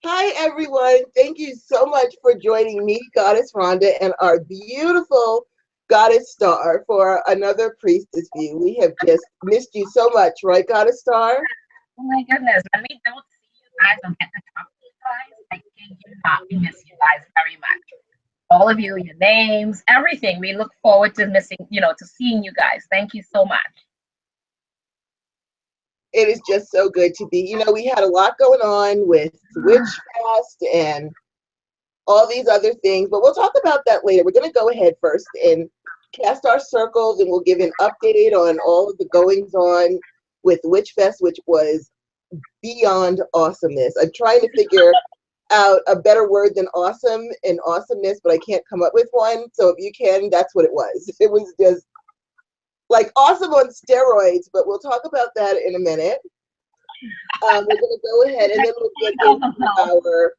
Hi, everyone. Thank you so much for joining me, Goddess Rhonda, and our beautiful Goddess Star for another Priestess View. We have just missed you so much, right, Goddess Star? Oh my goodness, when we don't see you guys or get to talk to you guys, I kid you not, we miss you guys very much. All of you, your names, everything. We look forward to to seeing you guys. Thank you so much. It is just so good to be. We had a lot going on with Witchcraft and all these other things, but we'll talk about that later. We're going to go ahead first and cast our circles, and we'll give an update on all of the goings on with Witchfest, which was beyond awesomeness. I'm trying to figure out a better word than awesome and awesomeness, but I can't come up with one. So if you can, that's what it was. It was just like awesome on steroids, but we'll talk about that in a minute. We're gonna go ahead and then we'll get into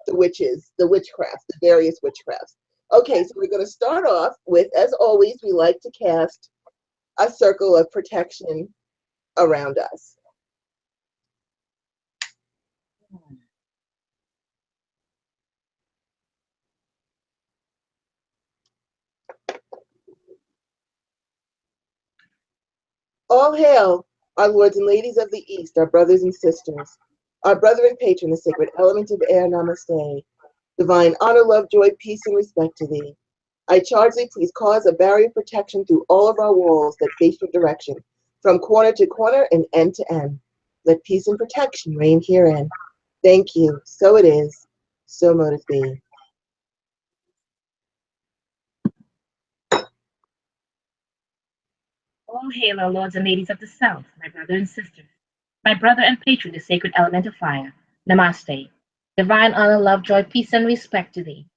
the witches, the witchcrafts, the various witchcrafts. Okay, so we're gonna start off with, as always, we like to cast a circle of protection around us. All hail, our lords and ladies of the East, our brothers and sisters, our brother and patron, the sacred element of air, namaste. Divine honor, love, joy, peace, and respect to thee. I charge thee, please cause a barrier of protection through all of our walls that face your direction, from corner to corner and end to end. Let peace and protection reign herein. Thank you. So it is. So mote it be. All hail our lords and ladies of the South, my brother and sisters, my brother and patron, the sacred element of fire. Namaste. Divine honor, love, joy, peace, and respect to thee.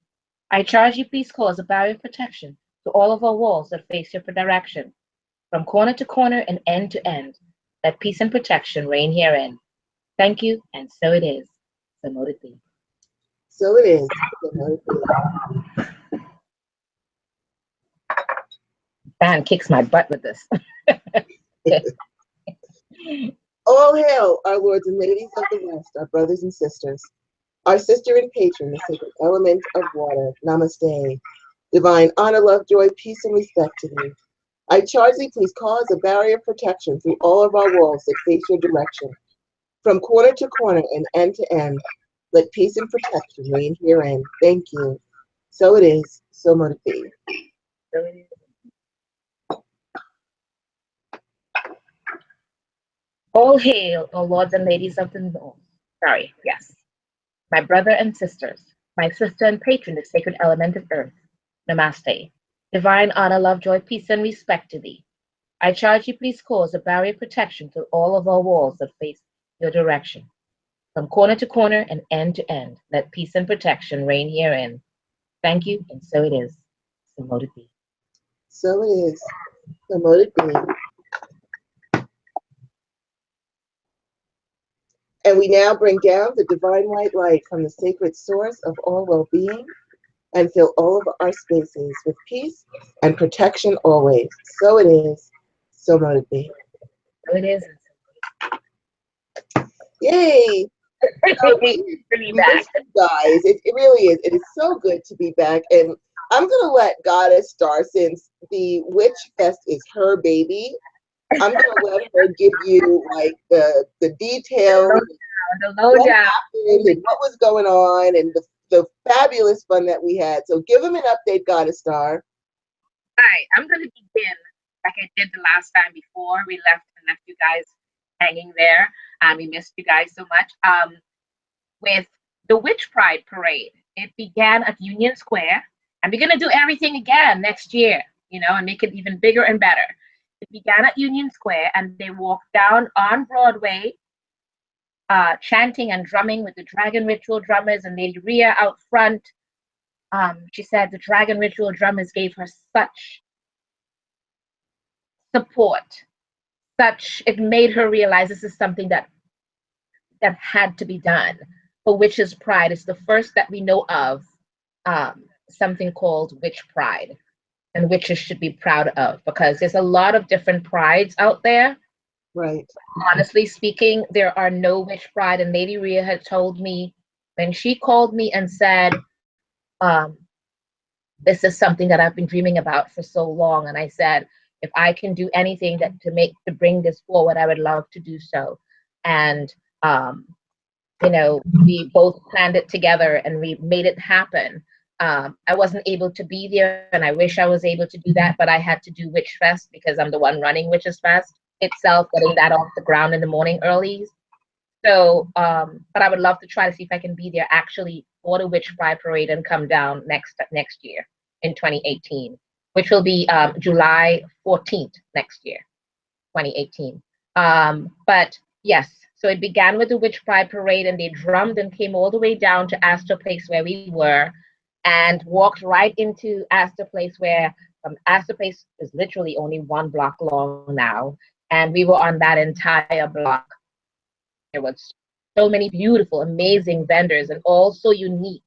I charge you, please cause a barrier of protection to all of our walls that face your direction, from corner to corner and end to end. Let peace and protection reign herein. Thank you, and so it is. So mote it be. So it is. So mote it be. Dan kicks my butt with this. All hail, our lords and ladies of the West, our brothers and sisters, our sister and patron, the sacred element of water. Namaste. Divine honor, love, joy, peace, and respect to thee. I charge thee, please cause a barrier of protection through all of our walls that face your direction, from corner to corner and end to end. Let peace and protection reign herein. Thank you. So it is. So mote it be. So it is. All hail, O lords and ladies of the North. Sorry, yes. My brother and sisters, my sister and patron, the sacred element of earth. Namaste. Divine honor, love, joy, peace, and respect to thee. I charge you, please cause a barrier of protection through all of our walls that face your direction, from corner to corner and end to end. Let peace and protection reign herein. Thank you, and so it is. So mote it be. So it is. So mote it be. And we now bring down the divine white light from the sacred source of all well-being and fill all of our spaces with peace and protection always. So it is. So mote it be. So it is. Yay! Really back. Guys, it really is. It is so good to be back. And I'm going to let Goddess Star, since the Witch Fest is her baby, I'm going to let her give you like the details, the lowdown, and what was going on, and the fabulous fun that we had. So give them an update, Goddess Star. All right, I'm going to begin like I did the last time before we left you guys hanging there. We missed you guys so much. With the Witch Pride Parade, it began at Union Square, and we're going to do everything again next year, and make it even bigger and better. It began at Union Square, and they walked down on Broadway, chanting and drumming with the Dragon Ritual drummers and Lady Rhea out front. She said the Dragon Ritual drummers gave her such support, it made her realize this is something that had to be done. For Witches Pride, it's the first that we know of something called Witch Pride, and witches should be proud of, because there's a lot of different prides out there, Right. Honestly speaking, there are no witch bride. And Lady Rhea had told me when she called me and said, um, this is something that I've been dreaming about for so long. And I said, if I can do anything that to bring this forward, I would love to do so. And um, we both planned it together and we made it happen. I wasn't able to be there, and I wish I was able to do that, but I had to do Witch Fest because I'm the one running Witches Fest itself, getting that off the ground in the morning early. So, but I would love to try to see if I can be there actually for the Witch Pride Parade and come down next year in 2018, which will be July 14th next year, 2018. But yes, so it began with the Witch Pride Parade, and they drummed and came all the way down to Astor Place where we were, and walked right into Astor Place where Astor Place is literally only 1 block long now, and we were on that entire block. There was so many beautiful, amazing vendors, and all so unique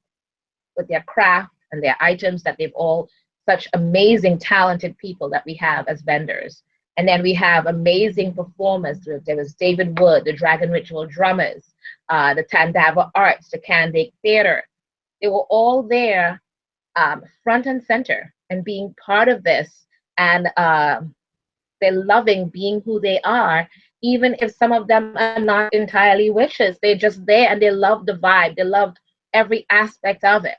with their craft and their items that they've all such amazing, talented people that we have as vendors. And then we have amazing performers. There was David Wood, the Dragon Ritual Drummers, the Tandava Arts, the Candake Theater. They were all there, front and center, and being part of this. And they're loving being who they are, even if some of them are not entirely witches. They're just there and they love the vibe. They loved every aspect of it.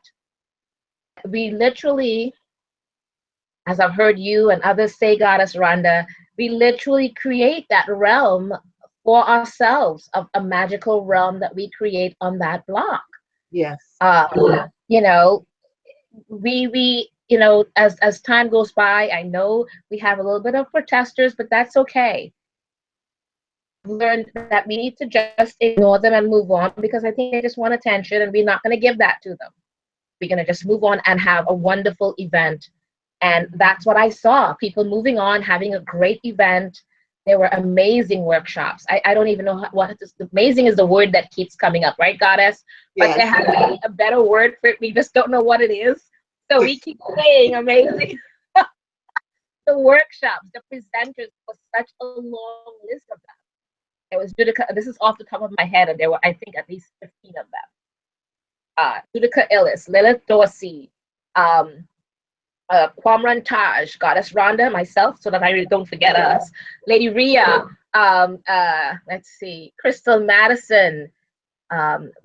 We literally, as I've heard you and others say, Goddess Rhonda, we literally create that realm for ourselves, of a magical realm that we create on that block. Yes. You know, we as time goes by, I know we have a little bit of protesters, but that's okay. Learned that we need to just ignore them and move on, because I think they just want attention and we're not going to give that to them. We're going to just move on and have a wonderful event. And that's what I saw, people moving on, having a great event. There were amazing workshops. I don't even know what amazing is the word that keeps coming up, right, Goddess? But Yes. there has to be a better word for it. We just don't know what it is. So we keep saying amazing. The workshops, the presenters, was such a long list of them. There was Judika, this is off the top of my head, and there were, I think, at least 15 of them. Judika Illis, Lilith Dorsey, Kwamran Taj, Goddess Rhonda, myself, so that I really don't forget us, Lady Rhea, let's see, Crystal Madison,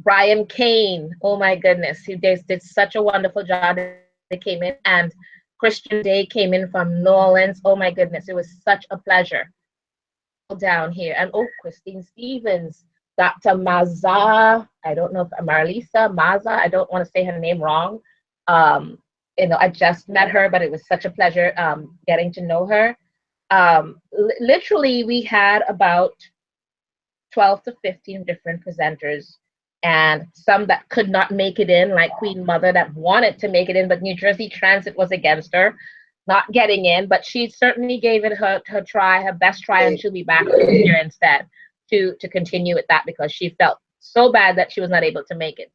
Brian Kane. Oh my goodness, he did such a wonderful job. They came in, and Christian Day came in from New Orleans. Oh my goodness, it was such a pleasure. Down here, and oh, Christine Stevens, Dr. Maza, I don't know if Marlisa Maza, I don't want to say her name wrong. I just met her, but it was such a pleasure getting to know her. Literally, we had about 12 to 15 different presenters, and some that could not make it in, like Queen Mother, that wanted to make it in, but New Jersey Transit was against her not getting in, but she certainly gave it her try, her best try, and she'll be back here instead to continue with that, because she felt so bad that she was not able to make it.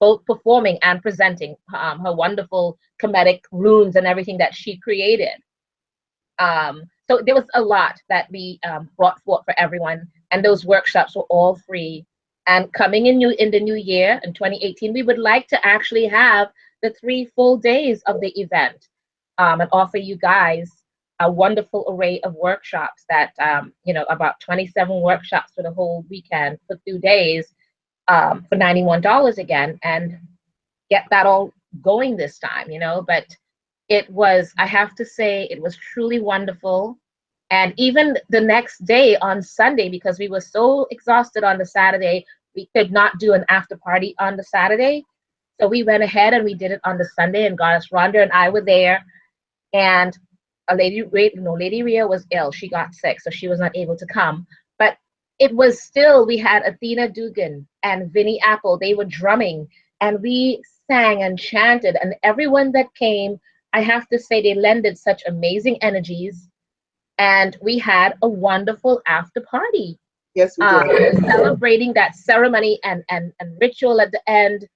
Both performing and presenting her wonderful comedic runes and everything that she created. So there was a lot that we brought forth for everyone, and those workshops were all free. And coming in the new year in 2018, we would like to actually have the 3 full days of the event, and offer you guys a wonderful array of workshops that, about 27 workshops for the whole weekend for 2 days, for $91 again, and get that all going this time, but it was, I have to say, it was truly wonderful. And even the next day on Sunday, because we were so exhausted on the Saturday, we could not do an after party on the Saturday. So we went ahead and we did it on the Sunday, and Goddess Rhonda and I were there. And Lady Rhea was ill. She got sick, so she was not able to come. But it was still, we had Athena Dugan and Vinnie Apple. They were drumming, and we sang and chanted. And everyone that came, I have to say, they lended such amazing energies. And we had a wonderful after party. Yes, we did. Celebrating that ceremony and ritual at the end,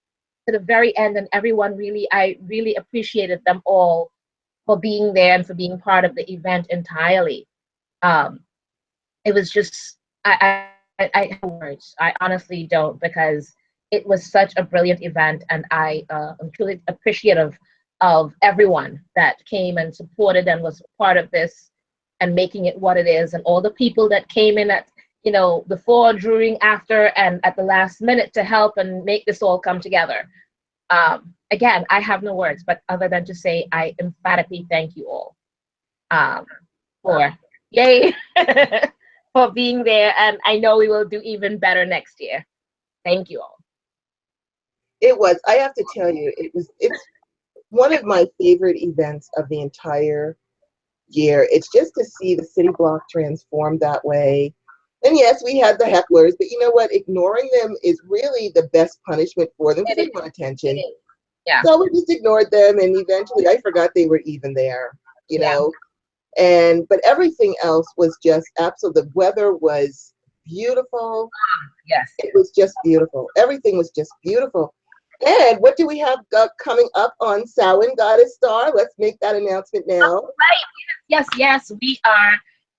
to the very end. And everyone really, I really appreciated them all for being there and for being part of the event entirely. it was just I have words. I honestly don't, because it was such a brilliant event, and I am truly appreciative of everyone that came and supported and was part of this and making it what it is, and all the people that came in at, before, during, after, and at the last minute to help and make this all come together. Again, I have no words, but other than to say I emphatically thank you all, um, for yay for being there, and I know we will do even better next year. Thank you all. It was, I have to tell you, it's one of my favorite events of the entire year. It's just to see the city block transform that way. And yes, we had the hecklers, but you know what? Ignoring them is really the best punishment for them because It they want is. It attention. is. Yeah. So we just ignored them, and eventually I forgot they were even there, you Yeah. know. And but everything else was just absolute. The weather was beautiful. Yes. It was just beautiful. Everything was just beautiful. And what do we have coming up on Samhain Goddess Star? Let's make that announcement now. Right. Yes, yes, we are.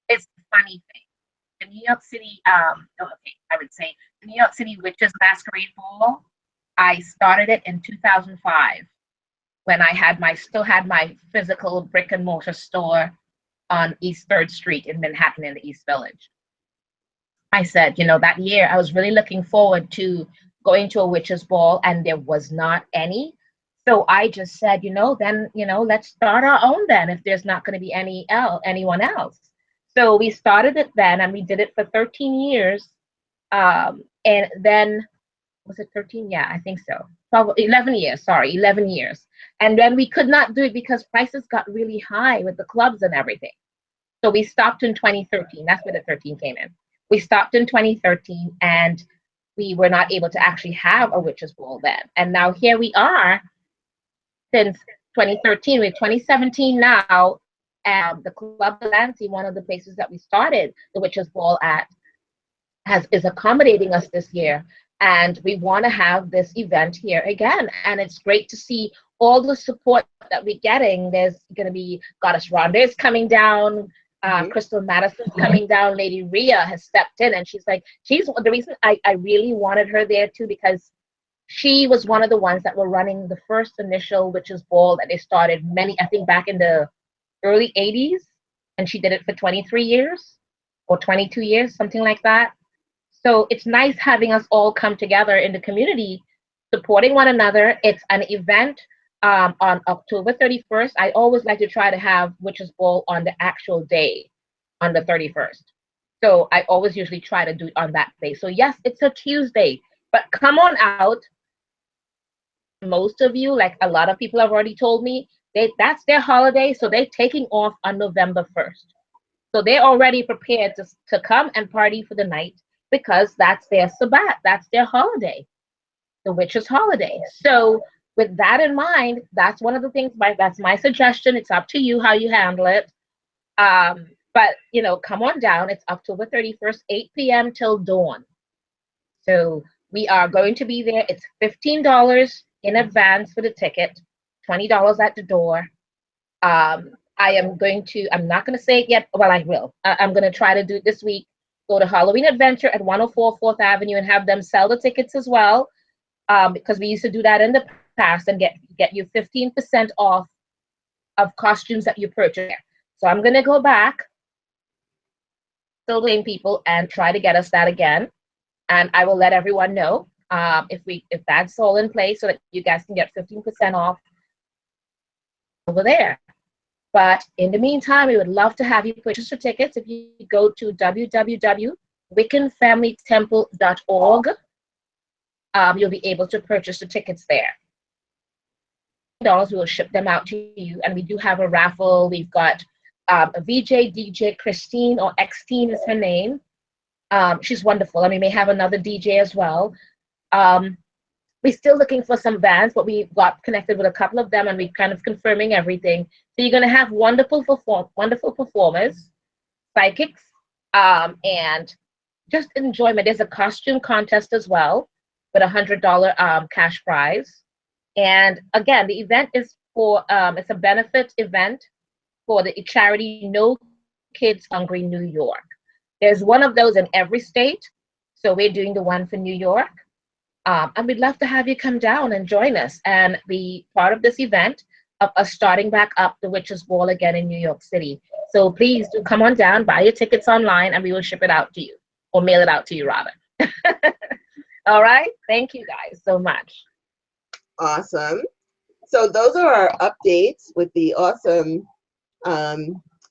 It's a funny thing. The New York City, oh, okay, I would say the New York City Witches Masquerade Ball. I started it in 2005 when I still had my physical brick and mortar store on East 3rd Street in Manhattan in the East Village. I said, that year I was really looking forward to going to a witches ball, and there was not any. So I just said, then, let's start our own then if there's not going to be anyone else. So we started it then, and we did it for 13 years. And then, was it 13? Yeah, I think so. 11 years, sorry, 11 years. And then we could not do it because prices got really high with the clubs and everything. So we stopped in 2013. That's where the 13 came in. We stopped in 2013, and we were not able to actually have a witches ball then. And now here we are since 2013. We're 2017 now. The Club Delancey, one of the places that we started the witches ball at, is accommodating us this year. And we want to have this event here again. And it's great to see all the support that we're getting. There's going to be Goddess Rhonda is coming down. Crystal Madison's coming down. Lady Rhea has stepped in, and she's the reason I really wanted her there too, because she was one of the ones that were running the first initial witches ball that they started I think back in the early 80s, and she did it for 23 years or 22 years, something like that. So it's nice having us all come together in the community, supporting one another. It's an event on October 31st. I always like to try to have Witches Ball on the actual day, on the 31st. So I always usually try to do it on that day. So yes, it's a Tuesday, but come on out. Most of you, like a lot of people have already told me, that's their holiday, so they're taking off on November 1st. So they're already prepared to come and party for the night because that's their Sabbath, that's their holiday, the witches' holiday. So with that in mind, that's one of the things. That's my suggestion. It's up to you how you handle it. But come on down. It's October 31st, 8 p.m. till dawn. So we are going to be there. It's $15 in advance for the ticket, $20 at the door. I'm not going to say it yet. Well, I will. I'm going to try to do it this week. Go to Halloween Adventure at 104 4th Avenue and have them sell the tickets as well. Because we used to do that in the past and get you 15% off of costumes that you purchase. So I'm going to go back, still blame people, and try to get us that again. And I will let everyone know if that's all in place so that you guys can get 15% off over there. But in the meantime, we would love to have you purchase your tickets. If you go to www.wiccanfamilytemple.org, you'll be able to purchase the tickets there. $10, we will ship them out to you. And we do have a raffle. We've got a VJ DJ Christine, or Xtine is her name. She's wonderful. And we may have another DJ as well. We're still looking for some bands, but we got connected with a couple of them, and we're kind of confirming everything. So you're going to have wonderful performers, psychics, and just enjoyment. There's a costume contest as well with $100 cash prize. And again, the event is it's a benefit event for the charity No Kids Hungry New York. There's one of those in every state. So we're doing the one for New York. And we'd love to have you come down and join us and be part of this event of us starting back up the Witches Ball again in New York City. So please do come on down, buy your tickets online, and we will ship it out to you, or mail it out to you rather. All right. Thank you guys so much. Awesome. So those are our updates with the awesome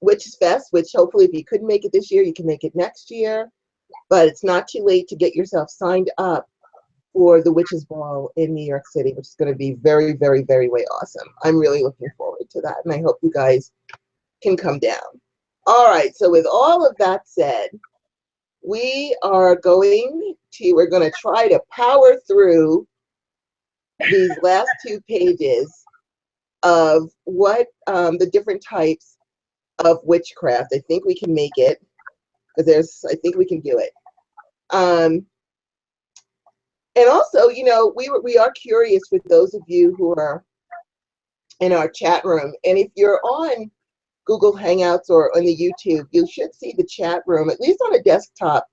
Witches Fest, which hopefully if you couldn't make it this year, you can make it next year. But it's not too late to get yourself signed up for the Witches Ball in New York City, which is going to be very, very, very, way awesome. I'm really looking forward to that, and I hope you guys can come down. All right, so with all of that said, we're going to try to power through these last 2 pages of what the different types of witchcraft. I think we can make it, because I think we can do it. And also, you know, we are curious with those of you who are in our chat room. And if you're on Google Hangouts or on the YouTube, you should see the chat room, at least on a desktop.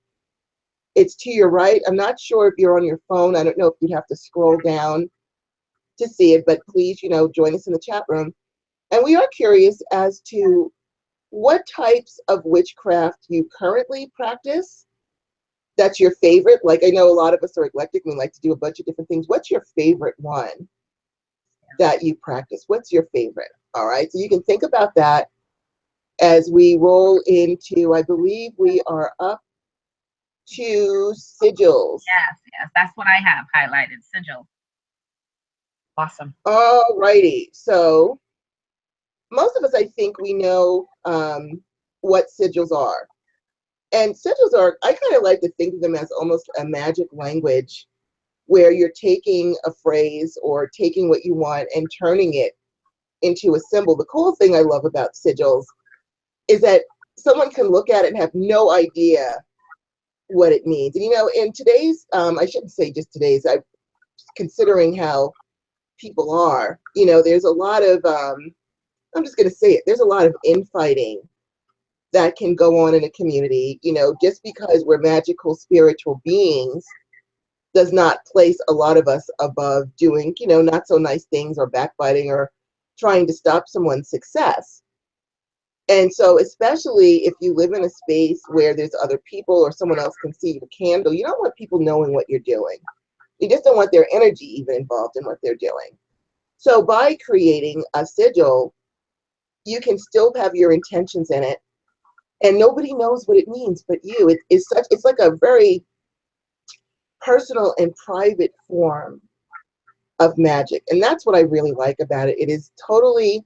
It's to your right. I'm not sure if you're on your phone. I don't know if you'd have to scroll down to see it, but please, you know, join us in the chat room. And we are curious as to what types of witchcraft you currently practice. That's your favorite. Like, I know a lot of us are eclectic. We like to do a bunch of different things. What's your favorite one that you practice? What's your favorite? All right. So you can think about that as we roll into, I believe we are up to sigils. Yes, that's what I have highlighted, sigil. Awesome. All righty. So most of us, I think, we know what sigils are. And sigils are, I kind of like to think of them as almost a magic language where you're taking a phrase or taking what you want and turning it into a symbol. The cool thing I love about sigils is that someone can look at it and have no idea what it means. And, you know, in today's, I shouldn't say just today's, considering how people are, you know, there's a lot of, I'm just going to say it, there's a lot of infighting that can go on in a community. You know, just because we're magical spiritual beings does not place a lot of us above doing, you know, not so nice things or backbiting or trying to stop someone's success. And so especially if you live in a space where there's other people or someone else can see the candle, you don't want people knowing what you're doing. You just don't want their energy even involved in what they're doing. So by creating a sigil, you can still have your intentions in it, and nobody knows what it means but you. It's like a very personal and private form of magic, and that's what I really like about it. It is totally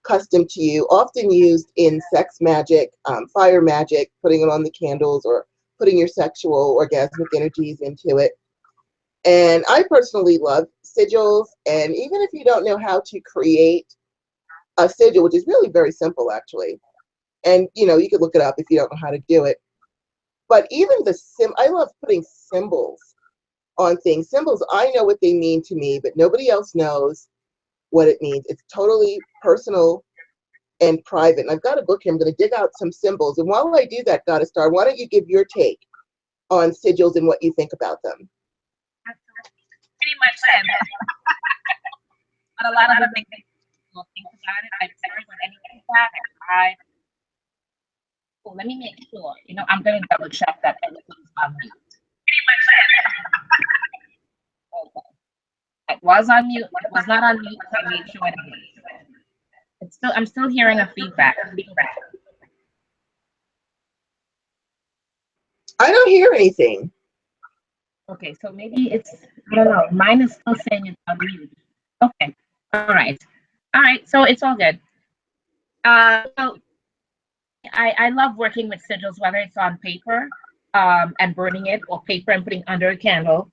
custom to you, often used in sex magic, fire magic, putting it on the candles or putting your sexual orgasmic energies into it. And I personally love sigils, and even if you don't know how to create a sigil, which is really very simple actually, and you know, you could look it up if you don't know how to do it, but even I love putting symbols on things. Symbols, I know what they mean to me, but nobody else knows what it means. It's totally personal and private. And I've got a book here. I'm going to dig out some symbols. And while I do that, Goddess Star, why don't you give your take on sigils and what you think about them? Pretty much said. But a lot of the things people think about it. I'm sorry when anything like that. Oh, let me make sure. You know, I'm going to double check that everything's on mute. Pretty much said. Okay. It was on mute. It was not on mute. So I made sure it is. I'm still hearing a feedback. I don't hear anything. Okay, so maybe it's, I don't know. Mine is still saying it's on mute. Okay. All right. So it's all good. So I love working with sigils, whether it's on paper and burning it, or paper and putting under a candle,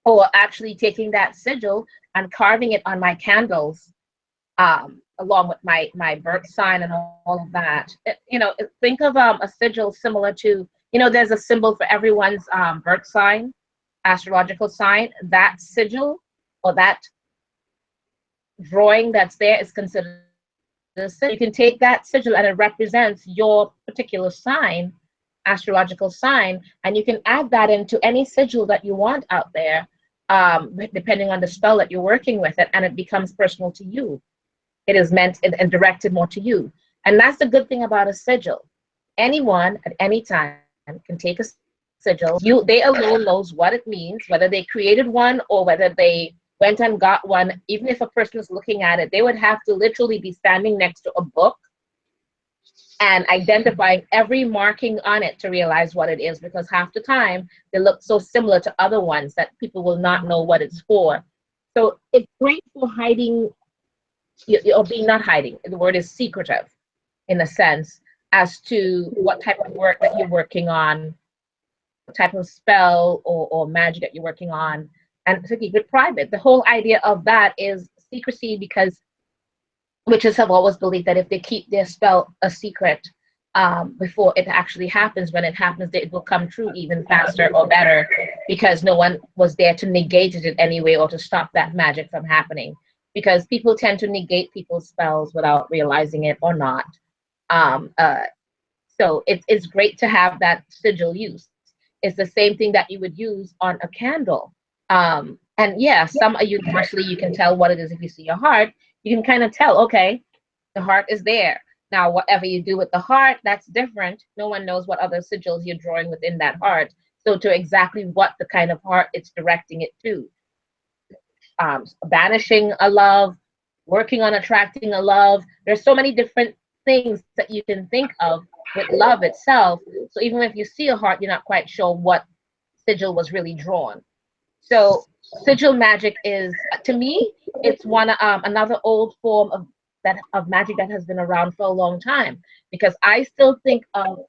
or actually taking that sigil and carving it on my candles, along with my birth sign and all of that. You know, think of a sigil similar to, you know, there's a symbol for everyone's birth sign, astrological sign. That sigil or that drawing that's there is considered. You can take that sigil and it represents your particular sign, astrological sign, and you can add that into any sigil that you want out there, depending on the spell that you're working with it, and it becomes personal to you. It is meant and directed more to you. And that's the good thing about a sigil. Anyone at any time can take a sigil. They alone knows what it means, whether they created one or whether they went and got one. Even if a person is looking at it, they would have to literally be standing next to a book and identifying every marking on it to realize what it is, because half the time they look so similar to other ones that people will not know what it's for. So it's great for hiding, or being not hiding. The word is secretive in a sense as to what type of work that you're working on, what type of spell or magic that you're working on, and to keep it private. The whole idea of that is secrecy, because witches have always believed that if they keep their spell a secret before it actually happens, when it happens, it will come true even faster or better, because no one was there to negate it in any way or to stop that magic from happening. Because people tend to negate people's spells without realizing it or not. So it's great to have that sigil use. It's the same thing that you would use on a candle. And yeah, some are universally, you can tell what it is if you see a heart. You can kind of tell, okay, the heart is there. Now, whatever you do with the heart, that's different. No one knows what other sigils you're drawing within that heart. So to exactly what the kind of heart it's directing it to. Banishing a love, working on attracting a love. There's so many different things that you can think of with love itself. So even if you see a heart, you're not quite sure what sigil was really drawn. So sigil magic is, to me, it's another old form of magic that has been around for a long time. Because I still think of,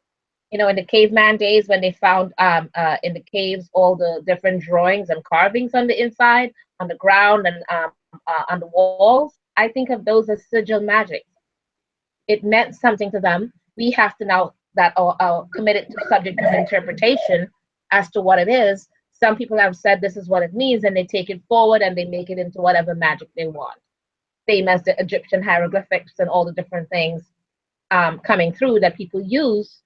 in the caveman days when they found in the caves all the different drawings and carvings on the inside, on the ground, and on the walls. I think of those as sigil magic. It meant something to them. We have to now that are committed to subject of interpretation as to what it is. Some people have said this is what it means, and they take it forward and they make it into whatever magic they want. Same as the Egyptian hieroglyphics and all the different things coming through that people use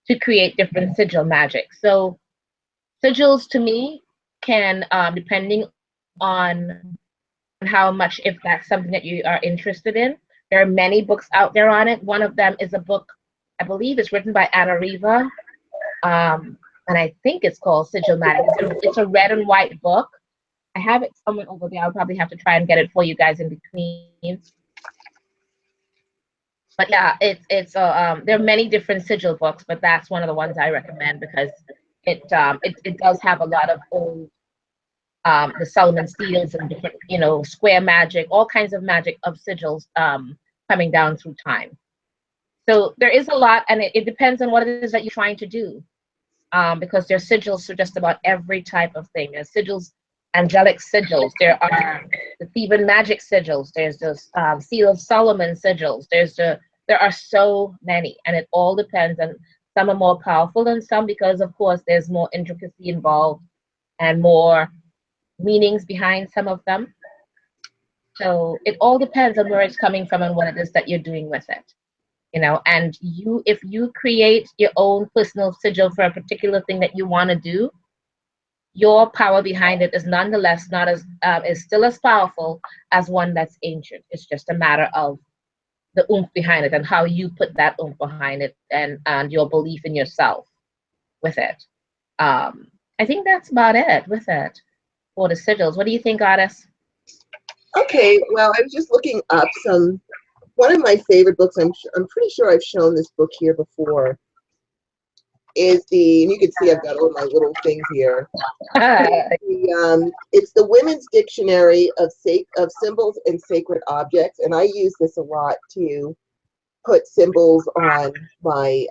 to create different sigil magic. So sigils to me can, depending on how much, if that's something that you are interested in, there are many books out there on it. One of them is a book, I believe it's written by Anna Riva, and I think it's called Sigil Magic. It's a red and white book. I have it somewhere over there. I'll probably have to try and get it for you guys in between. But yeah, there are many different sigil books, but that's one of the ones I recommend because it does have a lot of old the Solomon seals and different, square magic, all kinds of magic of sigils coming down through time. So there is a lot, and it depends on what it is that you're trying to do, because there are sigils for just about every type of thing. There's sigils, angelic sigils. There are the Theban magic sigils. There's the Seal of Solomon sigils. There are so many, and it all depends. And some are more powerful than some because, of course, there's more intricacy involved and more meanings behind some of them. So it all depends on where it's coming from and what it is that you're doing with it. And if you create your own personal sigil for a particular thing that you want to do, your power behind it is nonetheless not as is still as powerful as one that's ancient. It's just a matter of the oomph behind it and how you put that oomph behind it and your belief in yourself with it. I think that's about it with it for the sigils. What do you think, Goddess? Okay, well, I was just looking up one of my favorite books, I'm pretty sure I've shown this book here before, is and you can see I've got all my little things here. It's the Women's Dictionary of Symbols and Sacred Objects, and I use this a lot to put symbols on my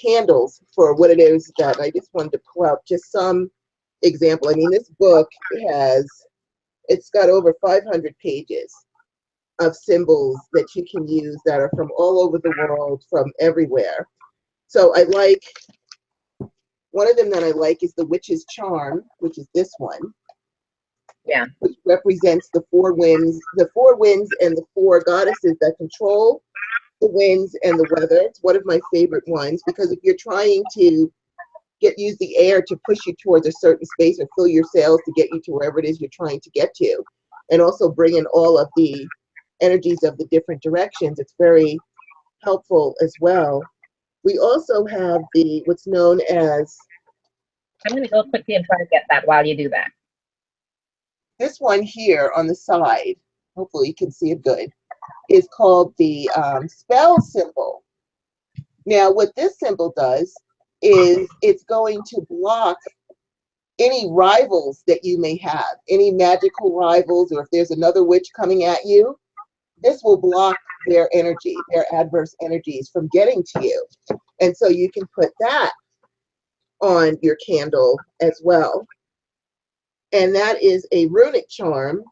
candles for what it is that I just wanted to pull out just some example. I mean, this book it's got over 500 pages of symbols that you can use that are from all over the world, from everywhere. So one of them that I like is the Witch's Charm, which is this one. Yeah. Which represents the four winds and the four goddesses that control the winds and the weather. It's one of my favorite ones because if you're trying to use the air to push you towards a certain space or fill your sails to get you to wherever it is you're trying to get to, and also bring in all of the energies of the different directions, it's very helpful as well. We also have the what's known as, I'm going to go quickly and try to get that while you do that. this one here on the side, hopefully you can see it good, is called the spell symbol. Now, what this symbol does is it's going to block any rivals that you may have, any magical rivals, or if there's another witch coming at you, this will block their energy, their adverse energies from getting to you. And so you can put that on your candle as well. And that is a runic charm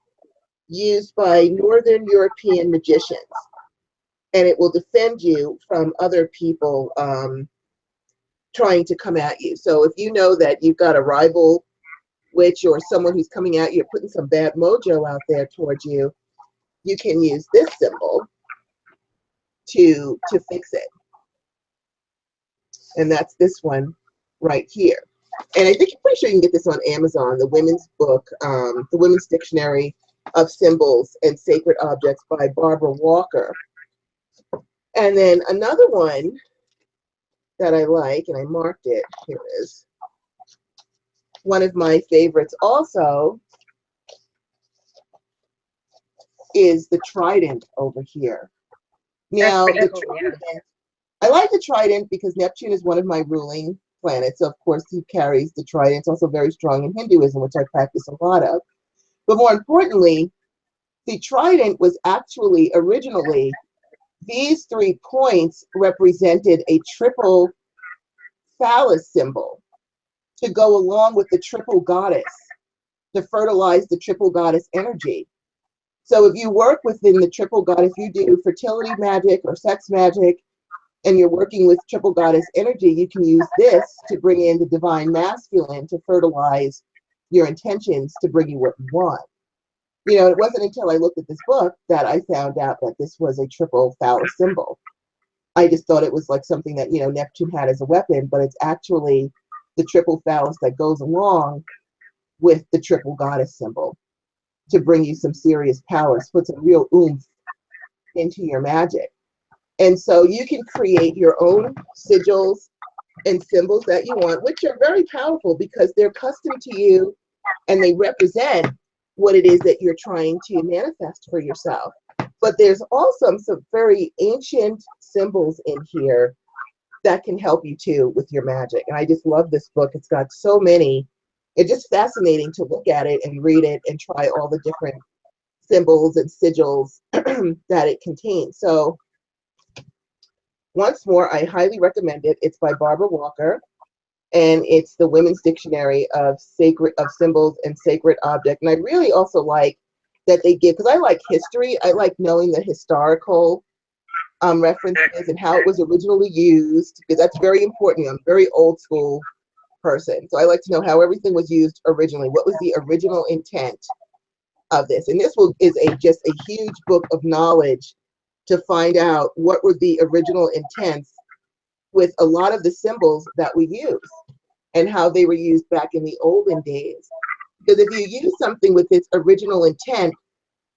used by Northern European magicians. And it will defend you from other people trying to come at you. So if you know that you've got a rival witch or someone who's coming at you, putting some bad mojo out there towards you, you can use this symbol to fix it. And that's this one right here. And I think I'm pretty sure you can get this on Amazon, the women's book, the Women's Dictionary of Symbols and Sacred Objects by Barbara Walker. And then another one that I like, and I marked it, here it is. One of my favorites also is the trident over here. Now, the trident, I like the trident because Neptune is one of my ruling planets. So of course, he carries the trident. It's also very strong in Hinduism, which I practice a lot of. But more importantly, the trident was actually originally, these 3 points represented a triple phallus symbol to go along with the triple goddess, to fertilize the triple goddess energy. So if you work within the triple goddess, you do fertility magic or sex magic, and you're working with triple goddess energy, you can use this to bring in the divine masculine to fertilize your intentions to bring you what you want. You know, it wasn't until I looked at this book that I found out that this was a triple phallus symbol. I just thought it was like something that, you know, Neptune had as a weapon, but it's actually the triple phallus that goes along with the triple goddess symbol to bring you some serious powers, put some real oomph into your magic. And so you can create your own sigils and symbols that you want, which are very powerful because they're custom to you and they represent what it is that you're trying to manifest for yourself. But there's also some very ancient symbols in here that can help you too with your magic. And I just love this book. It's got so many. It's just fascinating to look at it and read it and try all the different symbols and sigils that it contains. So once more, I highly recommend it. It's by Barbara Walker, and it's the Women's Dictionary of Symbols and Sacred Objects. And I really also like that they give, because I like history, I like knowing the historical references and how it was originally used, because that's very important. I'm a very old school person, so I like to know how everything was used originally. What was the original intent of this? And this is just a huge book of knowledge to find out what were the original intents with a lot of the symbols that we use and how they were used back in the olden days. Because if you use something with its original intent,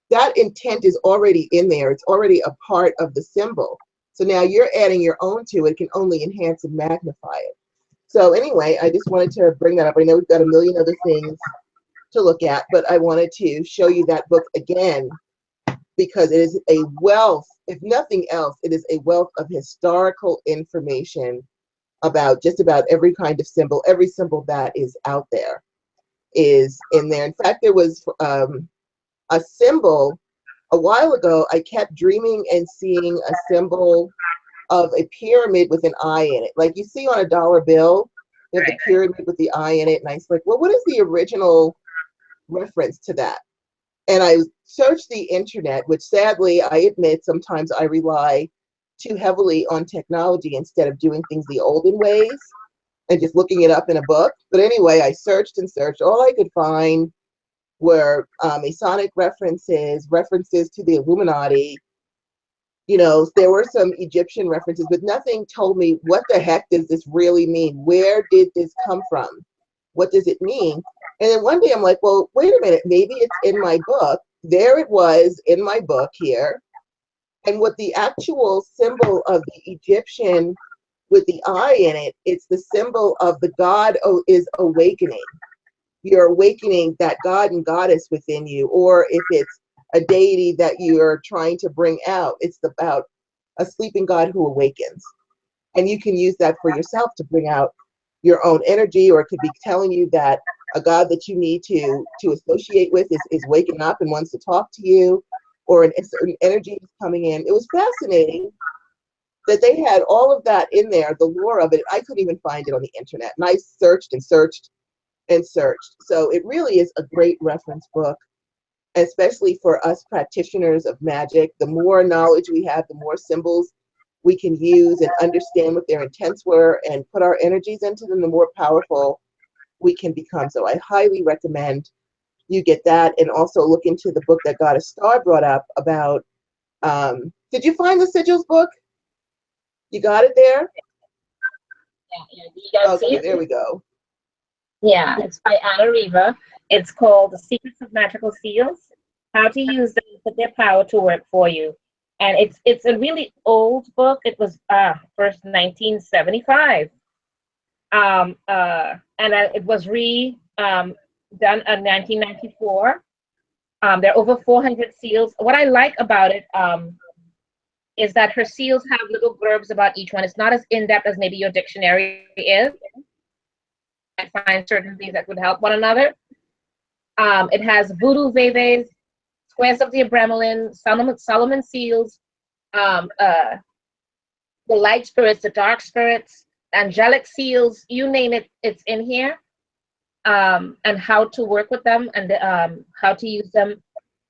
that intent is already in there. It's already a part of the symbol. So now you're adding your own to it. It can only enhance and magnify it. So anyway, I just wanted to bring that up. I know we've got a million other things to look at, but I wanted to show you that book again because it is a wealth, if nothing else, it is a wealth of historical information about just about every kind of symbol. Every symbol that is out there is in there. In fact, there was a symbol a while ago. I kept dreaming and seeing a symbol of a pyramid with an eye in it. Like you see on a dollar bill, you have the pyramid with the eye in it. And I was like, well, what is the original reference to that? And I searched the internet, which sadly, I admit, sometimes I rely too heavily on technology instead of doing things the olden ways and just looking it up in a book. But anyway, I searched and searched. All I could find were Masonic references, references to the Illuminati, You know, there were some Egyptian references, but nothing told me what the heck does this really mean? Where did this come from? What does it mean? And then one day I'm like, well, wait a minute, maybe it's in my book. There it was in my book here. And what the actual symbol of the Egyptian with the eye in it, it's the symbol of the god is awakening. You're awakening that god and goddess within you, or if it's a deity that you're trying to bring out, it's about a sleeping god who awakens. And you can use that for yourself to bring out your own energy, or it could be telling you that a god that you need to associate with is waking up and wants to talk to you, or a certain energy is coming in. It was fascinating that they had all of that in there, the lore of it. I couldn't even find it on the internet. And I searched and searched and searched. So it really is a great reference book, especially for us practitioners of magic. The more knowledge we have, the more symbols we can use and understand what their intents were and put our energies into them, the more powerful we can become. So I highly recommend you get that, and also look into the book that Goddess Star brought up about, did you find the sigils book? You got it there? Yeah, you guys see Okay, it? there we go. Yeah, it's by Anna Riva. It's called The Secrets of Magical Seals, How to Use Them to Put Their Power to Work for You. And it's a really old book. It was first 1975. It was done in 1994. There are over 400 seals. What I like about it is that her seals have little blurbs about each one. It's not as in-depth as maybe your dictionary is. I find certain things that would help one another. It has voodoo veves, squares of the Abramelin, Solomon seals, the light spirits, the dark spirits, angelic seals, you name it, it's in here. And how to work with them, and how to use them.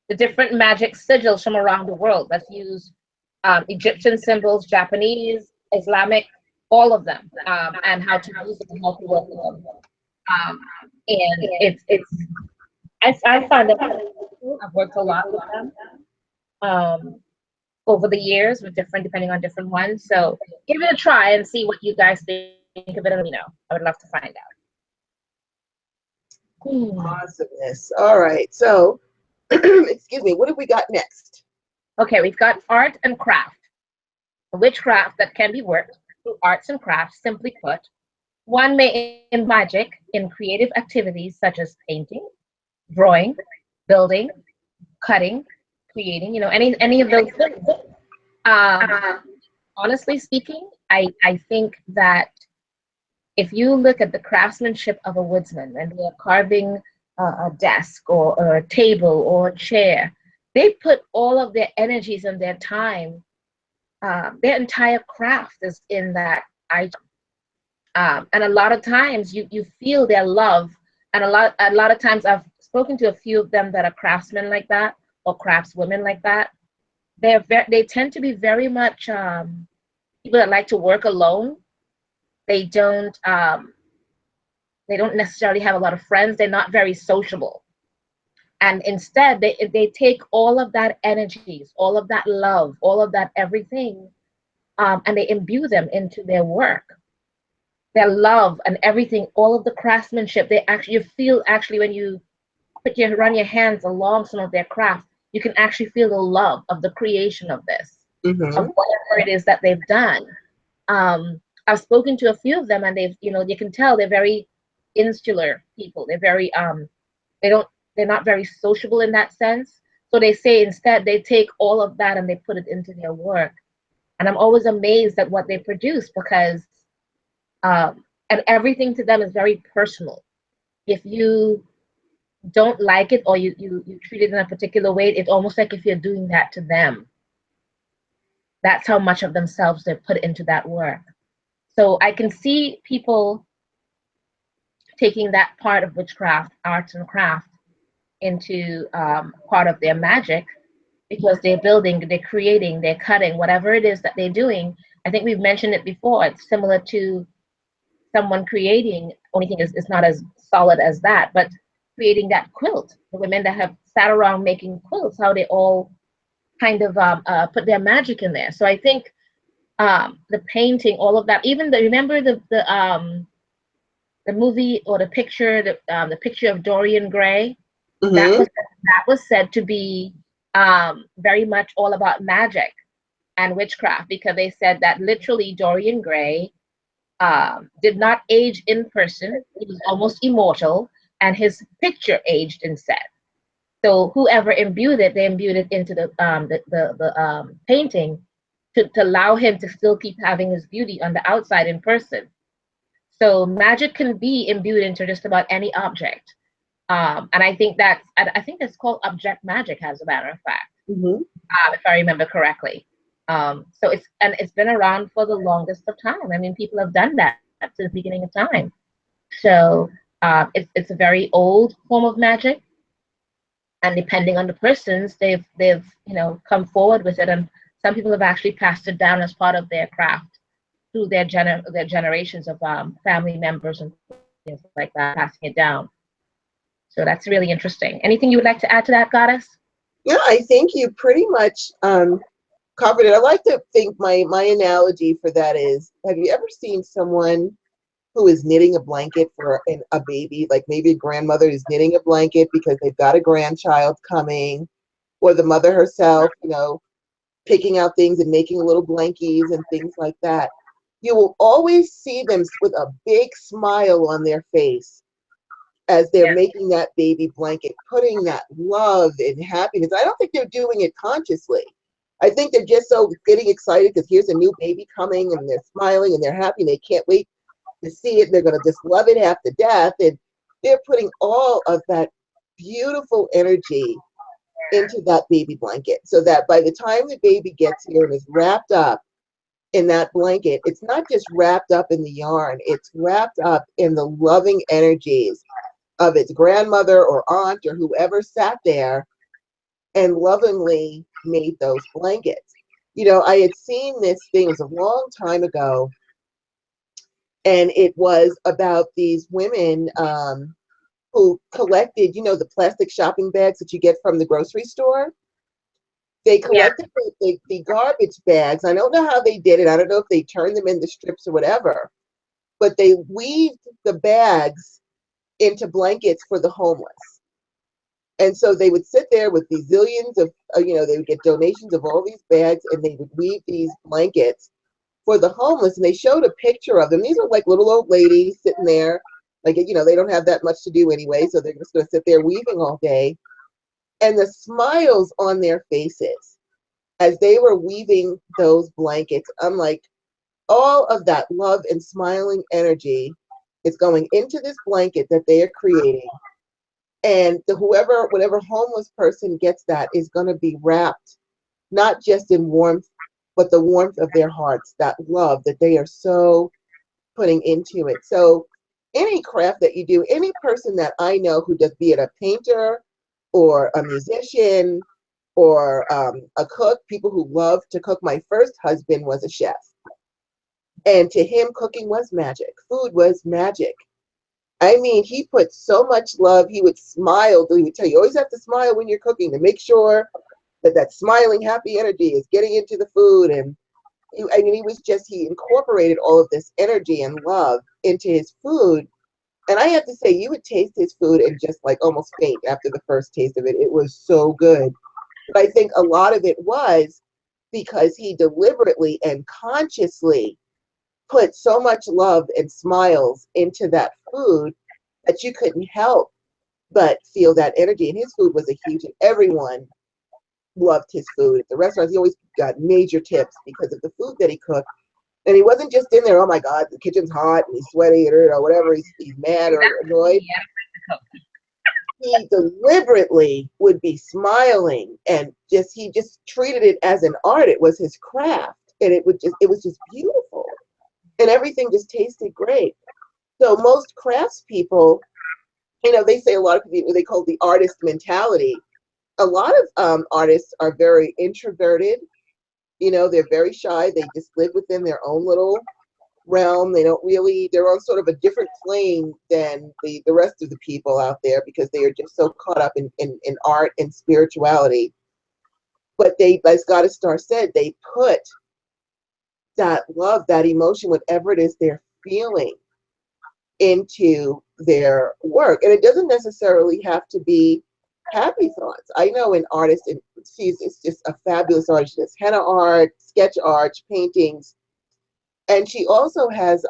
The different magic sigils from around the world. Let's use Egyptian symbols, Japanese, Islamic, all of them, and how to use them and how to work with them. And I find that I've worked a lot with them over the years with depending on different ones. So give it a try and see what you guys think of it. And let me know. I would love to find out. Awesomeness. All right. So, excuse me, what have we got next? Okay, we've got art and craft. Witchcraft that can be worked through arts and crafts, simply put. One may in magic in creative activities such as painting, drawing, building, cutting, creating, any of those things. Honestly speaking, I think that if you look at the craftsmanship of a woodsman and they're carving a desk or a table or a chair, they put all of their energies and their time, their entire craft is in that item. And a lot of times you feel their love, and a lot of times I've spoken to a few of them that are craftsmen like that or craftswomen like that. They tend to be very much people that like to work alone. They don't necessarily have a lot of friends. They're not very sociable. And instead, they take all of that energies, all of that love, all of that everything, and they imbue them into their work. Their love and everything, all of the craftsmanship, you feel actually when you run your hands along some of their craft, you can actually feel the love of the creation of this, of whatever it is that they've done. I've spoken to a few of them, and you can tell they're very insular people. They're very they're not very sociable in that sense. So they say instead they take all of that and they put it into their work. And I'm always amazed at what they produce, because and everything to them is very personal. If you don't like it, or you treat it in a particular way, it's almost like if you're doing that to them. That's how much of themselves they put into that work. So I can see people taking that part of witchcraft, arts and craft, into part of their magic, because they're building, they're creating, they're cutting, whatever it is that they're doing. I think we've mentioned it before. It's similar to someone creating, only thing is it's not as solid as that, but creating that quilt. The women that have sat around making quilts, how they all kind of put their magic in there. So I think the painting, all of that, even remember the movie or the picture of Dorian Gray, Mm-hmm. that was said to be very much all about magic and witchcraft, because they said that literally Dorian Gray did not age in person. He was almost immortal, and his picture aged instead. So whoever imbued it, they imbued it into the painting to allow him to still keep having his beauty on the outside in person. So magic can be imbued into just about any object. And I think that's called object magic, as a matter of fact, Mm-hmm. if I remember correctly. So it's been around for the longest of time. I mean, people have done that since the beginning of time. So it's a very old form of magic, and depending on the persons, they've come forward with it, and some people have actually passed it down as part of their craft through their generations of family members and things like that, passing it down. So that's really interesting. Anything you would like to add to that, Goddess? Yeah, I think you pretty much covered it. I like to think my analogy for that is: have you ever seen someone who is knitting a blanket for a baby? Like maybe a grandmother is knitting a blanket because they've got a grandchild coming, or the mother herself, picking out things and making little blankies and things like that. You will always see them with a big smile on their face as they're Yeah. making that baby blanket, putting that love and happiness. I don't think they're doing it consciously. I think they're just so getting excited because here's a new baby coming, and they're smiling and they're happy and they can't wait to see it. They're going to just love it half to death. And they're putting all of that beautiful energy into that baby blanket so that by the time the baby gets here and is wrapped up in that blanket, it's not just wrapped up in the yarn, it's wrapped up in the loving energies of its grandmother or aunt or whoever sat there and lovingly made those blankets. I had seen this thing, it was a long time ago, and it was about these women who collected, the plastic shopping bags that you get from the grocery store. They Yeah. collected the garbage bags. I don't know how they did it. I don't know if they turned them into strips or whatever, but they weaved the bags into blankets for the homeless. And so they would sit there with these zillions of, they would get donations of all these bags, and they would weave these blankets for the homeless. And they showed a picture of them. These are like little old ladies sitting there, like, they don't have that much to do anyway. So they're just going to sit there weaving all day. And the smiles on their faces as they were weaving those blankets, I'm like, all of that love and smiling energy is going into this blanket that they are creating. And whatever homeless person gets that is going to be wrapped not just in warmth, but the warmth of their hearts, that love that they are so putting into it. So any craft that you do, any person that I know who does, be it a painter or a musician or a cook, people who love to cook. My first husband was a chef, and to him, cooking was magic. Food was magic. I mean, he put so much love. He would smile. He would tell you, you always have to smile when you're cooking to make sure that smiling, happy energy is getting into the food. And he incorporated all of this energy and love into his food. And I have to say, you would taste his food and just like almost faint after the first taste of it. It was so good. But I think a lot of it was because he deliberately and consciously put so much love and smiles into that food that you couldn't help but feel that energy. And his food was a huge, everyone loved his food. At the restaurants, he always got major tips because of the food that he cooked. And he wasn't just in there, oh my God, the kitchen's hot and he's sweaty or whatever, he's mad or annoyed. He deliberately would be smiling and he just treated it as an art. It was his craft. And it was just beautiful. And everything just tasted great. So most craftspeople, they say a lot of people, they call it the artist mentality. A lot of artists are very introverted. They're very shy. They just live within their own little realm. They're on sort of a different plane than the rest of the people out there because they are just so caught up in art and spirituality. But they, as Goddess Star said, they put that love, that emotion, whatever it is they're feeling, into their work. And it doesn't necessarily have to be happy thoughts. I know an artist, and she's just a fabulous artist. She does henna art, sketch art, paintings, and she also has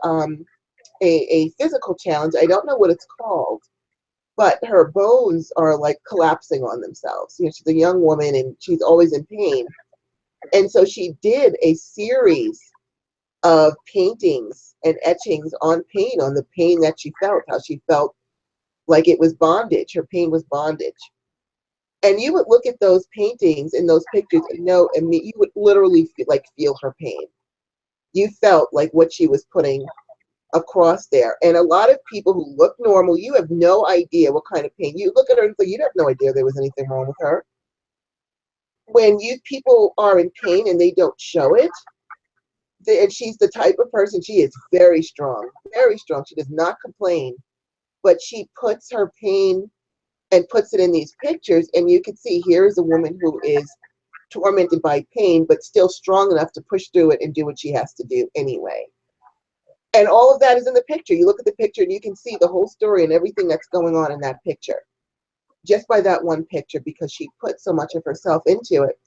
a physical challenge. I don't know what it's called, but her bones are like collapsing on themselves. You know, she's a young woman and she's always in pain. And so she did a series of paintings and etchings on pain, on the pain that she felt, how she felt like it was bondage. Her pain was bondage. And you would look at those paintings and those pictures and know, and you would literally feel her pain. You felt like what she was putting across there. And a lot of people who look normal, you have no idea what kind of pain. You look at her and say, you have no idea there was anything wrong with her. When people are in pain and they don't show it, and she's the type of person, she is very strong, very strong. She does not complain, but she puts her pain and puts it in these pictures. And you can see here's a woman who is tormented by pain, but still strong enough to push through it and do what she has to do anyway. And all of that is in the picture. You look at the picture and you can see the whole story and everything that's going on in that picture, just by that one picture, because she put so much of herself into it.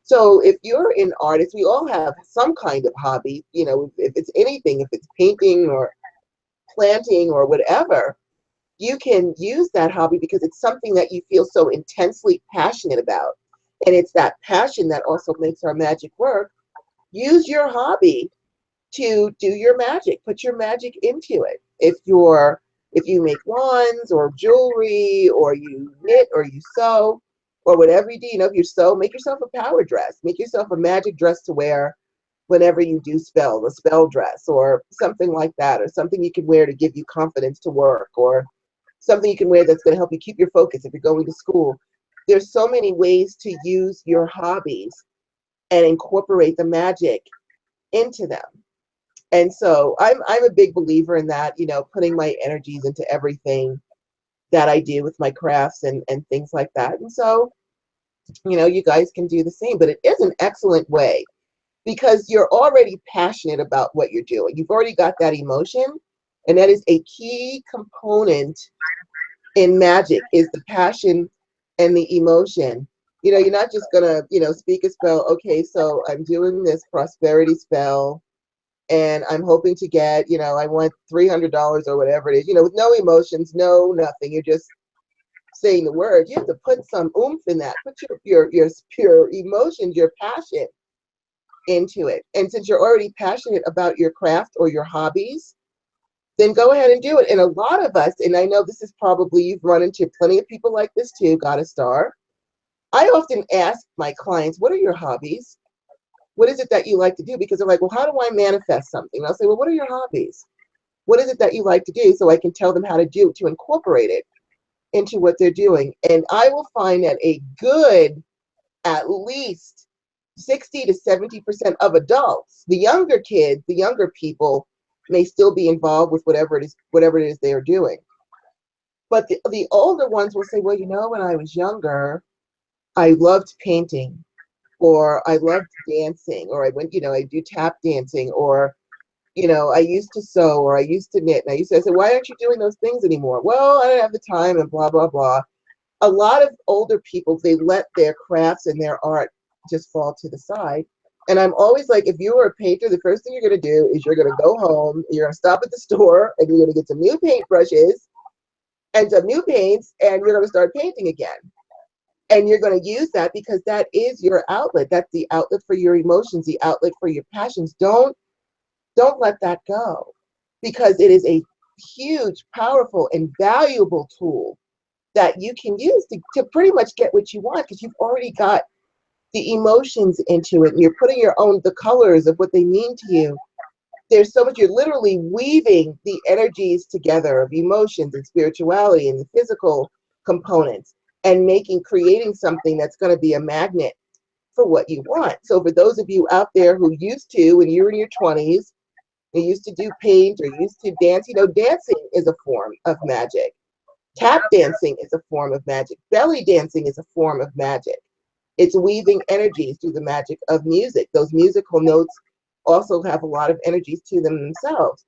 So if you're an artist, we all have some kind of hobby, you know, if it's anything, if it's painting or planting or whatever, you can use that hobby because it's something that you feel so intensely passionate about. And it's that passion that also makes our magic work. Use your hobby to do your magic. Put your magic into it. If you make wands or jewelry, or you knit or you sew or whatever you do, you know, if you sew, make yourself a power dress. Make yourself a magic dress to wear whenever you do spell, a spell dress or something like that, or something you can wear to give you confidence to work, or something you can wear that's going to help you keep your focus if you're going to school. There's so many ways to use your hobbies and incorporate the magic into them. And so I'm a big believer in that, you know, putting my energies into everything that I do with my crafts and things like that. And so, you know, you guys can do the same, but it is an excellent way because you're already passionate about what you're doing. You've already got that emotion, and that is a key component in magic, is the passion and the emotion. You know, you're not just gonna, you know, speak a spell. Okay, so I'm doing this prosperity spell and I'm hoping to get, you know, I want $300 or whatever it is, you know, with no emotions, no nothing. You're just saying the word. You have to put some oomph in that. Put your emotions, your passion into it. And since you're already passionate about your craft or your hobbies, then go ahead and do it. And a lot of us, and I know this is probably, you've run into plenty of people like this too, Goddess Star. I often ask my clients, what are your hobbies? What is it that you like to do? Because they're like, well, how do I manifest something? And I'll say, well, what are your hobbies? What is it that you like to do? So I can tell them how to do, to incorporate it into what they're doing. And I will find that a good, at least 60 to 70% of adults, the younger kids, the younger people, may still be involved with whatever it is they are doing. But the older ones will say, well, you know, when I was younger, I loved painting, or I loved dancing, or I went, you know, I do tap dancing, or, you know, I used to sew, or I used to knit. And I said, why aren't you doing those things anymore? Well, I don't have the time, and blah, blah, blah. A lot of older people, they let their crafts and their art just fall to the side. And I'm always like, if you were a painter, the first thing you're going to do is you're going to go home, you're going to stop at the store, and you're going to get some new paintbrushes and some new paints, and you're going to start painting again. And you're going to use that because that is your outlet. That's the outlet for your emotions, the outlet for your passions. Don't let that go, because it is a huge, powerful, and valuable tool that you can use to pretty much get what you want, because you've already got the emotions into it, and you're putting the colors of what they mean to you. There's so much, you're literally weaving the energies together of emotions and spirituality and the physical components, and creating something that's going to be a magnet for what you want. So for those of you out there who used to, when you were in your 20s, you used to do paint or used to dance, you know, dancing is a form of magic. Tap dancing is a form of magic. Belly dancing is a form of magic. It's weaving energies through the magic of music. Those musical notes also have a lot of energies to them themselves.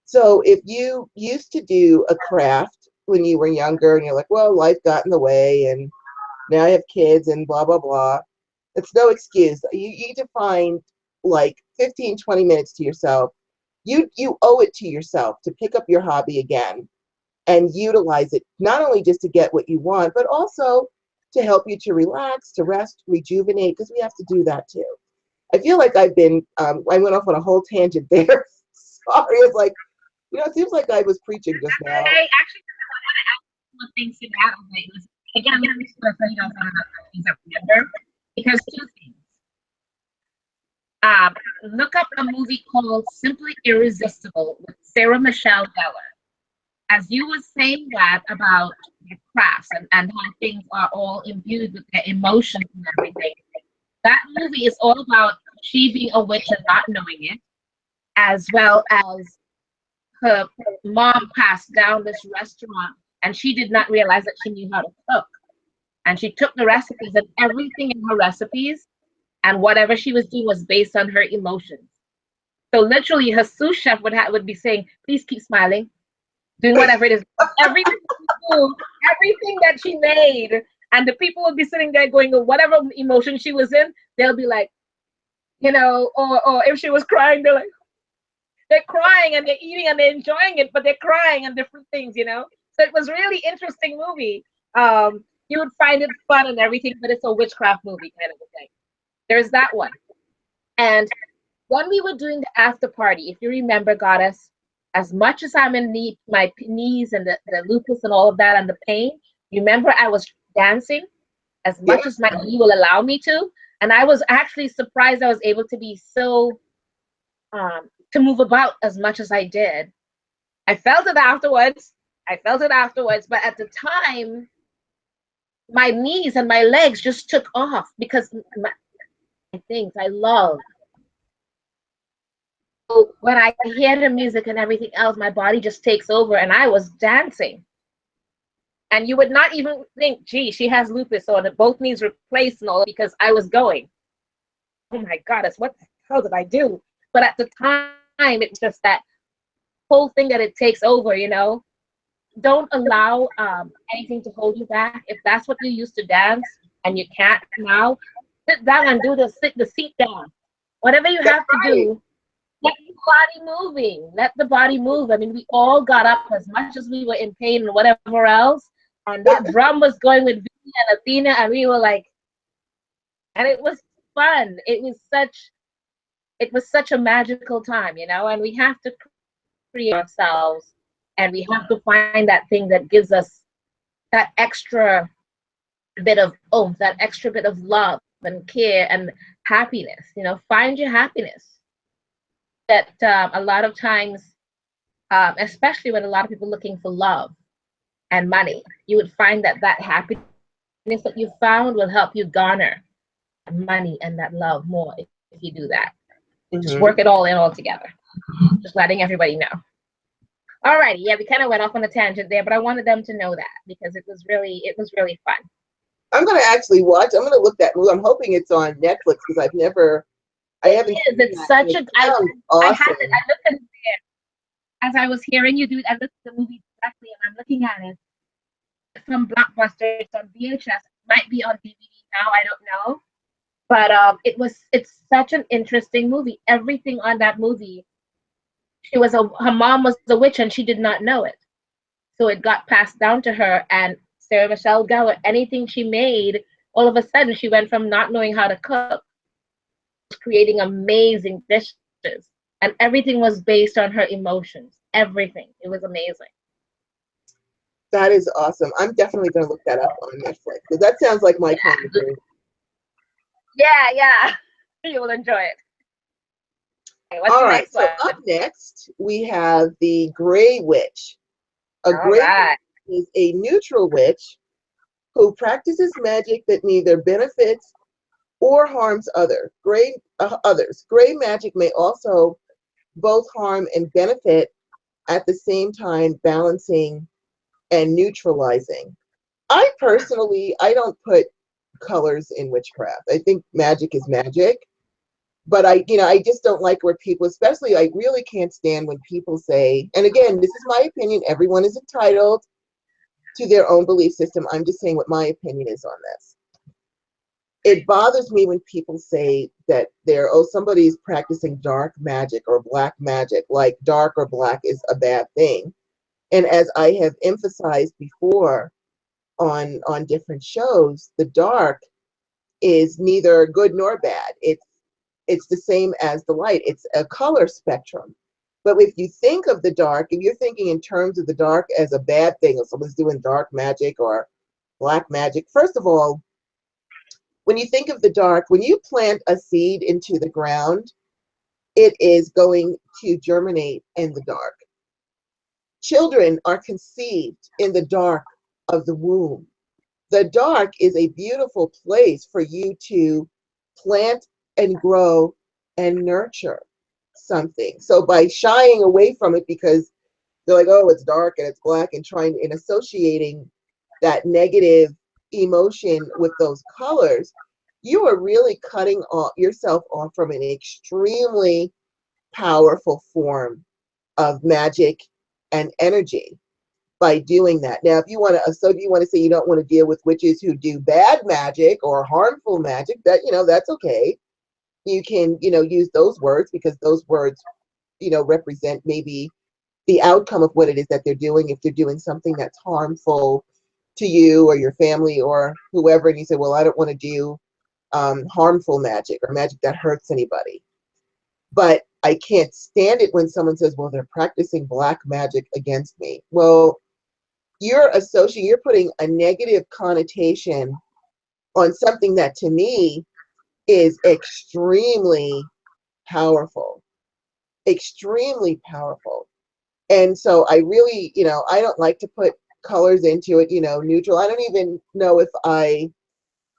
So if you used to do a craft when you were younger and you're like, well, life got in the way and now I have kids and blah, blah, blah, it's no excuse. You need to find like 15, 20 minutes to yourself. You owe it to yourself to pick up your hobby again and utilize it, not only just to get what you want, but also to help you to relax, to rest, rejuvenate, because we have to do that too. I feel like I went off on a whole tangent there. Sorry, it's like, it seems like I was preaching just now. I actually want to add one thing to that. Again, I'm going to things I remember, because two things. Look up a movie called Simply Irresistible with Sarah Michelle Gellar. As you were saying that about the crafts and how things are all imbued with their emotions and everything, that movie is all about she being a witch and not knowing it, as well as her mom passed down this restaurant and she did not realize that she knew how to cook. And she took the recipes, and everything in her recipes and whatever she was doing was based on her emotions. So literally her sous chef would be saying, please keep smiling, doing whatever it is. Everything that she made, and the people would be sitting there going, whatever emotion she was in, they'll be like, or if she was crying, they're crying and they're eating and they're enjoying it, but they're crying and different things, So it was really interesting movie. You would find it fun and everything, but it's a witchcraft movie kind of a thing. There's that one. And when we were doing the after party, if you remember, Goddess, as much as I'm in my knees and the lupus and all of that and the pain, remember I was dancing as much as my knee will allow me to. And I was actually surprised I was able to be so, to move about as much as I did. I felt it afterwards, but at the time, my knees and my legs just took off because my things I love. So when I hear the music and everything else, my body just takes over, and I was dancing. And you would not even think, gee, she has lupus, or that both knees replaced and all, because I was going. Oh my goddess, what the hell did I do? But at the time, it's just that whole thing that it takes over, Don't allow anything to hold you back. If that's what you used to dance and you can't now, sit down and do the seat down. Whatever you have to do, let the body moving. Let the body move. I mean, we all got up as much as we were in pain and whatever else. And that drum was going with Vivi and Athena, and we were like, and it was fun. It was such a magical time, and we have to create ourselves. And we have to find that thing that gives us that extra bit of oomph, that extra bit of love and care and happiness. Find your happiness. That a lot of times, especially when a lot of people are looking for love and money, you would find that happiness that you found will help you garner money and that love more if you do that. Just work it all in all together. Just letting everybody know. Alrighty, yeah, we kind of went off on a tangent there, but I wanted them to know that because it was really fun. I'm gonna actually watch. I'm gonna look that movie. I'm hoping it's on Netflix because I haven't. It's such a. Awesome. I had it. I looked at it there as I was hearing you do it. I looked at the movie directly, and I'm looking at it from Blockbuster. It's on VHS. It might be on DVD now. I don't know, but it's such an interesting movie. Everything on that movie. Her mom was a witch and she did not know it. So it got passed down to her, and Sarah Michelle Gellar, anything she made, all of a sudden she went from not knowing how to cook to creating amazing dishes. And everything was based on her emotions. Everything. It was amazing. That is awesome. I'm definitely going to look that up on Netflix because that sounds like my kind of thing. Yeah. You will enjoy it. Okay, what's all the right, next one? So up next, we have the Gray Witch. A Gray Witch is a neutral witch who practices magic that neither benefits or harms others. Gray magic may also both harm and benefit at the same time, balancing and neutralizing. I don't put colors in witchcraft. I think magic is magic. But I just don't like where people, especially, I really can't stand when people say, and again, this is my opinion, everyone is entitled to their own belief system. I'm just saying what my opinion is on this. It bothers me when people say that somebody's practicing dark magic or black magic, like dark or black is a bad thing. And as I have emphasized before on different shows, the dark is neither good nor bad. It's the same as the light. It's a color spectrum. But if you think of the dark, if you're thinking in terms of the dark as a bad thing, or someone's doing dark magic or black magic, first of all, when you think of the dark, when you plant a seed into the ground, it is going to germinate in the dark. Children are conceived in the dark of the womb. The dark is a beautiful place for you to plant and grow and nurture something. So by shying away from it because they're like, oh, it's dark and it's black, and associating that negative emotion with those colors, you are really cutting yourself off from an extremely powerful form of magic and energy by doing that. Now, if you want to say you don't want to deal with witches who do bad magic or harmful magic, that's okay. You can, use those words, because those words, represent maybe the outcome of what it is that they're doing. If they're doing something that's harmful to you or your family or whoever, and you say, well, I don't want to do harmful magic or magic that hurts anybody. But I can't stand it when someone says, well, they're practicing black magic against me. Well, you're putting a negative connotation on something that to me is extremely powerful, extremely powerful. And so I really, I don't like to put colors into it, neutral. I don't even know if I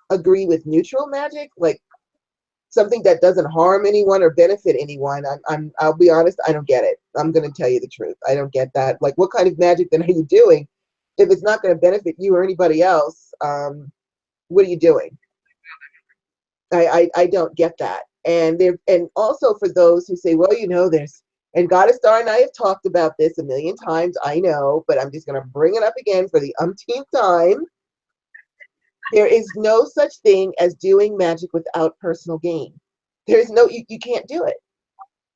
agree with neutral magic, like something that doesn't harm anyone or benefit anyone. I'll be honest, I don't get it. I'm going to tell you the truth. I don't get that. Like, what kind of magic then are you doing? If it's not going to benefit you or anybody else, what are you doing? I don't get that. And also for those who say, well, and Goddess Star and I have talked about this a million times, I know, but I'm just going to bring it up again for the umpteenth time. There is no such thing as doing magic without personal gain. There's no, you can't do it.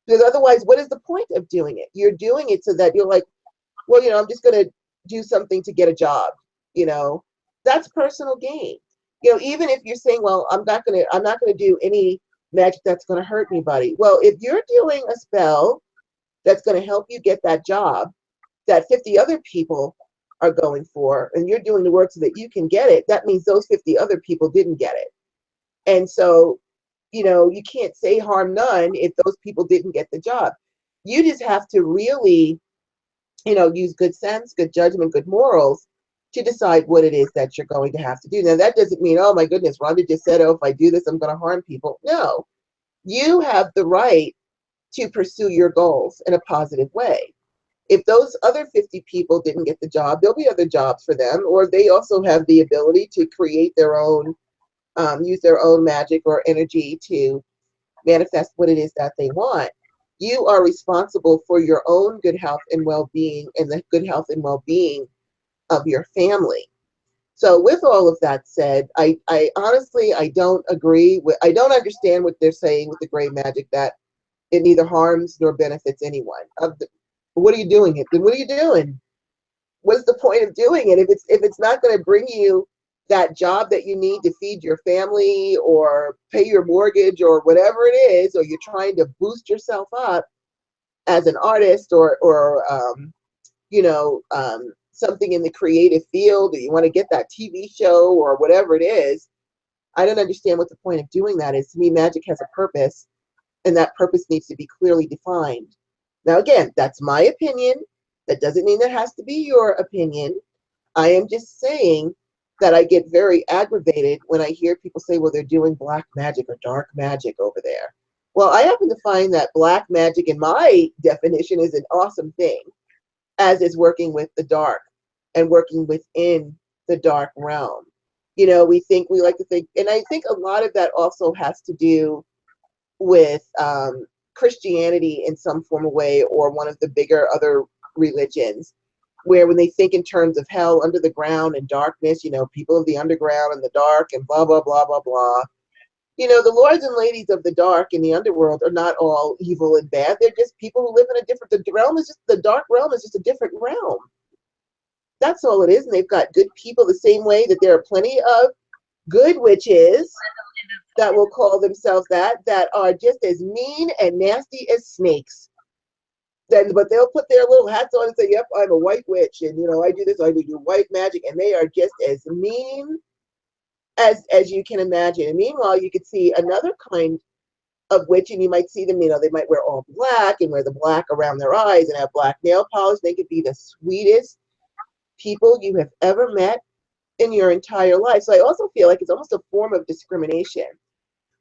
Because otherwise, what is the point of doing it? You're doing it so that you're like, well, I'm just going to do something to get a job. That's personal gain. Even if you're saying, well, I'm not going to do any magic that's going to hurt anybody. Well, if you're doing a spell that's going to help you get that job that 50 other people are going for, and you're doing the work so that you can get it, that means those 50 other people didn't get it. And so, you can't say harm none if those people didn't get the job. You just have to really, use good sense, good judgment, good morals to decide what it is that you're going to have to do. Now, that doesn't mean, oh my goodness, Rhonda just said, oh, if I do this, I'm going to harm people. No, you have the right to pursue your goals in a positive way. If those other 50 people didn't get the job, there'll be other jobs for them, or they also have the ability to create their own, use their own magic or energy to manifest what it is that they want. You are responsible for your own good health and well-being, and the good health and well-being of your family. So with all of that said, I honestly, I don't understand what they're saying with the gray magic, that it neither harms nor benefits anyone. What are you doing it? Then what are you doing? What's the point of doing it? If it's not going to bring you that job that you need to feed your family or pay your mortgage or whatever it is, or you're trying to boost yourself up as an artist or something in the creative field, or you want to get that TV show or whatever it is, I don't understand what the point of doing that is. To me, magic has a purpose, and that purpose needs to be clearly defined. Now, again, that's my opinion. That doesn't mean that has to be your opinion. I am just saying that I get very aggravated when I hear people say, well, they're doing black magic or dark magic over there. Well, I happen to find that black magic, in my definition, is an awesome thing, as is working with the dark and working within the dark realm. You know, we like to think, and I think a lot of that also has to do with Christianity in some form of way, or one of the bigger other religions, where when they think in terms of hell under the ground and darkness, you know, people of the underground and the dark and blah, blah, blah, blah, blah. You know, the lords and ladies of the dark in the underworld are not all evil and bad. They're just people who live in a different, the realm is just, the dark realm is just a different realm. That's all it is. And they've got good people the same way that there are plenty of good witches that will call themselves that are just as mean and nasty as snakes. Then, but they'll put their little hats on and say, yep, I'm a white witch, and you know, I do this, I do white magic, and they are just as mean as you can imagine. And meanwhile, you could see another kind of witch, and you might see them, you know, they might wear all black and wear the black around their eyes and have black nail polish. They could be the sweetest people you have ever met in your entire life. So I also feel like it's almost a form of discrimination.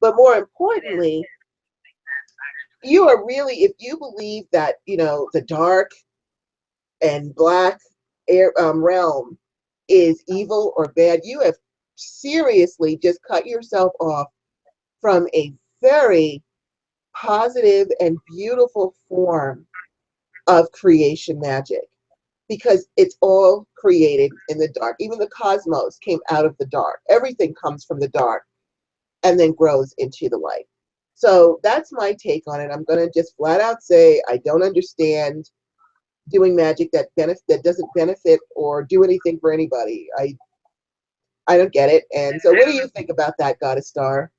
But more importantly, you are really, if you believe that, you know, the dark and black realm is evil or bad, you have seriously just cut yourself off from a very positive and beautiful form of creation magic, because it's all created in the dark. Even the cosmos came out of the dark. Everything comes from the dark and then grows into the light. So that's my take on it. I'm going to just flat out say I don't understand doing magic that doesn't benefit or do anything for anybody. I don't get it. And so what do you think about that, Goddess Star?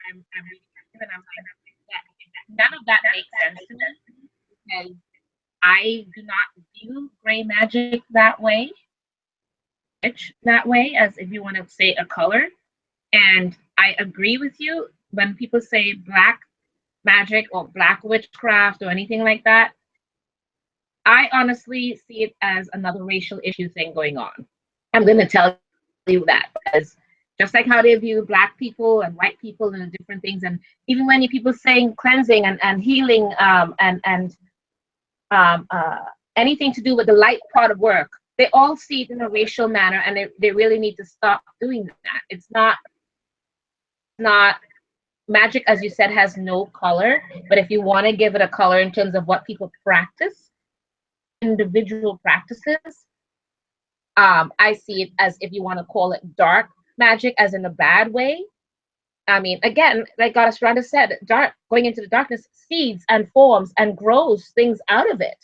I'm really and I'm like, none of that makes sense to me, because I do not view gray magic that way, as if you want to say a color. And I agree with you when people say black magic or black witchcraft or anything like that. I honestly see it as another racial issue thing going on. I'm going to tell you that, because just like how they view black people and white people and different things, and even when you people saying cleansing and healing and anything to do with the light part of work, they all see it in a racial manner, and they really need to stop doing that. It's not magic, as you said, has no color, but if you want to give it a color in terms of what people practice, individual practices, I see it as, if you want to call it dark magic, as in a bad way. I mean, again, like Goddess Rhonda said, dark, going into the darkness, seeds and forms and grows things out of it.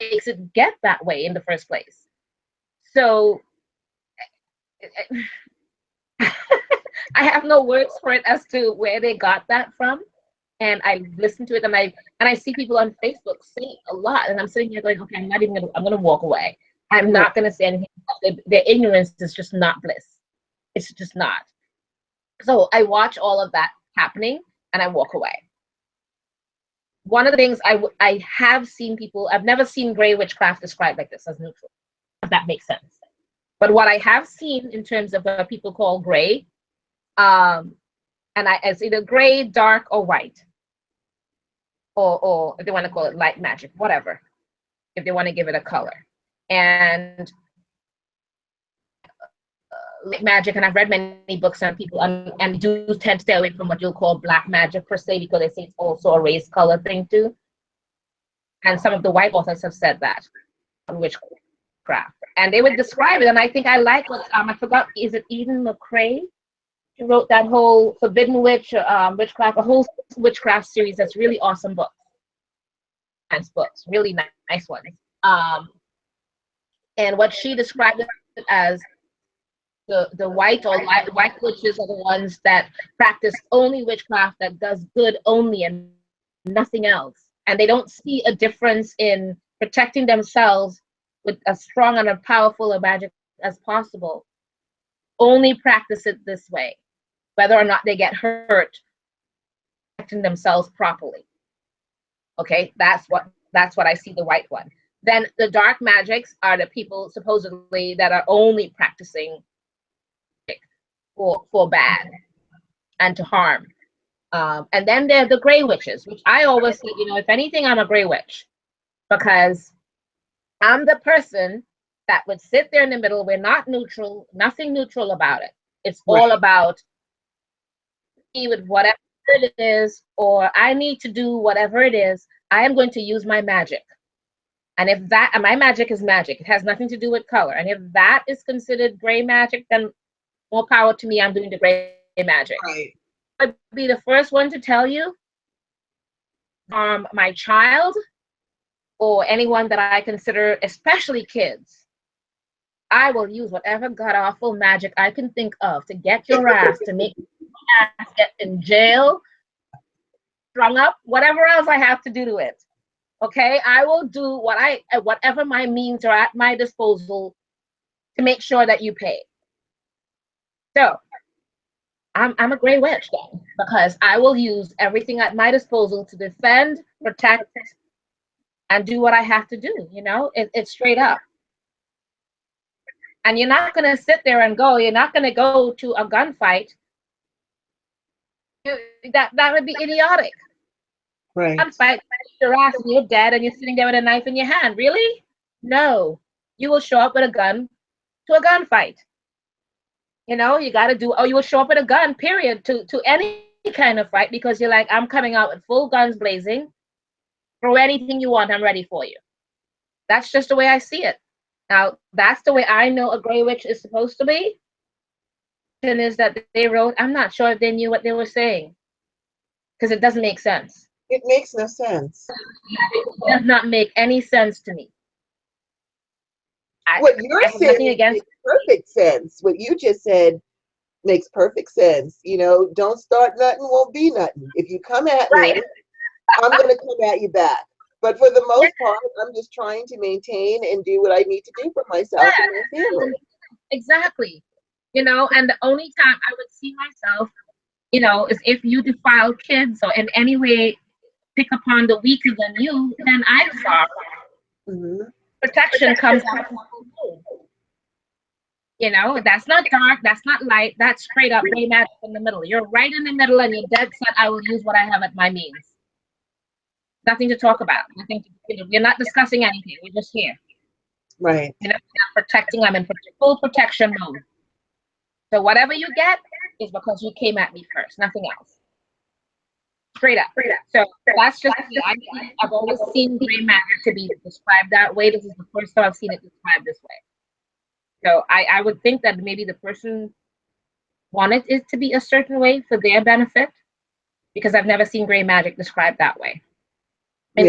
Makes it get that way in the first place. So I have no words for it as to where they got that from. And I listen to it, and I see people on Facebook say a lot, and I'm sitting here going, okay, I'm gonna walk away. I'm not gonna say anything. Their ignorance is just not bliss. It's just not. So I watch all of that happening and I walk away. One of the things I have seen people, I've never seen gray witchcraft described like this, as neutral, if that makes sense. But what I have seen in terms of what people call gray, it's either gray, dark, or white, or if they want to call it light magic, whatever, if they want to give it a color. And light magic, and I've read many books on people, and do tend to stay away from what you'll call black magic per se, because they say it's also a race color thing too. And some of the white authors have said that on witchcraft, and they would describe it. And I think I like what I forgot, is it Eden McCrae? She wrote that whole Forbidden Witch, witchcraft, a whole witchcraft series. That's really awesome books. Nice books, really nice ones. And what she described it as, the white or white witches are the ones that practice only witchcraft that does good only and nothing else. And they don't see a difference in protecting themselves with as strong and a powerful a magic as possible. Only practice it this way, whether or not they get hurt, protecting themselves properly. Okay, that's what I see the white one. Then the dark magics are the people supposedly that are only practicing for bad and to harm. And then there are the gray witches, which I always say, if anything, I'm a gray witch, because I'm the person that would sit there in the middle. We're not neutral, nothing neutral about it. It's all Right. about me with whatever it is, or I need to do whatever it is. I am going to use my magic. And if that, and my magic is magic, it has nothing to do with color. And if that is considered gray magic, then more power to me. I'm doing the gray magic. Right. I'd be the first one to tell you, my child or anyone that I consider, especially kids, I will use whatever god awful magic I can think of to get your ass, to make your ass get in jail, strung up, whatever else I have to do to it. Okay, I will do whatever my means are at my disposal to make sure that you pay. So I'm a gray witch then, because I will use everything at my disposal to defend, protect, and do what I have to do. You know, it's straight up. And you're not going to sit there and go. You're not going to go to a gunfight. That would be idiotic. Right. Gunfight, your ass, and you're dead, and you're sitting there with a knife in your hand. Really? No. You will show up with a gun to a gunfight. You know, you got to do, or you will show up with a gun, period, to any kind of fight, because you're like, I'm coming out with full guns blazing. Throw anything you want, I'm ready for you. That's just the way I see it. Now, that's the way I know a gray witch is supposed to be. And is that they wrote, I'm not sure if they knew what they were saying, because it doesn't make sense. It makes no sense. It does not make any sense to me. What you're saying against makes perfect sense. What you just said makes perfect sense. You know, don't start nothing, won't be nothing. If you come at me, I'm going to come at you back. But for the most part, I'm just trying to maintain and do what I need to do for myself and my family. Exactly. You know, and the only time I would see myself, you know, is if you defile kids or in any way pick upon the weaker than you, then I'm sorry. Mm-hmm. Protection comes out of you. You know, that's not dark, that's not light, that's straight up gray magic in the middle. You're right in the middle and you're dead set. I will use what I have at my means. Nothing to talk about. Nothing to, you know, we're not discussing anything. We're just here. Right. You know, I'm protecting. I'm in full protection mode. So whatever you get is because you came at me first. Nothing else. Straight up. So that's just me. I've always seen gray magic to be described that way. This is the first time I've seen it described this way. So I would think that maybe the person wanted it to be a certain way for their benefit, because I've never seen gray magic described that way. And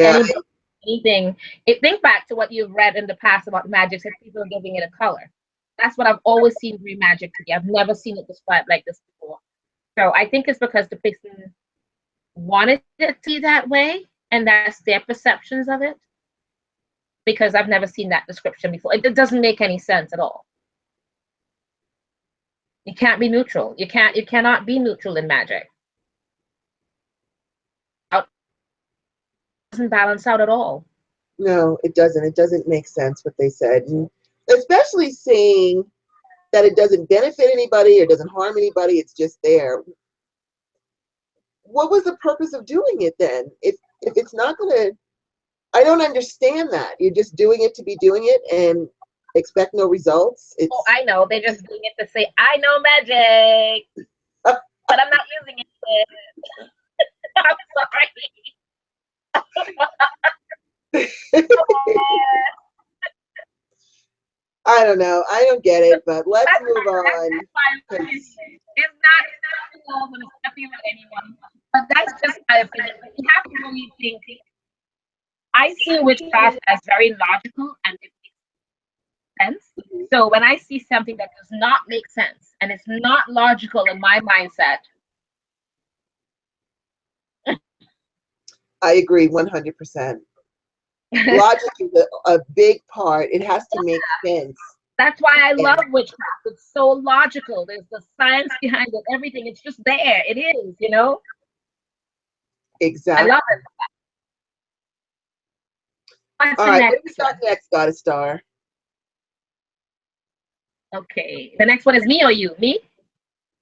anything, think back to what you've read in the past about magic, that people are giving it a color. That's what I've always seen gray magic to be. I've never seen it described like this before. So I think it's because the person wanted it to be that way, and that's their perceptions of it. Because I've never seen that description before. It doesn't make any sense at all. You can't be neutral. You cannot be neutral in magic. It doesn't balance out at all. No, it doesn't. It doesn't make sense what they said. And especially saying that it doesn't benefit anybody or doesn't harm anybody, it's just there. What was the purpose of doing it then? If it's not going to, I don't understand that. You're just doing it to be doing it and expect no results. Oh, I know. They're just doing it to say, I know magic, but I'm not using it. I'm sorry. I don't know. I don't get it, but let's move on. It's not love when it's nothing with anyone. But that's just my opinion. You have to really think. I see witchcraft as very logical and it makes sense. So when I see something that does not make sense and it's not logical in my mindset, I agree 100%. Logic is a big part. It has to make sense. That's why I love witchcraft. It's so logical. There's the science behind it, everything. It's just there. It is, you know? Exactly. I love it. What's all the right, next what do we got next, Goddess Star? Okay. The next one is me or you? Me?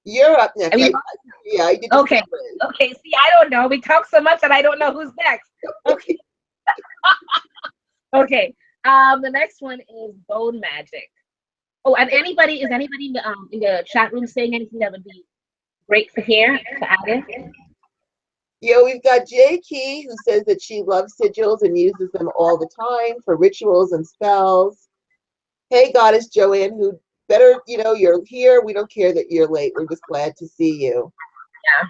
You're up next. Yeah, I did. Okay. Okay. See, I don't know. We talk so much that I don't know who's next. Okay. Okay. The next one is bone magic. Oh, and is anybody in the chat room saying anything that would be great for here to add in? We've got Jay Key, who says that she loves sigils and uses them all the time for rituals and spells. Hey, Goddess Joanne, who better, you're here. We don't care that you're late. We're just glad to see you. Yeah.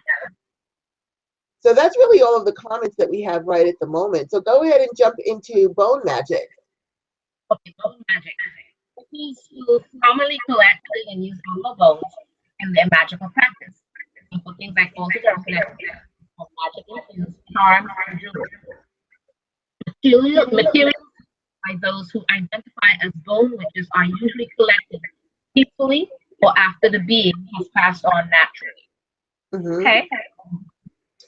So that's really all of the comments that we have right at the moment. So go ahead and jump into bone magic. Okay, bone magic. It means to formally collect and use animal bones in their magical practice. So for things like altars are connected of magic influence, charms, and jewelry. Materials by those who identify as bone witches are usually collected peacefully or after the being has passed on naturally. Mm-hmm. Okay.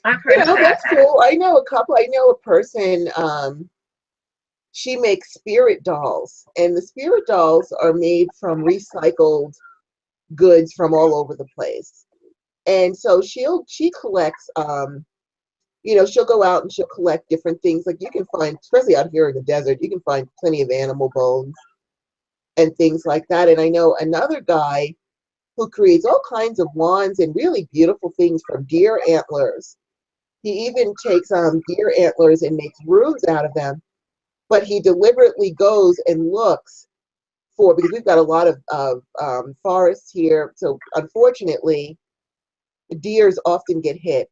I've heard of that. That's cool. I know a couple. I know a person. She makes spirit dolls, and the spirit dolls are made from recycled goods from all over the place. And so she collects. She'll go out and she'll collect different things. Like you can find, especially out here in the desert, you can find plenty of animal bones and things like that. And I know another guy who creates all kinds of wands and really beautiful things from deer antlers. He even takes deer antlers and makes runes out of them, but he deliberately goes and looks for, because we've got a lot of forests here. So unfortunately, the deers often get hit,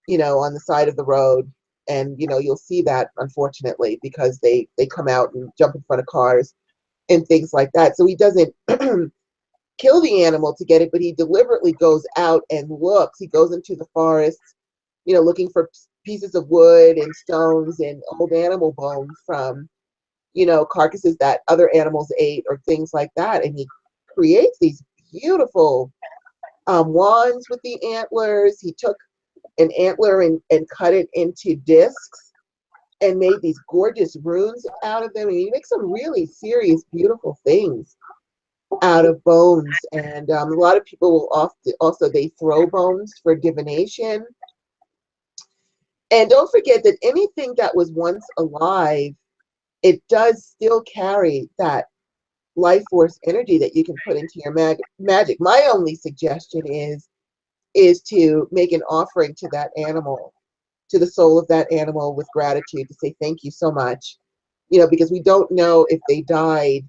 on the side of the road. And, you'll see that, unfortunately, because they come out and jump in front of cars and things like that. So he doesn't kill the animal to get it, but he deliberately goes out and looks. He goes into the forest, looking for pieces of wood and stones and old animal bones from, carcasses that other animals ate or things like that. And he creates these beautiful wands with the antlers. He took an antler and cut it into discs and made these gorgeous runes out of them. And he makes some really serious, beautiful things out of bones. And a lot of people will they throw bones for divination. And don't forget that anything that was once alive, it does still carry that life force energy that you can put into your magic. My only suggestion is to make an offering to that animal, to the soul of that animal, with gratitude, to say thank you so much, because we don't know if they died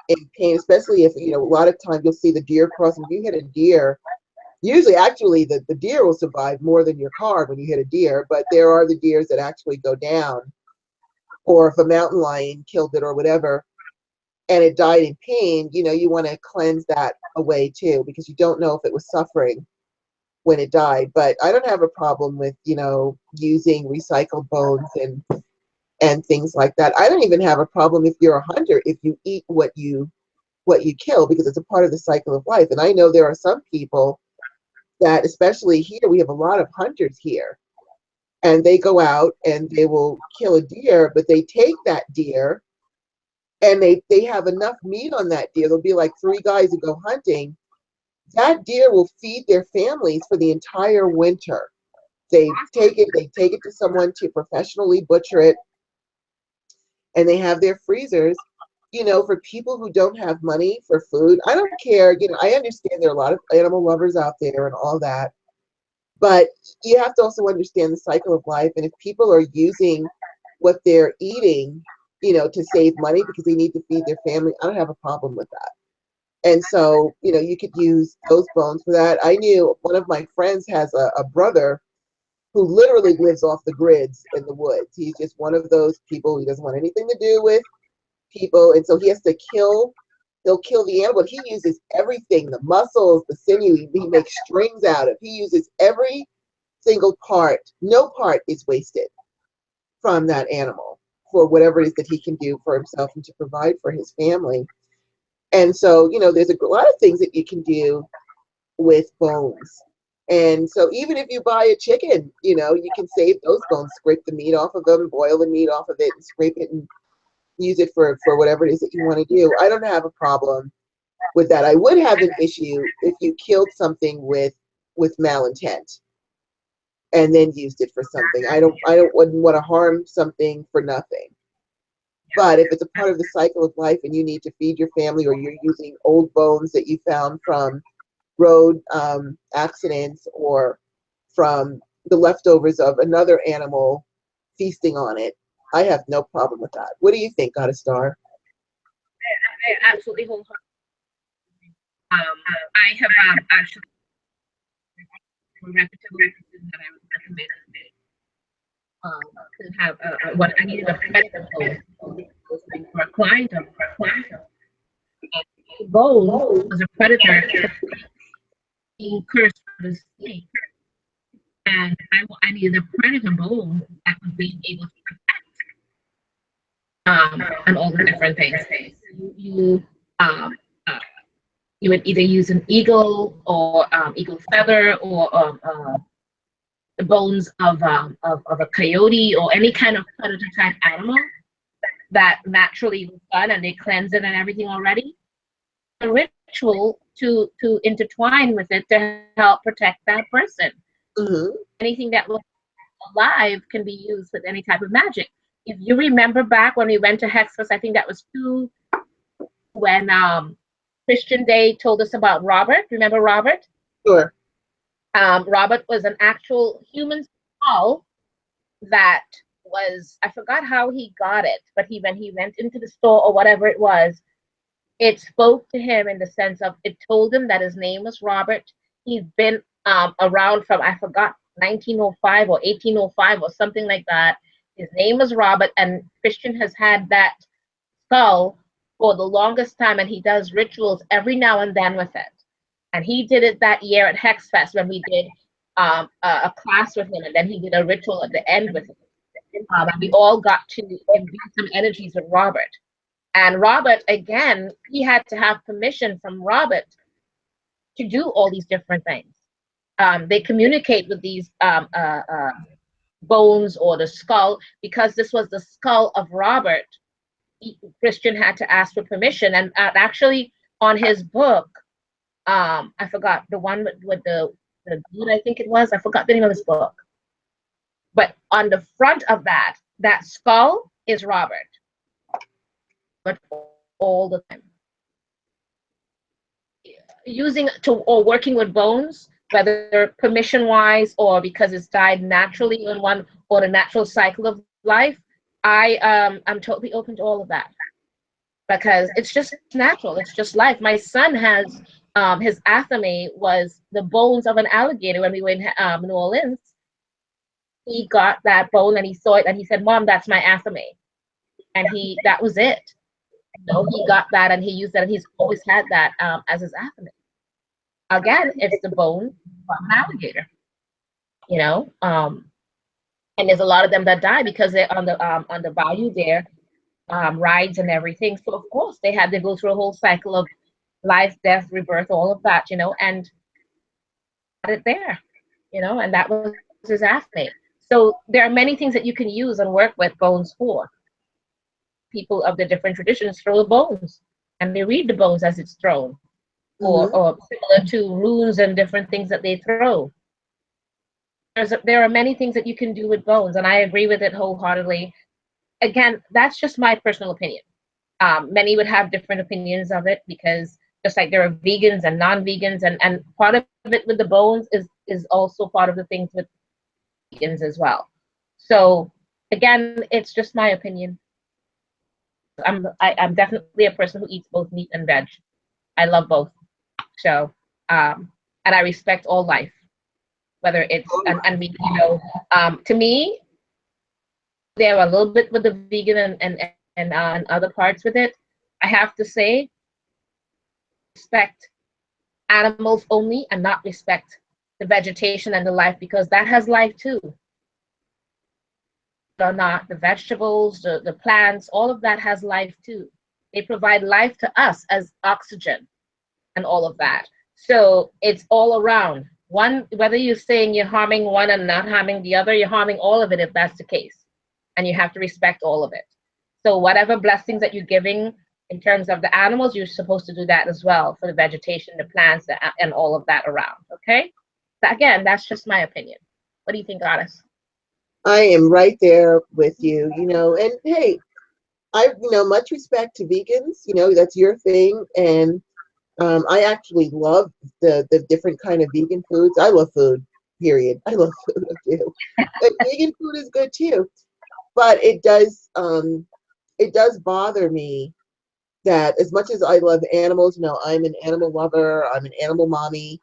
in pain, especially if, a lot of times you'll see the deer crossing. If you hit a deer, usually actually the deer will survive more than your car when you hit a deer, but there are the deers that actually go down. Or if a mountain lion killed it or whatever, and it died in pain, you want to cleanse that away too, because you don't know if it was suffering when it died. But I don't have a problem with, using recycled bones and things like that. I don't even have a problem if you're a hunter, if you eat what you kill, because it's a part of the cycle of life. And I know there are some people that, especially here, we have a lot of hunters here, and they go out and they will kill a deer, but they take that deer and they have enough meat on that deer. There'll be like 3 guys who go hunting. That deer will feed their families for the entire winter. They take it to someone to professionally butcher it, and they have their freezers, for people who don't have money for food. I don't care, I understand there are a lot of animal lovers out there and all that, but you have to also understand the cycle of life. And if people are using what they're eating, to save money because they need to feed their family, I don't have a problem with that. And so, you could use those bones for that. I knew one of my friends has a brother who literally lives off the grids in the woods. He's just one of those people. He doesn't want anything to do with people. And so he has to he'll kill the animal. He uses everything, the muscles, the sinew, he makes strings out of. He uses every single part. No part is wasted from that animal for whatever it is that he can do for himself and to provide for his family. And so, there's a lot of things that you can do with bones. And so even if you buy a chicken, you can save those bones, scrape the meat off of them, boil the meat off of it, and scrape it and use it for whatever it is that you want to do. I don't have a problem with that. I would have an issue if you killed something with malintent and then used it for something. I wouldn't want to harm something for nothing. But if it's a part of the cycle of life and you need to feed your family, or you're using old bones that you found from road accidents or from the leftovers of another animal feasting on it, I have no problem with that. What do you think, Goddess Star? I absolutely wholeheartedly. I have actually repetitive practices that I would recommend to have what I needed a predator bone for a client of bone was a predator being cursed for the snake, and I needed a predator bone that would be able to and all the different things. You um, uh, you would either use an eagle or eagle feather or the bones of a coyote or any kind of predator type animal that naturally was done and they cleanse it and everything already. A ritual to intertwine with it to help protect that person. Mm-hmm. Anything that was alive can be used with any type of magic. If you remember back when we went to Hexfest, I think that was when Christian Day told us about Robert. Remember Robert? Sure. Robert was an actual human skull that was, I forgot how he got it, but when he went into the store or whatever it was, it spoke to him in the sense of it told him that his name was Robert. He's been around from, I forgot, 1905 or 1805 or something like that. His name was Robert, and Christian has had that skull for the longest time, and he does rituals every now and then with it. And he did it that year at Hexfest when we did a class with him, and then he did a ritual at the end with him. And we all got to imbue some energies with Robert. And Robert, again, he had to have permission from Robert to do all these different things. They communicate with these bones or the skull, because this was the skull of Robert. Christian had to ask for permission. And actually, on his book, I forgot the one with the dude, I think it was. I forgot the name of his book. But on the front of that skull is Robert. But all the time. Using to or working with bones, whether permission wise or because it's died naturally in one or the natural cycle of life, I'm totally open to all of that because it's just natural. It's just life. My son has his athame was the bones of an alligator when we were in New Orleans. He got that bone and he saw it and he said, "Mom, that's my athame," and that was it. So he got that and he used that and he's always had that as his athame. Again, it's the bone from an alligator, and there's a lot of them that die because they're on the bayou there, rides and everything. So of course they had to go through a whole cycle of life, death, rebirth, all of that, and got it there, and that was his athame. So there are many things that you can use and work with bones for. People of the different traditions throw the bones, and they read the bones as it's thrown. Mm-hmm. Or similar to runes and different things that they throw. There are many things that you can do with bones, and I agree with it wholeheartedly. Again, that's just my personal opinion. Many would have different opinions of it because just like there are vegans and non-vegans, and part of it with the bones is also part of the things with vegans as well. So again, it's just my opinion. I'm definitely a person who eats both meat and veg. I love both. So, and I respect all life, whether it's, to me, there are a little bit with the vegan and other parts with it. I have to say, respect animals only and not respect the vegetation and the life because that has life too. Or not the vegetables, the plants, all of that has life too. They provide life to us as oxygen and all of that. So it's all around. One, whether you're saying you're harming one and not harming the other, you're harming all of it if that's the case. And you have to respect all of it. So whatever blessings that you're giving in terms of the animals, you're supposed to do that as well for the vegetation, the plants, and all of that around. Okay? But again, that's just my opinion. What do you think, Goddess? I am right there with you, and hey, much respect to vegans. That's your thing, and I actually love the different kind of vegan foods. I love food. Period. I love food too. But vegan food is good too. But it does bother me that as much as I love animals, I'm an animal lover. I'm an animal mommy.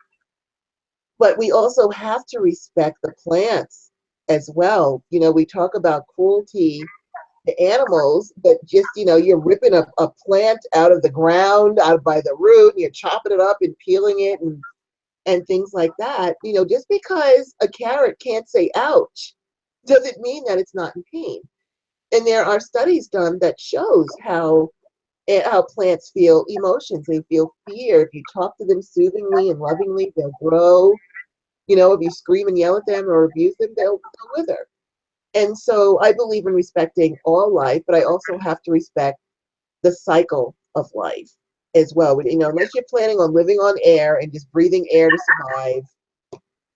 But we also have to respect the plants as well. We talk about cruelty to animals, but just, you're ripping a plant out of the ground, out by the root, and you're chopping it up and peeling it and things like that. Just because a carrot can't say ouch doesn't mean that it's not in pain. And there are studies done that shows how plants feel emotions. They feel fear. If you talk to them soothingly and lovingly, they'll grow. If you scream and yell at them or abuse them, they'll wither. And so I believe in respecting all life, but I also have to respect the cycle of life as well. Unless you're planning on living on air and just breathing air to survive,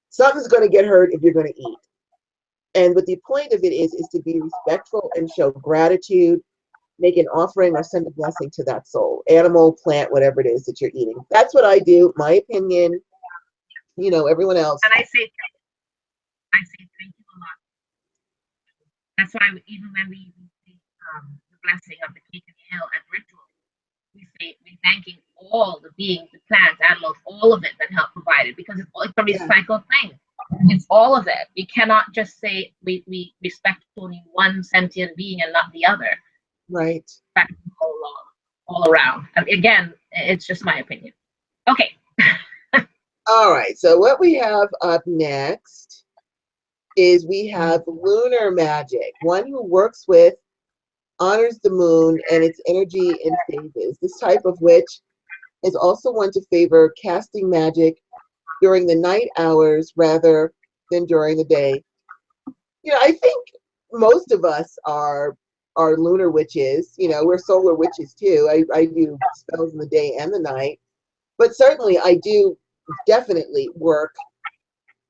something's going to get hurt if you're going to eat. And what the point of it is to be respectful and show gratitude, make an offering or send a blessing to that soul, animal, plant, whatever it is that you're eating. That's what I do. My opinion. Everyone else. And I say thank you a lot. That's why even when we say the blessing of the cake and ale at ritual, we say we're thanking all the beings, the plants, animals, all of it that help provide it, because it's a recycled thing. It's all of it. We cannot just say we respect only one sentient being and not the other. Right. All around. Again, it's just my opinion. Okay. All right. So what we have up next is we have lunar magic, one who works with, honors the moon and its energy in phases. This type of witch is also one to favor casting magic during the night hours rather than during the day. I think most of us are lunar witches. We're solar witches too. I do spells in the day and the night, but certainly I do definitely work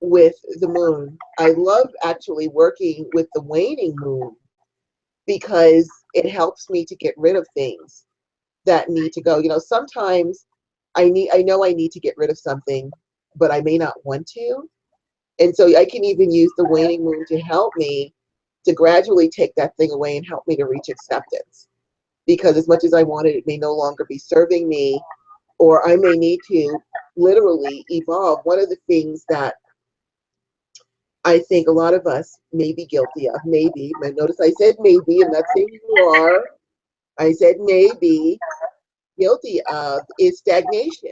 with the moon. I love actually working with the waning moon because it helps me to get rid of things that need to go. Sometimes I know I need to get rid of something, but I may not want to. And so I can even use the waning moon to help me to gradually take that thing away and help me to reach acceptance. Because as much as I want it, it may no longer be serving me, or I may need to literally evolve. One of the things that I think a lot of us may be guilty of, maybe, notice I said maybe, I'm not saying you are, I said maybe, guilty of is stagnation,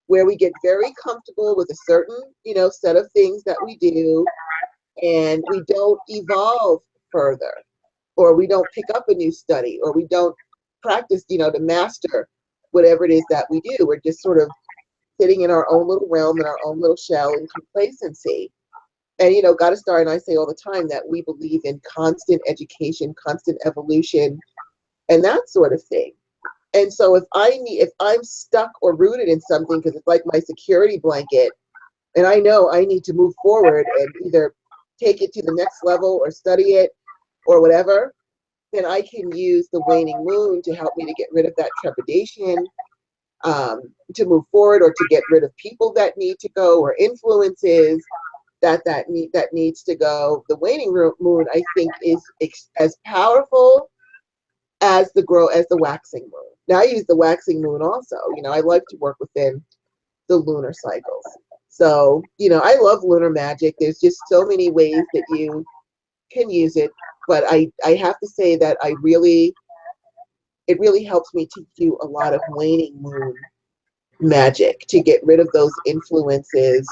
where we get very comfortable with a certain, set of things that we do, and we don't evolve further, or we don't pick up a new study, or we don't practice, to master whatever it is that we do. We're just sort of sitting in our own little realm, in our own little shell in complacency. And, Goddess Star and I say all the time that we believe in constant education, constant evolution, and that sort of thing. And so if I'm stuck or rooted in something because it's like my security blanket, and I know I need to move forward and either take it to the next level or study it or whatever, then I can use the waning moon to help me to get rid of that trepidation, to move forward, or to get rid of people that need to go, or influences that needs to go. The waning moon, I think, is as powerful as the waxing moon. Now I use the waxing moon also. I like to work within the lunar cycles. So, I love lunar magic. There's just so many ways that you can use it. But I have to say that it really helps me to do a lot of waning moon magic to get rid of those influences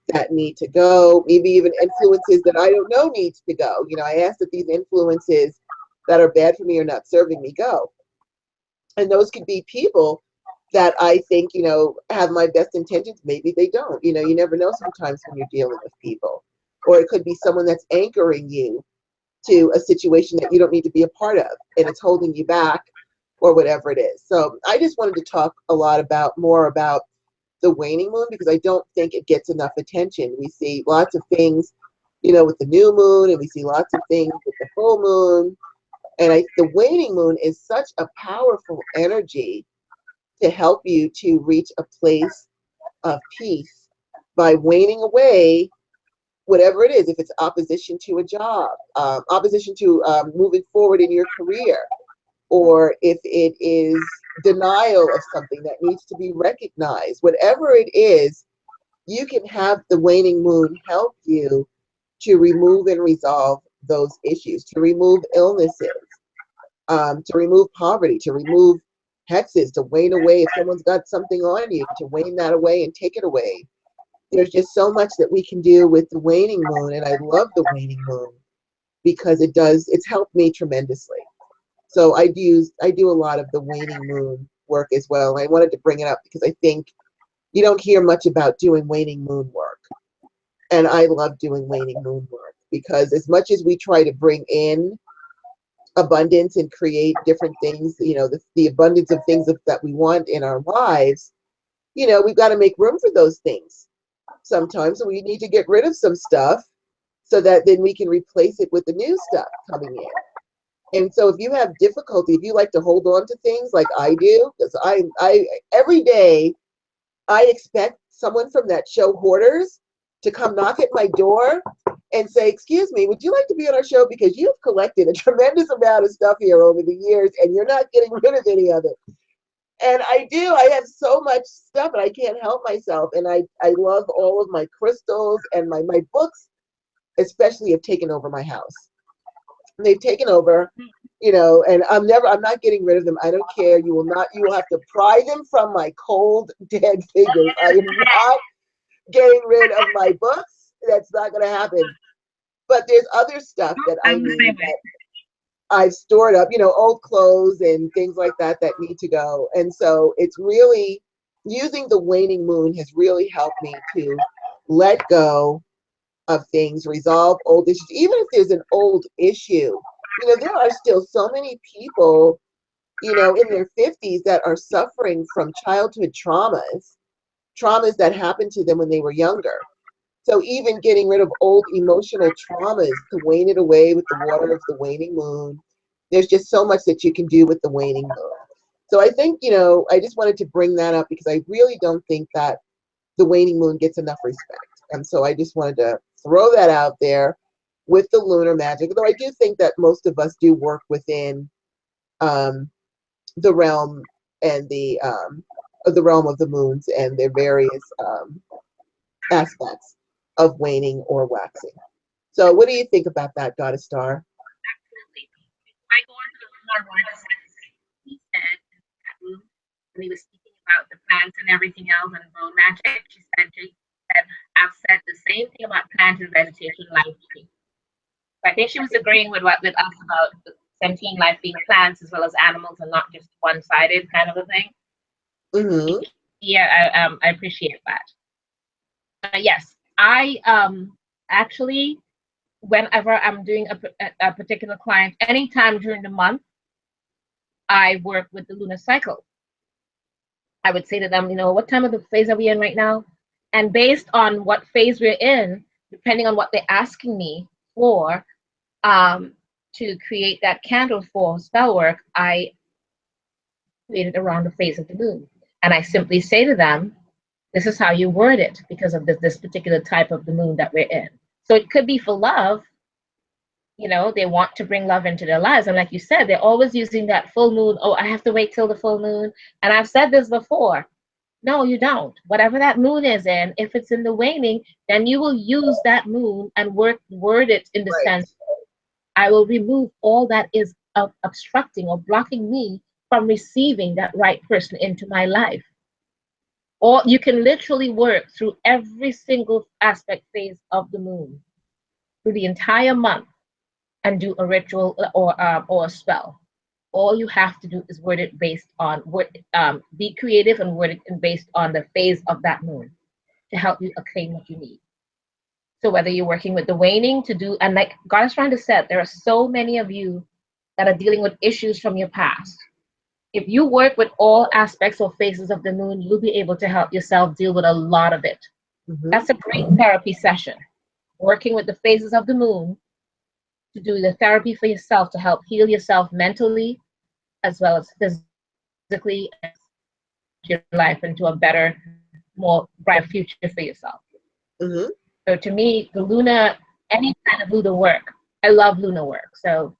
that need to go, maybe even influences that I don't know needs to go. I ask that these influences that are bad for me or not serving me go. And those could be people that I think, have my best intentions. Maybe they don't. You never know sometimes when you're dealing with people. Or it could be someone that's anchoring you to a situation that you don't need to be a part of, and it's holding you back, or whatever it is. So I just wanted to talk more about the waning moon, because I don't think it gets enough attention. We see lots of things, with the new moon, and we see lots of things with the full moon, And the waning moon is such a powerful energy to help you to reach a place of peace by waning away whatever it is, if it's opposition to a job, opposition to moving forward in your career, or if it is denial of something that needs to be recognized, whatever it is, you can have the waning moon help you to remove and resolve those issues, to remove illnesses, to remove poverty, to remove hexes, to wane away if someone's got something on you, to wane that away and take it away. There's just so much that we can do with the waning moon, and I love the waning moon because it's helped me tremendously. So I do a lot of the waning moon work as well. And I wanted to bring it up because I think you don't hear much about doing waning moon work. And I love doing waning moon work because as much as we try to bring in abundance and create different things, the abundance of things that we want in our lives, we've got to make room for those things. Sometimes we need to get rid of some stuff so that then we can replace it with the new stuff coming in. And so if you have difficulty, if you like to hold on to things like I do, because I every day I expect someone from that show Hoarders to come knock at my door and say, excuse me, would you like to be on our show? Because you've collected a tremendous amount of stuff here over the years and you're not getting rid of any of it. And I do. I have so much stuff and I can't help myself. And I love all of my crystals, and my books especially have taken over my house. They've taken over, and I'm not getting rid of them. I don't care. You will have to pry them from my cold, dead fingers. I am not getting rid of my books. That's not going to happen. But there's other stuff that I need that I've stored up, old clothes and things like that need to go. And so it's really, using the waning moon has really helped me to let go of things, resolve old issues. Even if there's an old issue, there are still so many people, in their 50s that are suffering from childhood traumas that happened to them when they were younger. So even getting rid of old emotional traumas to wane it away with the water of the waning moon, there's just so much that you can do with the waning moon. So I think, I just wanted to bring that up because I really don't think that the waning moon gets enough respect. And so I just wanted to throw that out there with the lunar magic, though I do think that most of us do work within the realm and the realm of the moons and their various aspects of waning or waxing. So what do you think about that, Goddess Star? Absolutely. I go on to more Rhonda said, he said in that room when he was speaking about the plants and everything else and bone magic, she said, I've said the same thing about plant and vegetation life being. So I think she was agreeing with us about the 17 life being plants as well as animals and not just one-sided kind of a thing. Mm-hmm. Yeah, I appreciate that. Yes, I actually, whenever I'm doing a particular client, anytime during the month, I work with the lunar cycle. I would say to them, what time of the phase are we in right now? And based on what phase we're in, depending on what they're asking me for, to create that candle for spell work, I created around the phase of the moon. And I simply say to them, this is how you word it because of this particular type of the moon that we're in. So it could be for love. They want to bring love into their lives. And like you said, they're always using that full moon. Oh, I have to wait till the full moon. And I've said this before. No, you don't. Whatever that moon is in, if it's in the waning, then you will use that moon and word it in the sense, I will remove all that is obstructing or blocking me from receiving that right person into my life. Or you can literally work through every single aspect phase of the moon, through the entire month, and do a ritual or a spell. All you have to do is word it based on be creative and word it based on the phase of that moon to help you attain what you need. So whether you're working with the waning to do, and like Goddess Rhonda said, there are so many of you that are dealing with issues from your past. If you work with all aspects or phases of the moon, you'll be able to help yourself deal with a lot of it. Mm-hmm. That's a great therapy session. Working with the phases of the moon to do the therapy for yourself to help heal yourself mentally as well as physically, and your life into a better, more bright future for yourself. Mm-hmm. So to me, the Luna, any kind of Luna work, I love Luna work. So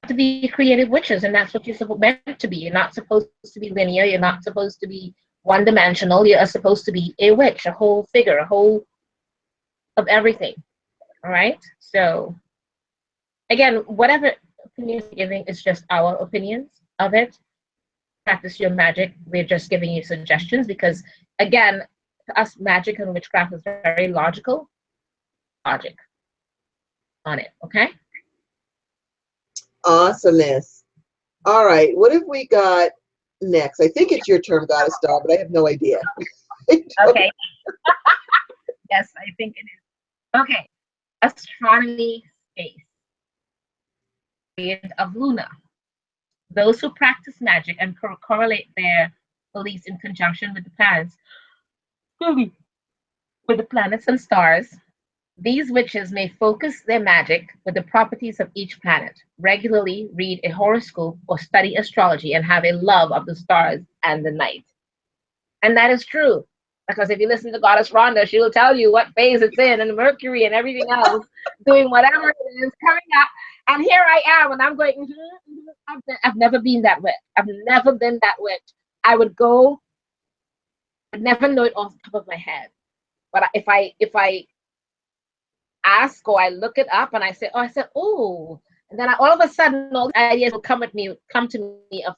to be creative witches, and that's what you're meant to be. You're not supposed to be linear. You're not supposed to be one-dimensional. You are supposed to be a witch, a whole figure, a whole of everything. All right. So again, whatever opinions you're giving is just our opinions of it. Practice your magic. We're just giving you suggestions because, again, to us, magic and witchcraft is very logical. Logic on it. Okay. Awesomeness. All right. What have we got next? I think it's your turn, Goddess Star, but I have no idea. Okay. Yes, I think it is. Okay. Astronomy space. Period of Luna. Those who practice magic and correlate their beliefs in conjunction with the planets, and stars, these witches may focus their magic with the properties of each planet, regularly read a horoscope or study astrology, and have a love of the stars and the night. And that is true. Because if you listen to Goddess Rhonda, she will tell you what phase it's in and Mercury and everything else, doing whatever it is coming up. And here I am, and I'm going, I've never been that witch. I've never been that witch. I would go, I'd never know it off the top of my head. But if I ask or I look it up and I say, oh, and then all of a sudden all the ideas will come to me of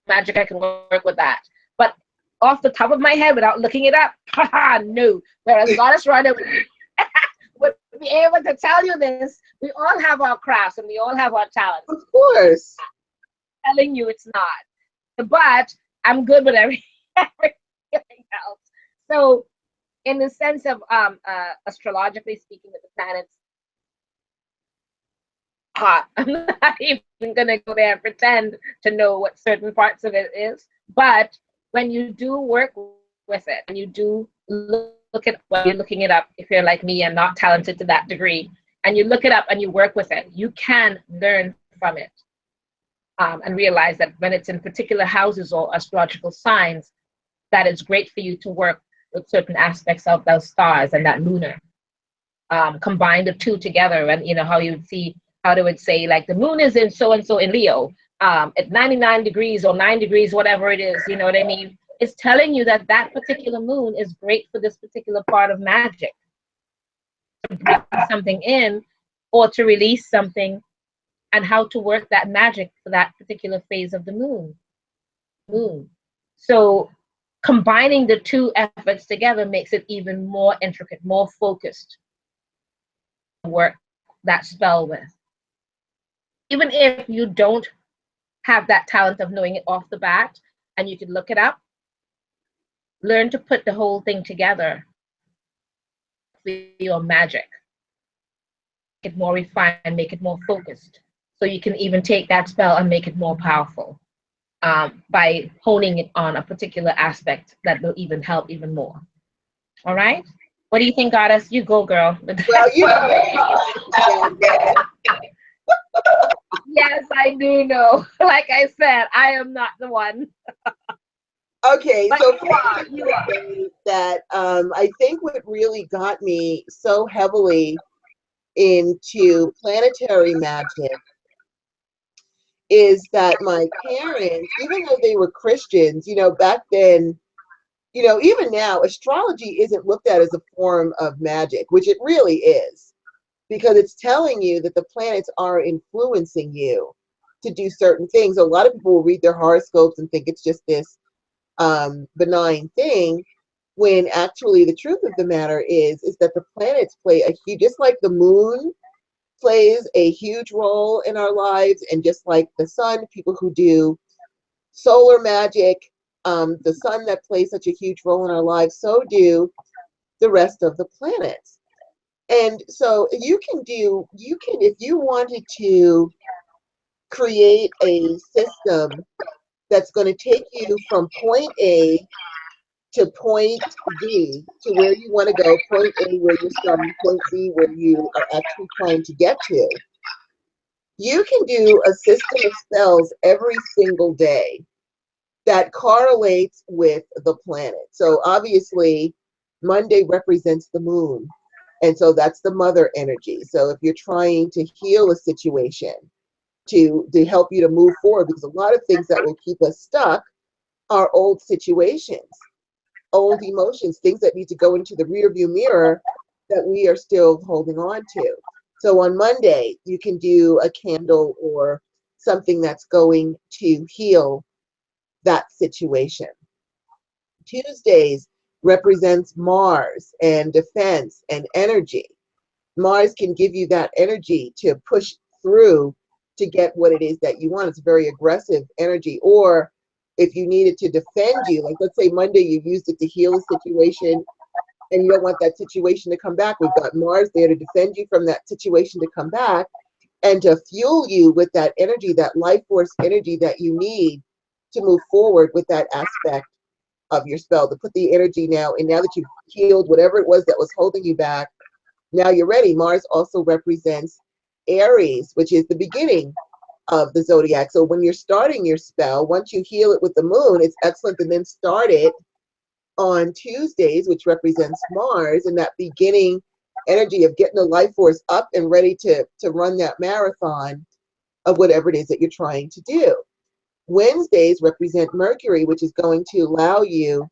magic. I can work with that. But off the top of my head without looking it up, no. Whereas Goddess Rhonda would be able to tell you this. We all have our crafts and we all have our talents. Of course. I'm telling you it's not. But I'm good with everything else. So in the sense of astrologically speaking with the planets, I'm not even going to go there and pretend to know what certain parts of it is. But when you do work with it and you do look at what you're looking it up, if you're like me and not talented to that degree, and you look it up and you work with it, you can learn from it and realize that when it's in particular houses or astrological signs, that it's great for you to work with certain aspects of those stars and that lunar. Combine the two together, and you know how you would see how they would say like the moon is in so and so in Leo at 99 degrees or 9 degrees, whatever it is, you know what I mean? It's telling you that that particular moon is great for this particular part of magic, to bring something in or to release something, and how to work that magic for that particular phase of the moon. So combining the two efforts together makes it even more intricate, more focused to work that spell with. Even if you don't have that talent of knowing it off the bat and you could look it up, learn to put the whole thing together for your magic. Make it more refined, make it more focused. So you can even take that spell and make it more powerful by honing it on a particular aspect that will even help even more. All right? What do you think, Goddess? You go, girl. Well, you know. Yes, I do know. Like I said, I am not the one. Okay, But so you are. that I think what really got me so heavily into planetary magic is that my parents, even though they were Christians, you know, back then, you know, even now, astrology isn't looked at as a form of magic, which it really is, because it's telling you that the planets are influencing you to do certain things. A lot of people will read their horoscopes and think it's just this benign thing, when actually the truth of the matter is that the planets play a huge, just like the moon plays a huge role in our lives, and just like the sun, people who do solar magic, the sun that plays such a huge role in our lives, so do the rest of the planets. And so you can, if you wanted to create a system that's going to take you from point A to point B to where you want to go, point A where you're starting, point B where you are actually trying to get to. You can do a system of spells every single day that correlates with the planet. So obviously, Monday represents the moon. And so that's the mother energy. So if you're trying to heal a situation, to help you to move forward, because a lot of things that will keep us stuck are old situations, old emotions, things that need to go into the rearview mirror that we are still holding on to. So on Monday, you can do a candle or something that's going to heal that situation. Tuesdays represents Mars and defense and energy. Mars can give you that energy to push through to get what it is that you want. It's very aggressive energy. Or if you need it to defend you, like let's say Monday you used it to heal a situation and you don't want that situation to come back. We've got Mars there to defend you from that situation to come back and to fuel you with that energy, that life force energy that you need to move forward with that aspect of your spell, to put the energy now. And now that you've healed whatever it was that was holding you back, now you're ready. Mars also represents Aries, which is the beginning of the zodiac. So when you're starting your spell, once you heal it with the moon, it's excellent to then start it on Tuesdays, which represents Mars, and that beginning energy of getting the life force up and ready to run that marathon of whatever it is that you're trying to do. Wednesdays represent Mercury, which is going to allow you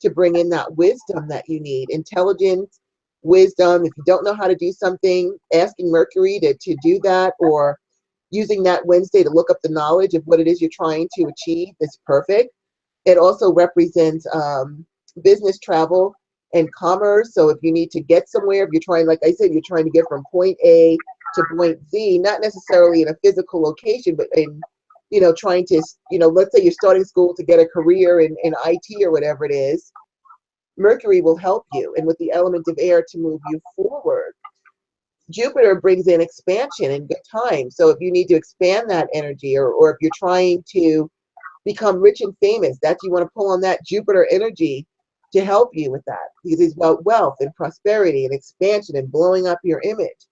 to bring in that wisdom that you need, intelligence, wisdom. If you don't know how to do something, asking Mercury to do that, or using that Wednesday to look up the knowledge of what it is you're trying to achieve is perfect. It also represents business travel and commerce. So if you need to get somewhere, if you're trying, like I said, you're trying to get from point A to point Z, not necessarily in a physical location, but in, trying to, let's say you're starting school to get a career in IT or whatever it is, Mercury will help you, and with the element of air to move you forward. Jupiter brings in expansion and good time. So if you need to expand that energy, or if you're trying to become rich and famous, that you want to pull on that Jupiter energy to help you with that, because it's about wealth and prosperity and expansion and blowing up your image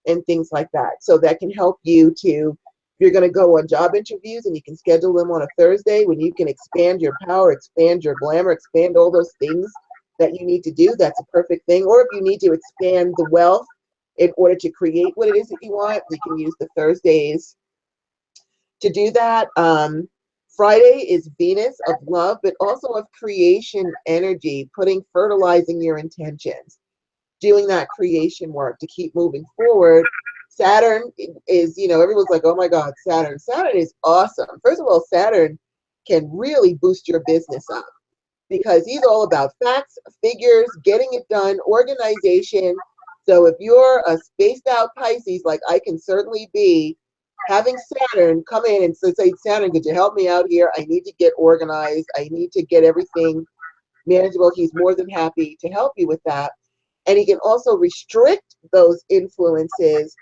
and things like that. So that can help you to, if you're going to go on job interviews and you can schedule them on a Thursday when you can expand your power, expand your glamour, expand all those things that you need to do, that's a perfect thing. Or if you need to expand the wealth in order to create what it is that you want, you can use the Thursdays to do that. Friday is Venus of love, but also of creation energy, fertilizing your intentions, doing that creation work to keep moving forward. Saturn is, everyone's like, oh my God, Saturn. Saturn is awesome. First of all, Saturn can really boost your business up because he's all about facts, figures, getting it done, organization. So if you're a spaced out Pisces, like I can certainly be, having Saturn come in and say, Saturn, could you help me out here? I need to get organized. I need to get everything manageable. He's more than happy to help you with that. And he can also restrict those influences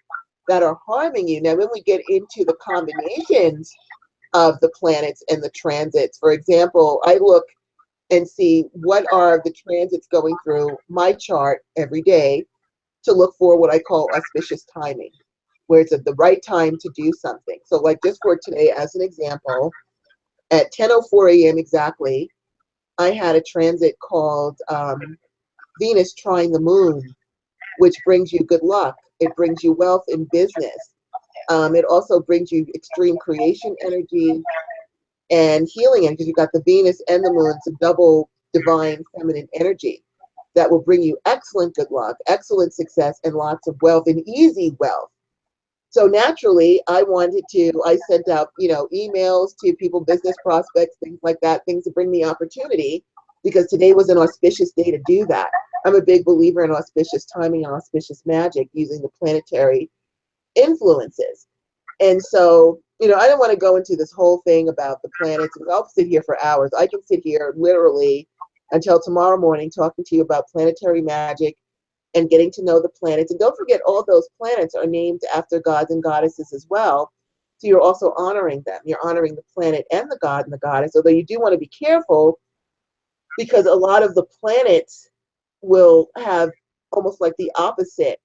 that are harming you. Now, when we get into the combinations of the planets and the transits, for example, I look and see what are the transits going through my chart every day to look for what I call auspicious timing, where it's at the right time to do something. So like just for today, as an example, at 10:04 a.m. exactly, I had a transit called Venus trine the moon, which brings you good luck. It brings you wealth in business. It also brings you extreme creation energy and healing energy, because you've got the Venus and the moon. It's a double divine feminine energy that will bring you excellent good luck, excellent success, and lots of wealth and easy wealth. So naturally, I sent out, emails to people, business prospects, things like that, things to bring me opportunity, because today was an auspicious day to do that. I'm a big believer in auspicious timing and auspicious magic using the planetary influences. And so, I don't want to go into this whole thing about the planets. I'll sit here for hours. I can sit here literally until tomorrow morning talking to you about planetary magic and getting to know the planets. And don't forget, all those planets are named after gods and goddesses as well. So you're also honoring them. You're honoring the planet and the god and the goddess, although you do want to be careful because a lot of the planets will have almost like the opposite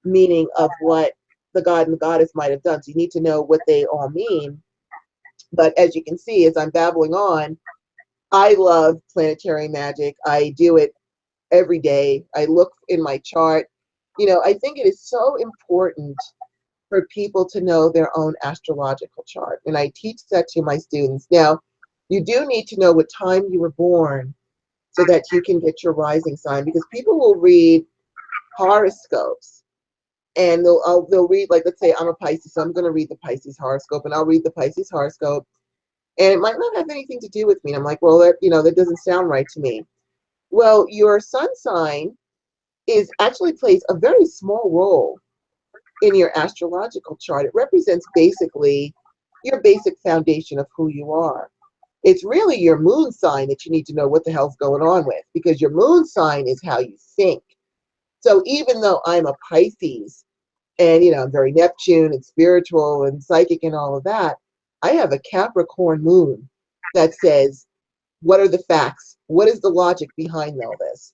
meaning of what the god and the goddess might have done. So you need to know what they all mean. But as you can see, as I'm babbling on, I love planetary magic. I do it every day. I look in my chart. I think it is so important for people to know their own astrological chart. And I teach that to my students. Now, you do need to know what time you were born so that you can get your rising sign, because people will read horoscopes and they'll read, like, let's say I'm a Pisces, so I'm going to read the Pisces horoscope, and I'll read the Pisces horoscope, and it might not have anything to do with me. And I'm like, well, that doesn't sound right to me. Well, your sun sign is actually plays a very small role in your astrological chart. It represents basically your basic foundation of who you are. It's really your moon sign that you need to know what the hell's going on with, because your moon sign is how you think. So even though I'm a Pisces, and I'm very Neptune and spiritual and psychic and all of that, I have a Capricorn moon that says, what are the facts? What is the logic behind all this?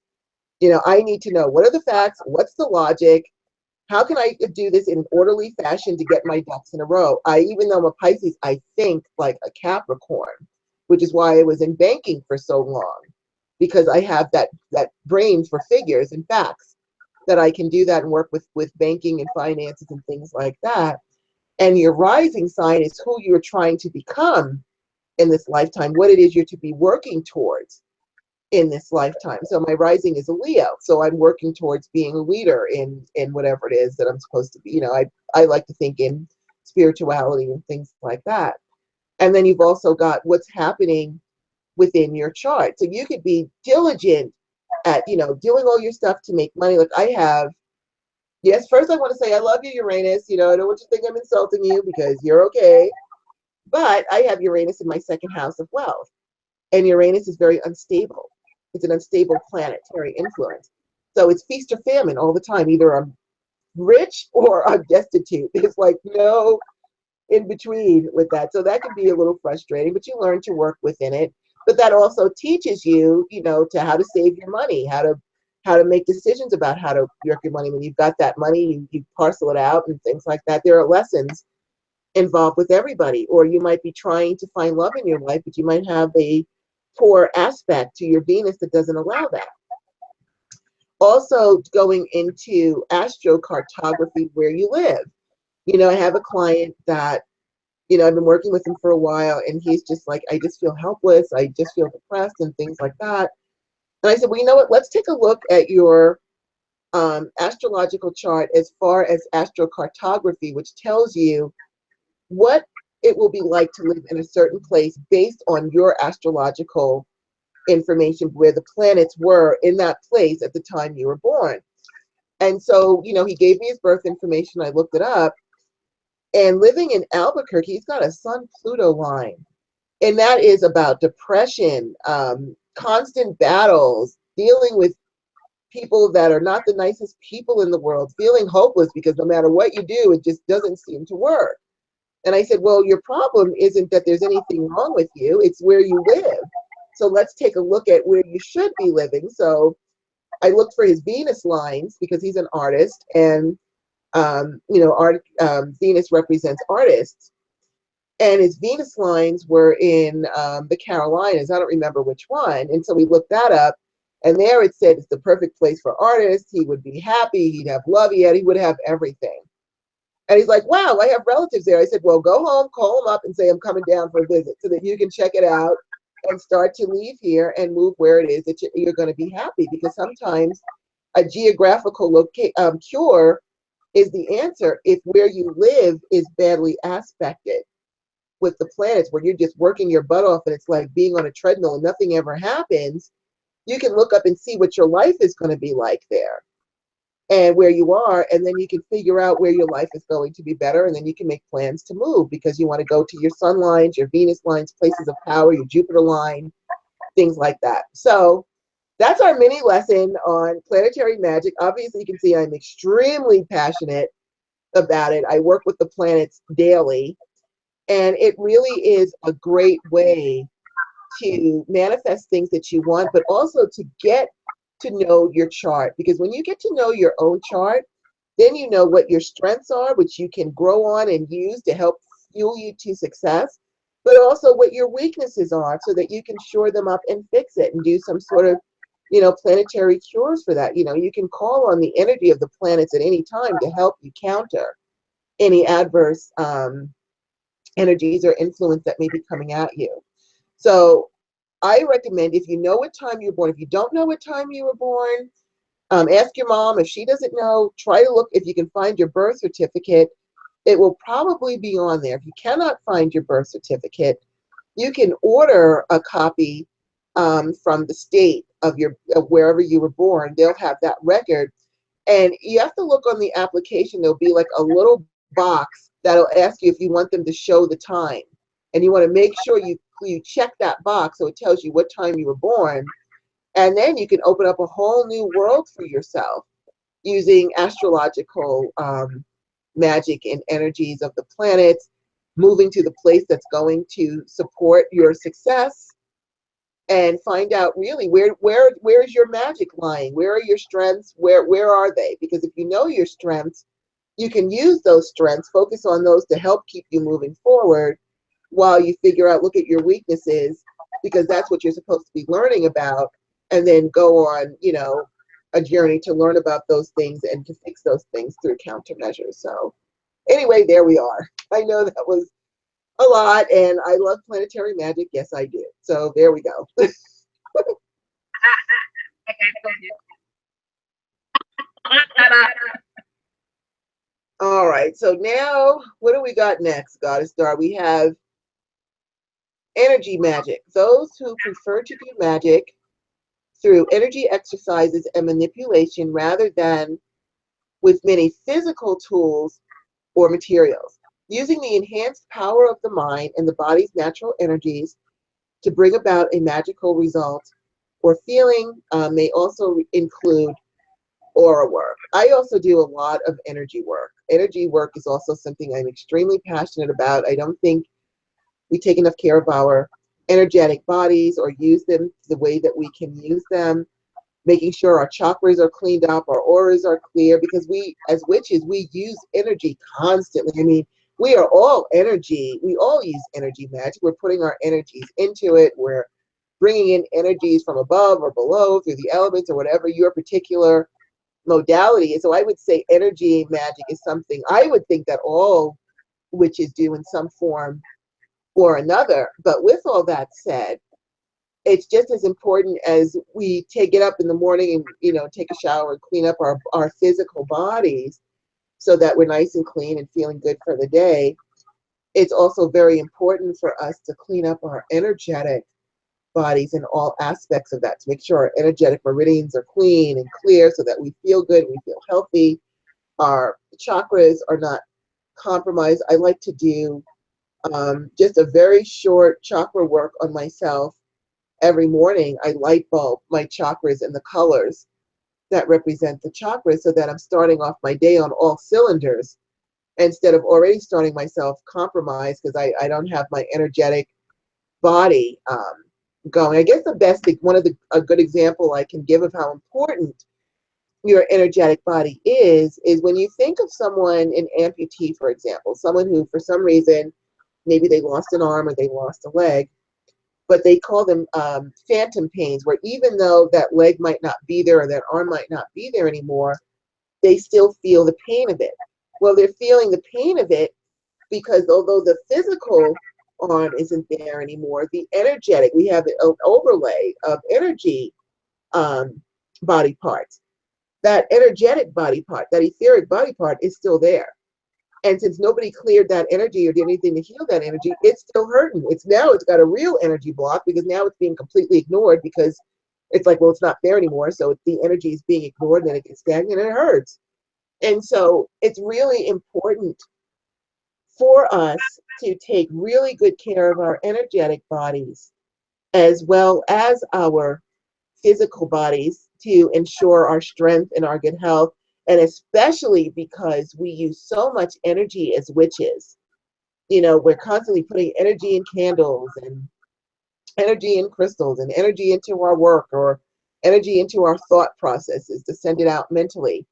I need to know, what are the facts? What's the logic? How can I do this in an orderly fashion to get my ducks in a row? Even though I'm a Pisces, I think like a Capricorn, which is why I was in banking for so long, because I have that brain for figures and facts, that I can do that and work with banking and finances and things like that. And your rising sign is who you're trying to become in this lifetime, what it is you're to be working towards in this lifetime. So my rising is a Leo, so I'm working towards being a leader in whatever it is that I'm supposed to be. I like to think in spirituality and things like that. And then you've also got what's happening within your chart. So you could be diligent at doing all your stuff to make money. Like I have, yes, first I want to say I love you, Uranus. I don't want you to think I'm insulting you, because you're okay. But I have Uranus in my second house of wealth. And Uranus is very unstable. It's an unstable planetary influence. So it's feast or famine all the time. Either I'm rich or I'm destitute. It's like no in between with that. So that can be a little frustrating, but you learn to work within it. But that also teaches you, to how to save your money, how to make decisions about how to work your money. When you've got that money, you parcel it out and things like that. There are lessons involved with everybody. Or you might be trying to find love in your life, but you might have a poor aspect to your Venus that doesn't allow that. Also, going into astrocartography, where you live. I have a client that, I've been working with him for a while, and he's just like, I just feel helpless. I just feel depressed and things like that. And I said, well, you know what? Let's take a look at your astrological chart as far as astrocartography, which tells you what it will be like to live in a certain place based on your astrological information, where the planets were in that place at the time you were born. And so, he gave me his birth information. I looked it up. And living in Albuquerque, he's got a Sun-Pluto line. And that is about depression, constant battles, dealing with people that are not the nicest people in the world, feeling hopeless because no matter what you do, it just doesn't seem to work. And I said, well, your problem isn't that there's anything wrong with you, it's where you live. So let's take a look at where you should be living. So I looked for his Venus lines, because he's an artist, and Venus represents artists. And his Venus lines were in the Carolinas. I don't remember which one. And so we looked that up, and there it said it's the perfect place for artists. He would be happy. He'd have love. He would have everything. And he's like, wow, I have relatives there. I said, well, go home, call them up and say I'm coming down for a visit, so that you can check it out and start to leave here and move where it is that you're going to be happy. Because sometimes a geographical cure is the answer if where you live is badly aspected with the planets, where you're just working your butt off and it's like being on a treadmill and nothing ever happens. You can look up and see what your life is going to be like there and where you are, and then you can figure out where your life is going to be better, and then you can make plans to move, because you want to go to your sun lines, your Venus lines, places of power, your Jupiter line, things like that. So that's our mini lesson on planetary magic. Obviously, you can see I'm extremely passionate about it. I work with the planets daily, and it really is a great way to manifest things that you want, but also to get to know your chart. Because when you get to know your own chart, then you know what your strengths are, which you can grow on and use to help fuel you to success, but also what your weaknesses are so that you can shore them up and fix it and do some sort of, planetary cures for that. You can call on the energy of the planets at any time to help you counter any adverse energies or influence that may be coming at you. So I recommend, if you know what time you were born, if you don't know what time you were born, ask your mom. If she doesn't know, try to look if you can find your birth certificate. It will probably be on there. If you cannot find your birth certificate, you can order a copy from the state of wherever you were born. They'll have that record. And you have to look on the application. There'll be like a little box that'll ask you if you want them to show the time. And you want to make sure you check that box so it tells you what time you were born. And then you can open up a whole new world for yourself using astrological magic and energies of the planets, moving to the place that's going to support your success, and find out really where is your magic lying? Where are your strengths? Where are they? Because if you know your strengths, you can use those strengths, focus on those to help keep you moving forward while you figure out, look at your weaknesses, because that's what you're supposed to be learning about, and then go on, a journey to learn about those things and to fix those things through countermeasures. So anyway, there we are. I know that was a lot, and I love planetary magic. Yes, I do. So there we go. Like I told you. All right. So now, what do we got next, Goddess Star? We have energy magic. Those who prefer to do magic through energy exercises and manipulation rather than with many physical tools or materials, using the enhanced power of the mind and the body's natural energies to bring about a magical result or feeling, may also include aura work. I also do a lot of energy work. Energy work is also something I'm extremely passionate about. I don't think we take enough care of our energetic bodies or use them the way that we can use them, making sure our chakras are cleaned up, our auras are clear, because we, as witches, we use energy constantly. I mean, we are all energy. We all use energy magic. We're putting our energies into it. We're bringing in energies from above or below through the elements or whatever your particular modality is. So I would say energy magic is something I would think that all witches do in some form or another. But with all that said, it's just as important as we get up in the morning and take a shower and clean up our physical bodies so that we're nice and clean and feeling good for the day. It's also very important for us to clean up our energetic bodies in all aspects of that, to make sure our energetic meridians are clean and clear so that we feel good, we feel healthy, our chakras are not compromised. I like to do just a very short chakra work on myself every morning. I light bulb my chakras and the colors that represent the chakras so that I'm starting off my day on all cylinders instead of already starting myself compromised because I don't have my energetic body going. I guess the best thing, a good example I can give of how important your energetic body is when you think of someone, an amputee, for example, someone who for some reason, maybe they lost an arm or they lost a leg, but they call them phantom pains, where even though that leg might not be there or that arm might not be there anymore, they still feel the pain of it. Well, they're feeling the pain of it because although the physical arm isn't there anymore, the energetic, we have an overlay of energy body parts. That energetic body part, that etheric body part is still there. And since nobody cleared that energy or did anything to heal that energy, it's still hurting. It's got a real energy block because now it's being completely ignored because it's like, well, it's not there anymore. So the energy is being ignored and then it gets stagnant and it hurts. And so it's really important for us to take really good care of our energetic bodies as well as our physical bodies to ensure our strength and our good health. And especially because we use so much energy as witches. We're constantly putting energy in candles energy in crystals and energy into our work or energy into our thought processes to send it out mentally,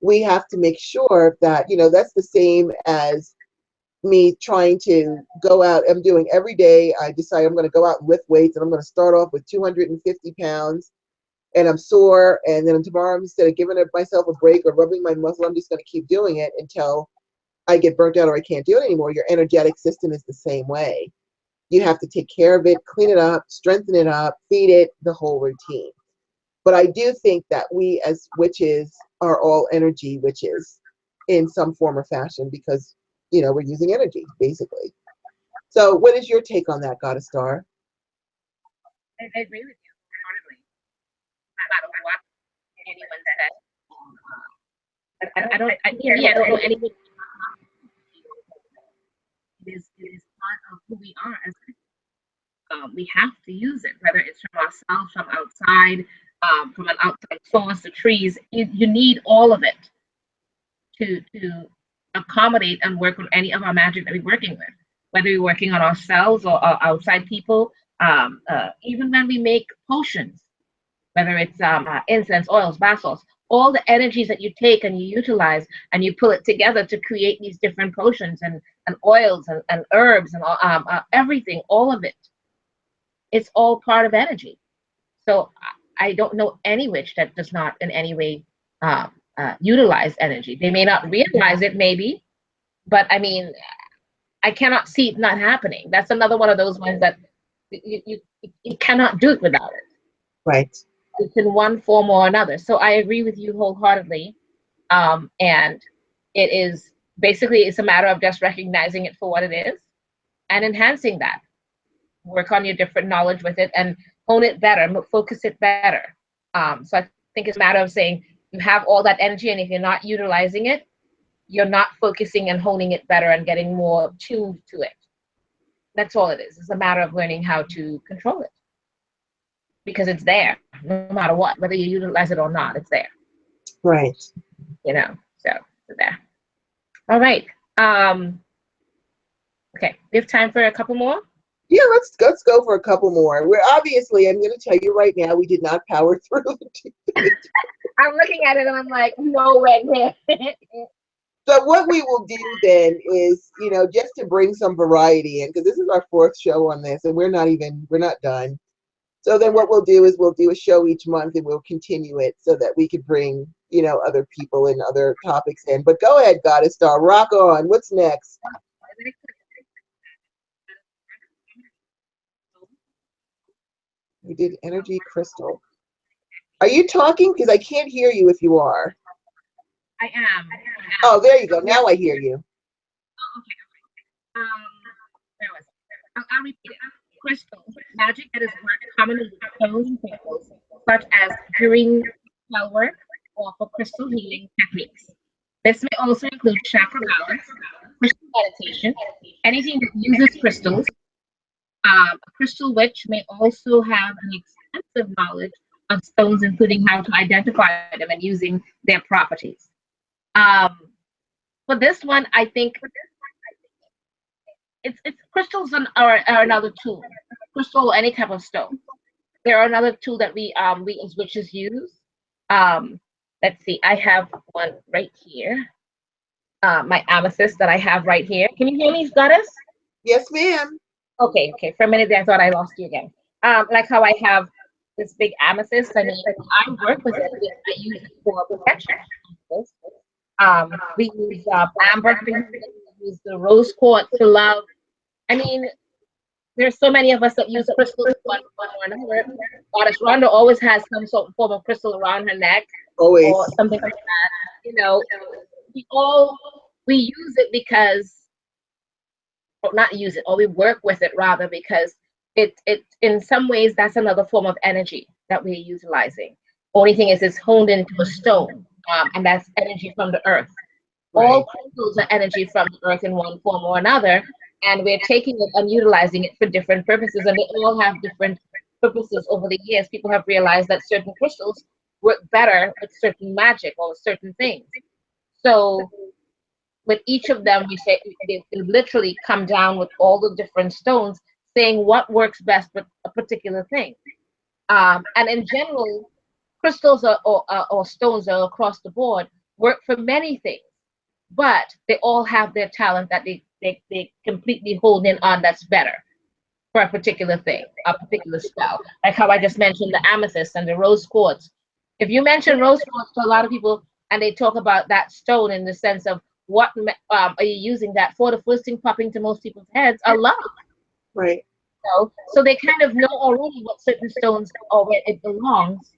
we have to make sure that, that's the same as me trying to go out. I'm doing every day. I decide I'm going to go out and lift weights, and I'm going to start off with 250 pounds, and I'm sore. And then tomorrow, instead of giving myself a break or rubbing my muscle, I'm just going to keep doing it until I get burnt out or I can't do it anymore. Your energetic system is the same way. You have to take care of it, clean it up, strengthen it up, feed it, the whole routine. But I do think that we as witches are all energy witches in some form or fashion because, we're using energy, basically. So what is your take on that, Goddess Star? I agree with you wholeheartedly. No matter what anyone said, I don't know anyone. It is part of who we are as we have to use it, whether it's from ourselves, from outside, from an outside source, the trees. You need all of it to accommodate and work with any of our magic that we're working with, whether we're working on ourselves or outside people. Even when we make potions, whether it's incense, oils, bath salts, all the energies that you take and you utilize and you pull it together to create these different potions and oils and herbs and everything, all of it. It's all part of energy. So I don't know any witch that does not in any way utilize energy. They may not realize it, maybe, but I mean, I cannot see it not happening. That's another one of those ones that you cannot do it without it. Right. It's in one form or another. So I agree with you wholeheartedly. And it is basically, it's a matter of just recognizing it for what it is and enhancing that. Work on your different knowledge with it and hone it better, focus it better. So I think it's a matter of saying you have all that energy, and if you're not utilizing it, you're not focusing and honing it better and getting more tuned to it. That's all it is. It's a matter of learning how to control it because it's there no matter what, whether you utilize it or not, it's there. Right. So there. All right. Okay, we have time for a couple more. Yeah, let's go for a couple more. We're obviously, I'm going to tell you right now, we did not power through. I'm looking at it and I'm like, nowhere near. So what we will do then is, just to bring some variety in, because this is our 4th show on this, and we're not done. So then what we'll do is we'll do a show each month, and we'll continue it so that we could bring, other people and other topics in. But go ahead, Goddess Star, rock on. What's next? We did energy crystal. Are you talking? Because I can't hear you if you are. I am. Oh, there you go. Now I hear you. Oh, okay. Where was it? I'll repeat it. Crystal, magic that is worked commonly with stones and crystals, such as during spell work or for crystal healing techniques. This may also include chakra balance, crystal meditation, anything that uses crystals. A crystal witch may also have an extensive knowledge of stones, including how to identify them and using their properties. For this one, I think it's crystals are another tool. Crystal or any type of stone. They're another tool that we as witches use. Let's see, I have one right here. My amethyst that I have right here. Can you hear me, Goddess? Yes, ma'am. Okay. For a minute there, I thought I lost you again. Like how I have this big amethyst. I mean, I work with it. I use it for protection. We use amber. We use the rose quartz for love. I mean, there's so many of us that use crystals one or another. Goddess Rhonda always has some sort of form of crystal around her neck. Always. Or something like that. We use it because, or not use it, or we work with it rather because it in some ways that's another form of energy that we're utilizing. Only thing is it's honed into a stone, and that's energy from the earth. Right. All crystals are energy from the earth in one form or another, and we're taking it and utilizing it for different purposes, and they all have different purposes over the years. People have realized that certain crystals work better with certain magic or certain things. So with each of them, we say they literally come down with all the different stones, saying what works best with a particular thing. And in general, crystals or stones are across the board work for many things, but they all have their talent that they completely hold in on that's better for a particular thing, a particular spell. Like how I just mentioned the amethyst and the rose quartz. If you mention rose quartz to a lot of people and they talk about that stone in the sense of what are you using that for, the first thing popping to most people's heads are love. Right. So they kind of know already what certain stones or where it belongs,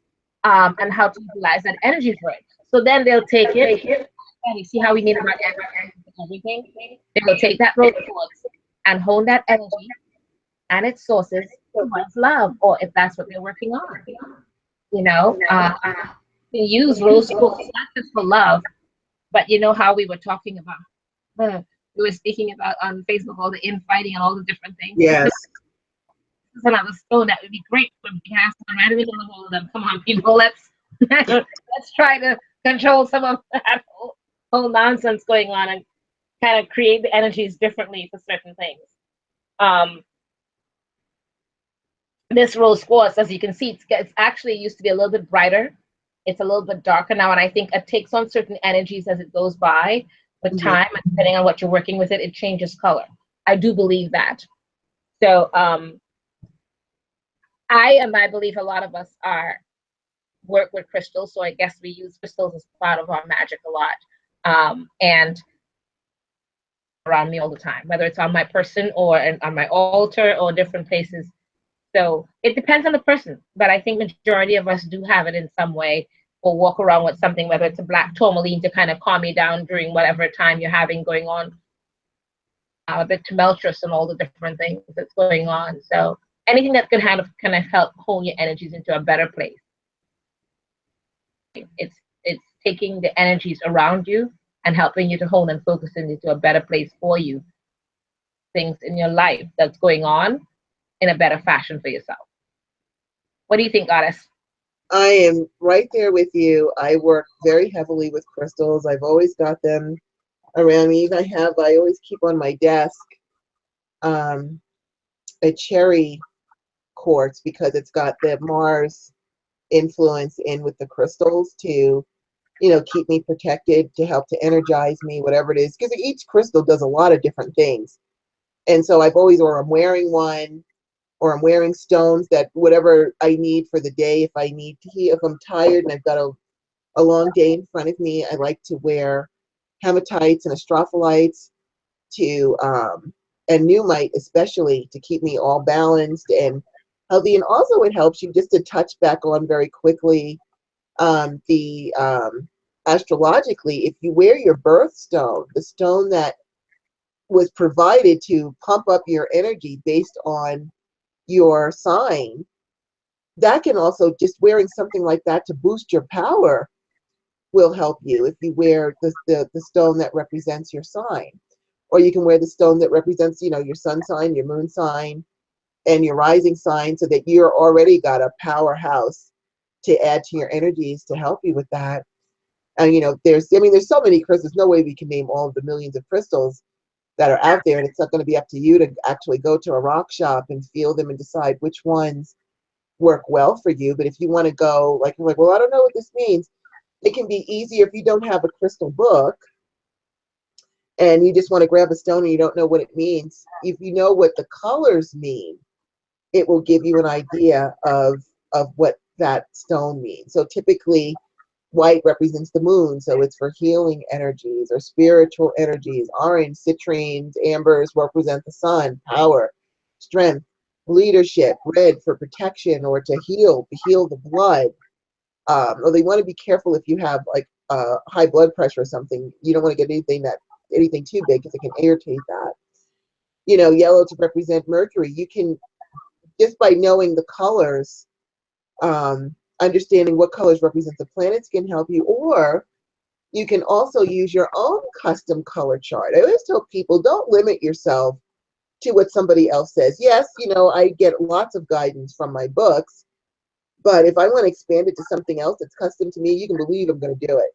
and how to utilize that energy for it. So then they'll take it, and you see how we mean about energy and everything. They will take that rose quartz and hone that energy and its sources towards love, or if that's what they're working on. You know, you use rose quartz not just for love, but you know how we were talking about. We were speaking about on Facebook all the infighting and all the different things. Yes. This is another stone that would be great for casting right in the middle of all of them. Come on, people, let's try to control some of that whole nonsense going on and kind of create the energies differently for certain things. This rose quartz, as you can see, it's actually used to be a little bit brighter. It's a little bit darker now, and I think it takes on certain energies as it goes by with time, and depending on what you're working with it changes color. I do believe that. So I believe a lot of us work with crystals, so I guess we use crystals as part of our magic a lot. And around me all the time, whether it's on my person or on my altar or different places. So it depends on the person, but I think majority of us do have it in some way, or walk around with something, whether it's a black tourmaline to kind of calm you down during whatever time you're having going on, a bit tumultuous and all the different things that's going on. So anything that can kind of help hone your energies into a better place. It's taking the energies around you and helping you to hone and focus into a better place for you. Things in your life that's going on in a better fashion for yourself. What do you think, Goddess? I am right there with you. I work very heavily with crystals. I've always got them around me. Even I always keep on my desk a cherry quartz, because it's got the Mars influence in with the crystals to, keep me protected, to help to energize me, whatever it is. Because each crystal does a lot of different things. And so I've always, or I'm wearing one, or I'm wearing stones that whatever I need for the day, if I need to heal, if I'm tired and I've got a long day in front of me, I like to wear hematites and astrophilites and pneumite, especially, to keep me all balanced and healthy. And also it helps you, just to touch back on very quickly, astrologically, if you wear your birthstone, the stone that was provided to pump up your energy based on your sign, that can also, just wearing something like that to boost your power will help you if you wear the stone that represents your sign. Or you can wear the stone that represents, your sun sign, your moon sign, and your rising sign, so that you're already got a powerhouse to add to your energies to help you with that. And there's so many crystals. No way we can name all of the millions of crystals that are out there, and it's not going to be up to you to actually go to a rock shop and feel them and decide which ones work well for you. But if you want to go, you're like, well, I don't know what this means, it can be easier if you don't have a crystal book and you just want to grab a stone and you don't know what it means. If you know what the colors mean, it will give you an idea of what that stone means. So typically, white represents the moon, so it's for healing energies or spiritual energies. Orange, citrines, ambers represent the sun, power, strength, leadership. Red for protection or to heal the blood. Or they want to be careful if you have high blood pressure or something. You don't want to get anything too big, because it can irritate that. Yellow to represent Mercury. You can, just by knowing the colors, understanding what colors represent the planets can help you. Or you can also use your own custom color chart. I always tell people, don't limit yourself to what somebody else says. Yes, I get lots of guidance from my books, but if I want to expand it to something else that's custom to me, you can believe I'm going to do it.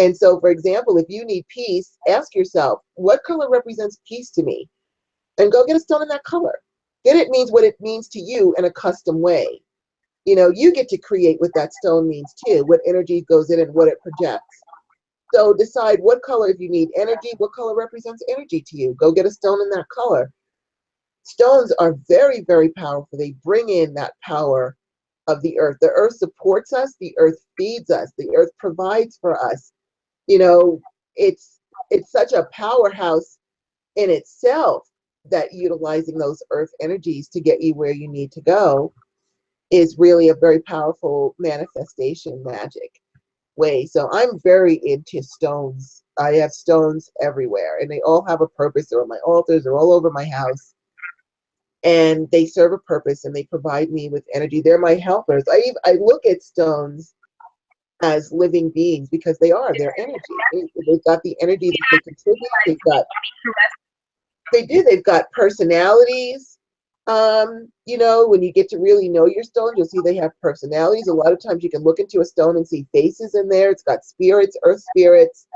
And so, for example, if you need peace, ask yourself, what color represents peace to me? And go get a stone in that color. then it means what it means to you in a custom way. You know, you get to create what that stone means too, what energy goes in and what it projects. So decide what color, if you need energy, what color represents energy to you. Go get a stone in that color. Stones are very, very powerful. They bring in that power of the earth. The earth supports us, the earth feeds us, the earth provides for us. You know, it's such a powerhouse in itself that utilizing those earth energies to get you where you need to go is really a very powerful manifestation magic way. So I'm very into stones. I have stones everywhere and they all have a purpose. They're on my altars, they're all over my house. And they serve a purpose and they provide me with energy. They're my helpers. I look at stones as living beings because they are, they're energy. They've got the energy that they contribute. They've got personalities. You know, when you get to really know your stones, you'll see they have personalities. A lot of times you can look into a stone and see faces in there. It's got spirits, earth spirits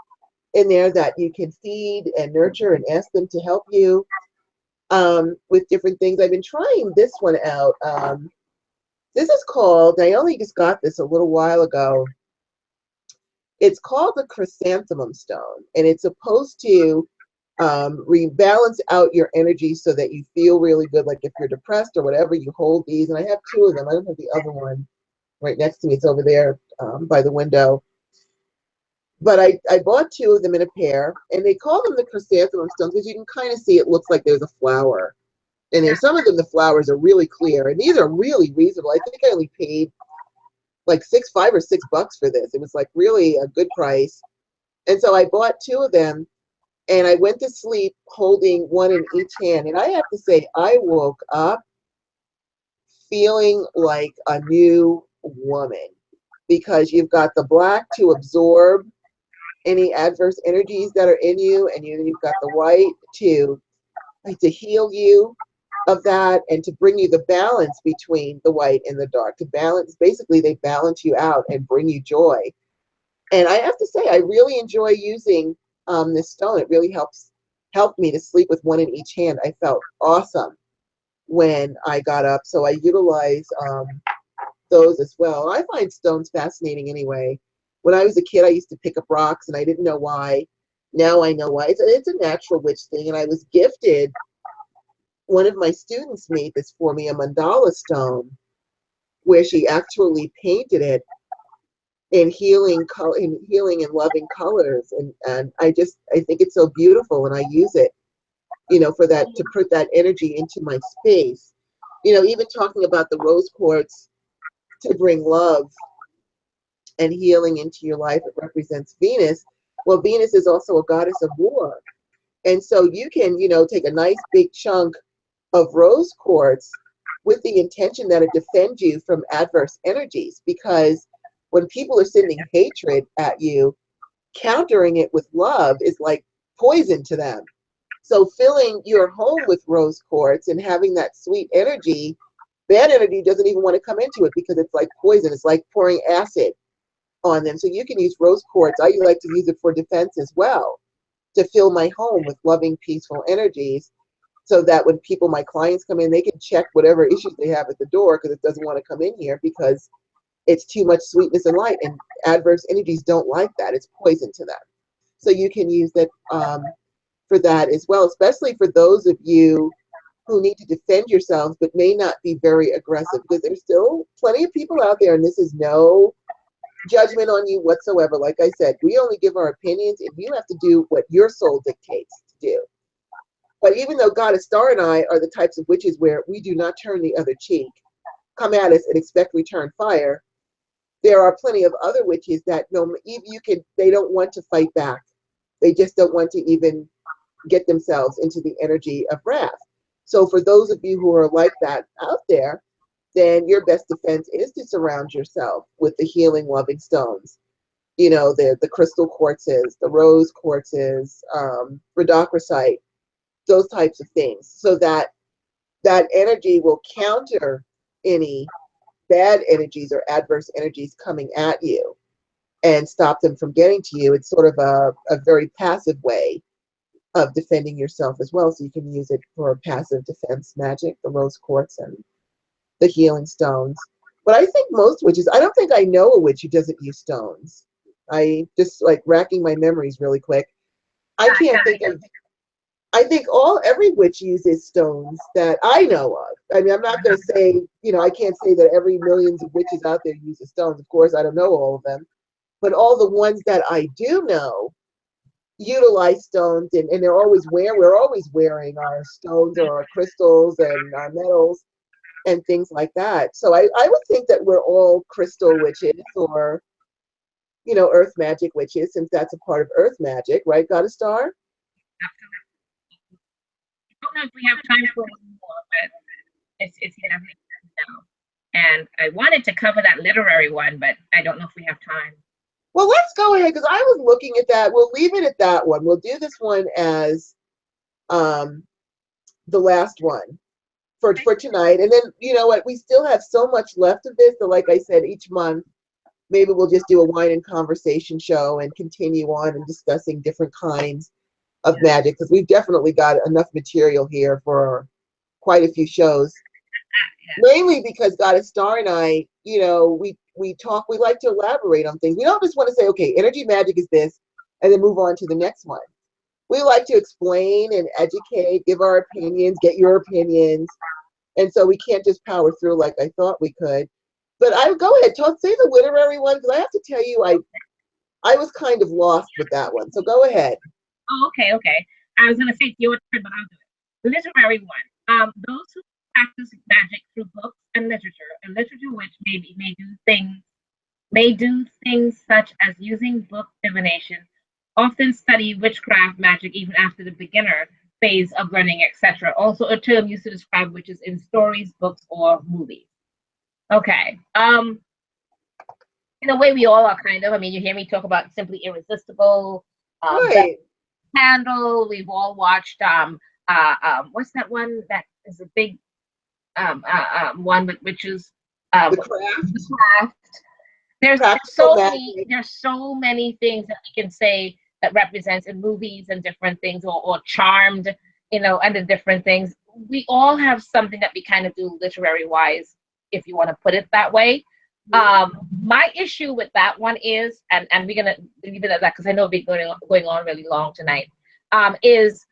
in there that you can feed and nurture and ask them to help you with different things. I've been trying this one out. This is called, I only just got this a little while ago. It's called the chrysanthemum stone, and it's supposed to rebalance out your energy so that you feel really good. Like if you're depressed or whatever, you hold these. And I have two of them. I don't have the other one right next to me. It's over there by the window. But I bought two of them in a pair, and they call them the chrysanthemum stones because you can kind of see it looks like there's a flower. And there's some of them, the flowers are really clear, and these are really reasonable. I think I only paid like $5 or $6 for this. It was like really a good price. And so I bought two of them, and I went to sleep holding one in each hand. And I have to say, I woke up feeling like a new woman because you've got the black to absorb any adverse energies that are in you, and you've got the white to heal you of that and to bring you the balance between the white and the dark. To balance, basically, they balance you out and bring you joy. And I have to say, I really enjoy using this stone. It really helped me to sleep with one in each hand. I felt awesome when I got up. So I utilize those as well. I find stones fascinating anyway. When I was a kid, I used to pick up rocks and I didn't know why. Now I know why. It's a natural witch thing. And I was gifted, one of my students made this for me, a mandala stone, where she actually painted it in healing and loving colors. And I think it's so beautiful, and I use it, you know, for that, to put that energy into my space. You know, even talking about the rose quartz to bring love and healing into your life, it represents Venus. Well, Venus is also a goddess of war. And so you can, you know, take a nice big chunk of rose quartz with the intention that it defends you from adverse energies, because when people are sending hatred at you, countering it with love is like poison to them. So filling your home with rose quartz and having that sweet energy, bad energy doesn't even want to come into it because it's like poison. It's like pouring acid on them. So you can use rose quartz. I like to use it for defense as well, to fill my home with loving, peaceful energies, so that when people, my clients, come in, they can check whatever issues they have at the door, because it doesn't want to come in here because it's too much sweetness and light, and adverse energies don't like that. It's poison to them. So you can use that for that as well, especially for those of you who need to defend yourselves but may not be very aggressive, because there's still plenty of people out there, and this is no judgment on you whatsoever. Like I said, we only give our opinions, and you have to do what your soul dictates to do. But even though Goddess Star and I are the types of witches where we do not turn the other cheek, come at us and expect return fire, there are plenty of other witches that they don't want to fight back. They just don't want to even get themselves into the energy of wrath. So for those of you who are like that out there, then your best defense is to surround yourself with the healing, loving stones. You know, the crystal quartzes, the rose quartzes, rhodochrosite, those types of things, so that that energy will counter any bad energies or adverse energies coming at you and stop them from getting to you. It's sort of a very passive way of defending yourself as well. So you can use it for passive defense magic, the rose quartz and the healing stones. But I think most witches, I don't think I know a witch who doesn't use stones. I just like racking my memories really quick. I can't think of, I think every witch uses stones that I know of. I mean, I'm not going to say, I can't say that every millions of witches out there uses stones. Of course, I don't know all of them. But all the ones that I do know utilize stones, and we're always wearing our stones or our crystals and our metals and things like that. So I would think that we're all crystal witches or, earth magic witches, since that's a part of earth magic, right, Goddess Star? I don't know if we have time for one more, but it's definitely now. And I wanted to cover that literary one, but I don't know if we have time. Well, let's go ahead, because I was looking at that. We'll leave it at that one. We'll do this one as the last one for tonight. And then, you know what, we still have so much left of this. So like I said, each month, maybe we'll just do a wine and conversation show and continue on and discussing different kinds of magic, because we've definitely got enough material here for quite a few shows. Mainly because Goddess Star and I, we talk, we like to elaborate on things. We don't just want to say, okay, energy magic is this, and then move on to the next one. We like to explain and educate, give our opinions, get your opinions. And so we can't just power through like I thought we could. But go ahead, say the literary one, because I have to tell you, I was kind of lost with that one. So go ahead. Oh, okay. I was going to say it's your turn, but I'll do it. The literary one. Those who practice magic through books and literature which may do things such as using book divination, often study witchcraft magic even after the beginner phase of learning, etc. Also a term used to describe witches in stories, books, or movies. Okay. In a way, we all are kind of. I mean, you hear me talk about Simply Irresistible, right. Candle. We've all watched what's that one that is a big one with witches? The Craft. There's so many things that we can say that represents in movies and different things, or Charmed, and the different things. We all have something that we kind of do literary wise, if you want to put it that way. My issue with that one is, and we're gonna leave it at that because I know we'll be going on really long tonight, is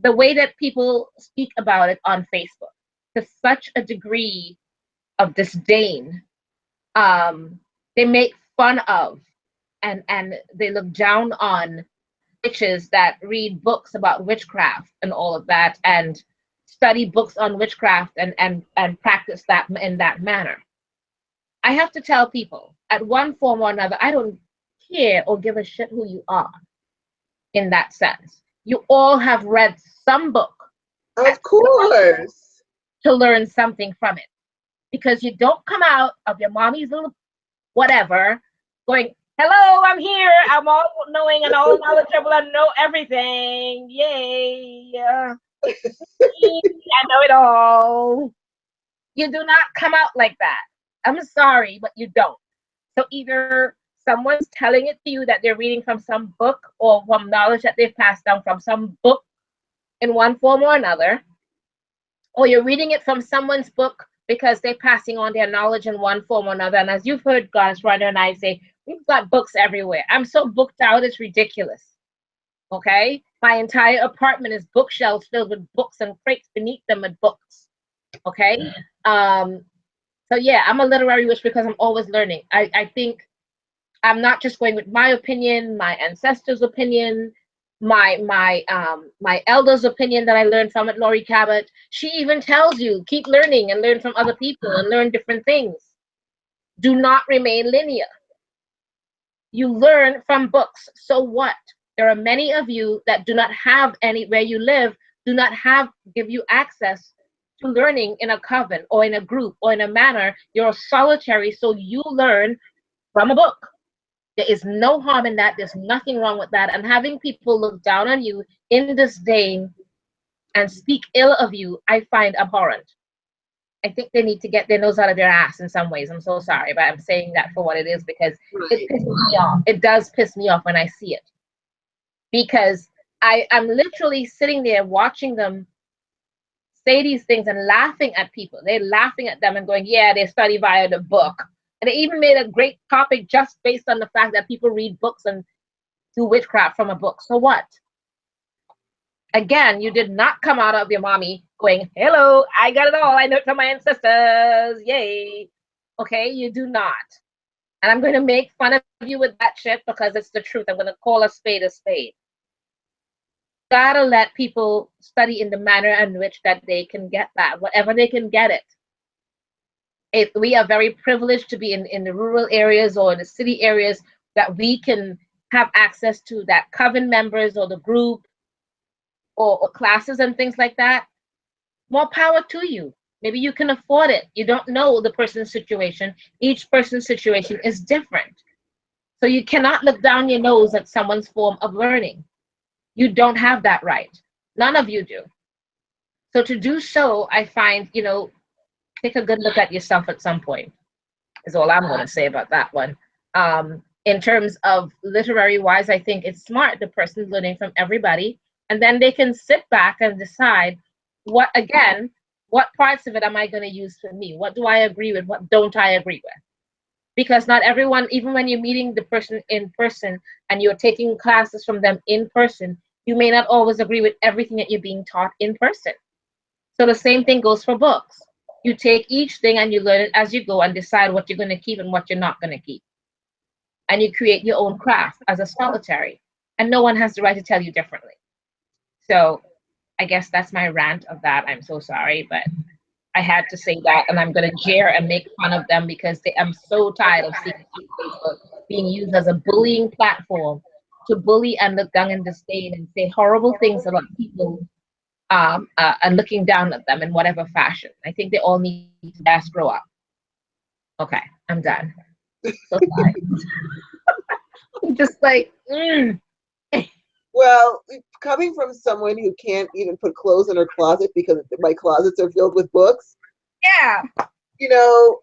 the way that people speak about it on Facebook to such a degree of disdain. They make fun of and they look down on witches that read books about witchcraft and all of that, and study books on witchcraft and practice that in that manner. I have to tell people, at one form or another, I don't care or give a shit who you are in that sense. You all have read some book. Of course. To learn something from it. Because you don't come out of your mommy's little whatever going, hello, I'm here. I'm all knowing and all knowledgeable and know everything. Yay. I know it all. You do not come out like that. I'm sorry, but you don't. So either someone's telling it to you that they're reading from some book or from knowledge that they've passed down from some book in one form or another, or you're reading it from someone's book because they're passing on their knowledge in one form or another. And as you've heard Goddess Rhonda and I say, we've got books everywhere. I'm so booked out, it's ridiculous. Okay? My entire apartment is bookshelves filled with books and crates beneath them with books. Okay? So yeah, I'm a literary witch because I'm always learning. I think I'm not just going with my opinion, my ancestors' opinion, my elders' opinion that I learned from at Laurie Cabot. She even tells you, keep learning and learn from other people and learn different things. Do not remain linear. You learn from books. So what? There are many of you that do not have any, where you live, give you access to learning in a coven or in a group or in a manner. You're solitary, so you learn from a book. There is no harm in that. There's nothing wrong with that. And having people look down on you in disdain and speak ill of you, I find abhorrent. I think they need to get their nose out of their ass in some ways. I'm so sorry, but I'm saying that for what it is because it pisses me off. It does piss me off when I see it. Because I'm literally sitting there watching them say these things and laughing at people. They're laughing at them and going, yeah, they study via the book. And they even made a great topic just based on the fact that people read books and do witchcraft from a book. So what? Again, you did not come out of your mommy going, hello, I got it all. I know it from my ancestors. Yay. Okay, you do not. And I'm going to make fun of you with that shit because it's the truth. I'm going to call a spade a spade. Gotta let people study in the manner in which that they can get that, whatever they can get it. If we are very privileged to be in the rural areas or in the city areas that we can have access to that coven members or the group or classes and things like that, more power to you. Maybe you can afford it. You don't know the person's situation. Each person's situation is different. So you cannot look down your nose at someone's form of learning. You don't have that right. None of you do. So to do so, I find, take a good look at yourself at some point, is all I'm going to say about that one. In terms of literary wise, I think it's smart. The person's learning from everybody, and then they can sit back and decide what parts of it am I going to use for me? What do I agree with? What don't I agree with? Because not everyone, even when you're meeting the person in person and you're taking classes from them in person, you may not always agree with everything that you're being taught in person. So the same thing goes for books. You take each thing and you learn it as you go and decide what you're going to keep and what you're not going to keep. And you create your own craft as a solitary. And no one has the right to tell you differently. So I guess that's my rant of that. I'm so sorry, but I had to say that, and I'm going to jeer and make fun of them because I'm so tired of seeing Facebook being used as a bullying platform to bully and look down and disdain and say horrible things about people and looking down at them in whatever fashion. I think they all need to best grow up. Okay, I'm done. So sorry. I'm just like, Well, coming from someone who can't even put clothes in her closet because my closets are filled with books. yeah.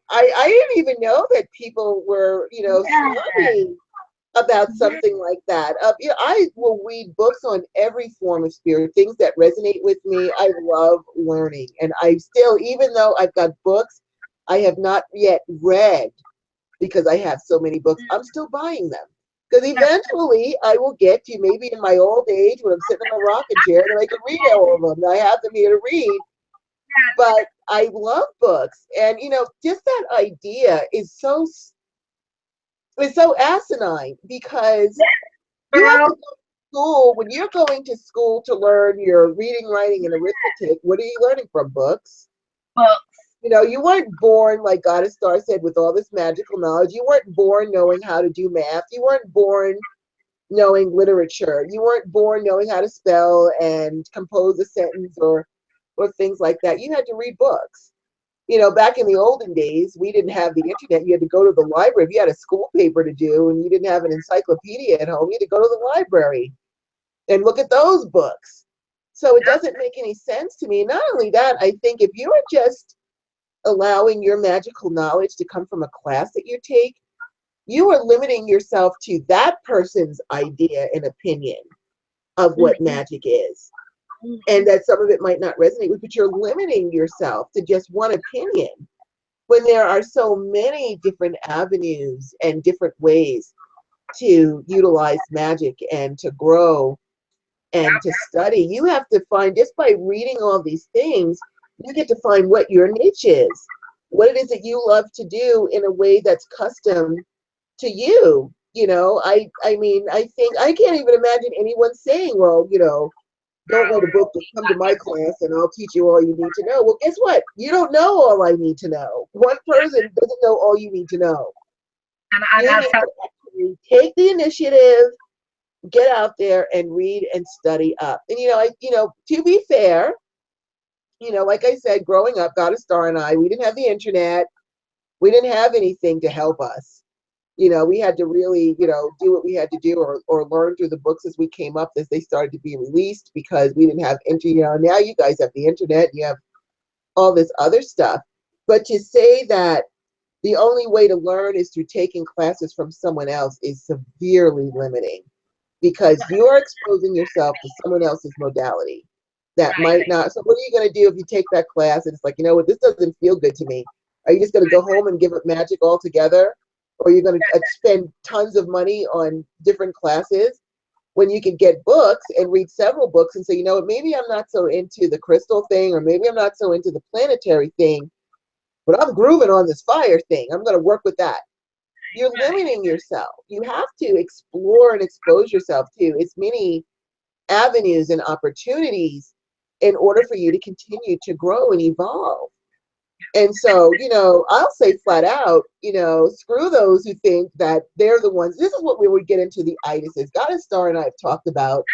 I didn't even know that people were, smarmy about something like that. I will read books on every form of spirit, things that resonate with me. I love learning. And I still, even though I've got books I have not yet read because I have so many books, I'm still buying them. Because eventually I will get to, maybe in my old age when I'm sitting in a rocking chair, that I can read all of them. I have them here to read. But I love books. And, just that idea is so asinine because you have to go to school. When you're going to school to learn your reading, writing, and arithmetic, what are you learning from? Books? You weren't born, like Goddess Star said, with all this magical knowledge. You weren't born knowing how to do math. You weren't born knowing literature. You weren't born knowing how to spell and compose a sentence or things like that. You had to read books. Back in the olden days, we didn't have the internet. You had to go to the library. If you had a school paper to do and you didn't have an encyclopedia at home, you had to go to the library and look at those books. So it doesn't make any sense to me. Not only that, I think if you are just allowing your magical knowledge to come from a class that you take, you are limiting yourself to that person's idea and opinion of what magic is. And that some of it might not resonate with, but you're limiting yourself to just one opinion when there are so many different avenues and different ways to utilize magic and to grow and to study. You have to find, just by reading all these things, you get to find what your niche is, what it is that you love to do in a way that's custom to you. I mean, I think I can't even imagine anyone saying, well, don't read a book, but come to my class and I'll teach you all you need to know. Well, guess what? You don't know all I need to know. One person doesn't know all you need to know. You need to actually take the initiative, get out there and read and study up. And to be fair, like I said, growing up, Goddess Star and I, we didn't have the internet. We didn't have anything to help us. We had to really, do what we had to do or learn through the books as we came up, as they started to be released, because we didn't have internet. Now you guys have the internet, you have all this other stuff. But to say that the only way to learn is through taking classes from someone else is severely limiting. because you're exposing yourself to someone else's modality that might not. So what are you going to do if you take that class and it's like, you know what, this doesn't feel good to me? Are you just going to go home and give up magic altogether? Or are you going to spend tons of money on different classes when you can get books and read several books and say, you know what, maybe I'm not so into the crystal thing, or maybe I'm not so into the planetary thing, but I'm grooving on this fire thing. I'm going to work with that. You're limiting yourself. You have to explore and expose yourself to as many avenues and opportunities in order for you to continue to grow and evolve. And so, you know, I'll say flat out, you know, screw those who think that they're the ones. This is what we would get into the itises. Goddess Star and I have talked about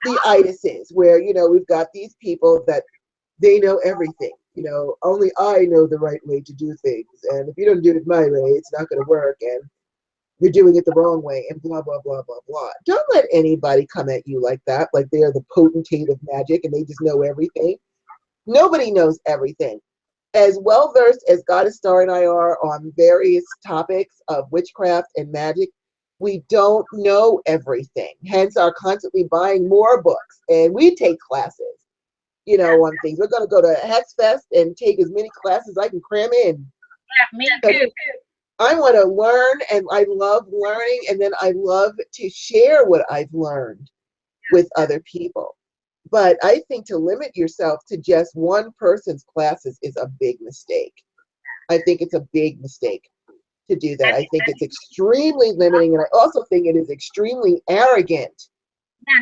the itises, where, you know, we've got these people that they know everything. You know, only I know the right way to do things. And if you don't do it my way, it's not going to work. And you're doing it the wrong way, and blah, blah, blah, blah, blah. Don't let anybody come at you like that, like they are the potentate of magic and they just know everything. Nobody knows everything. As well versed as Goddess Star and I are on various topics of witchcraft and magic, we don't know everything. Hence our constantly buying more books. And we take classes, you know, on things. We're going to go to Hex Fest and take as many classes I can cram in. Yeah, me too. I want to learn, and I love learning, and then I love to share what I've learned with other people. But I think to limit yourself to just one person's classes is a big mistake. I think it's a big mistake to do that. I think it's extremely limiting, and I also think it is extremely arrogant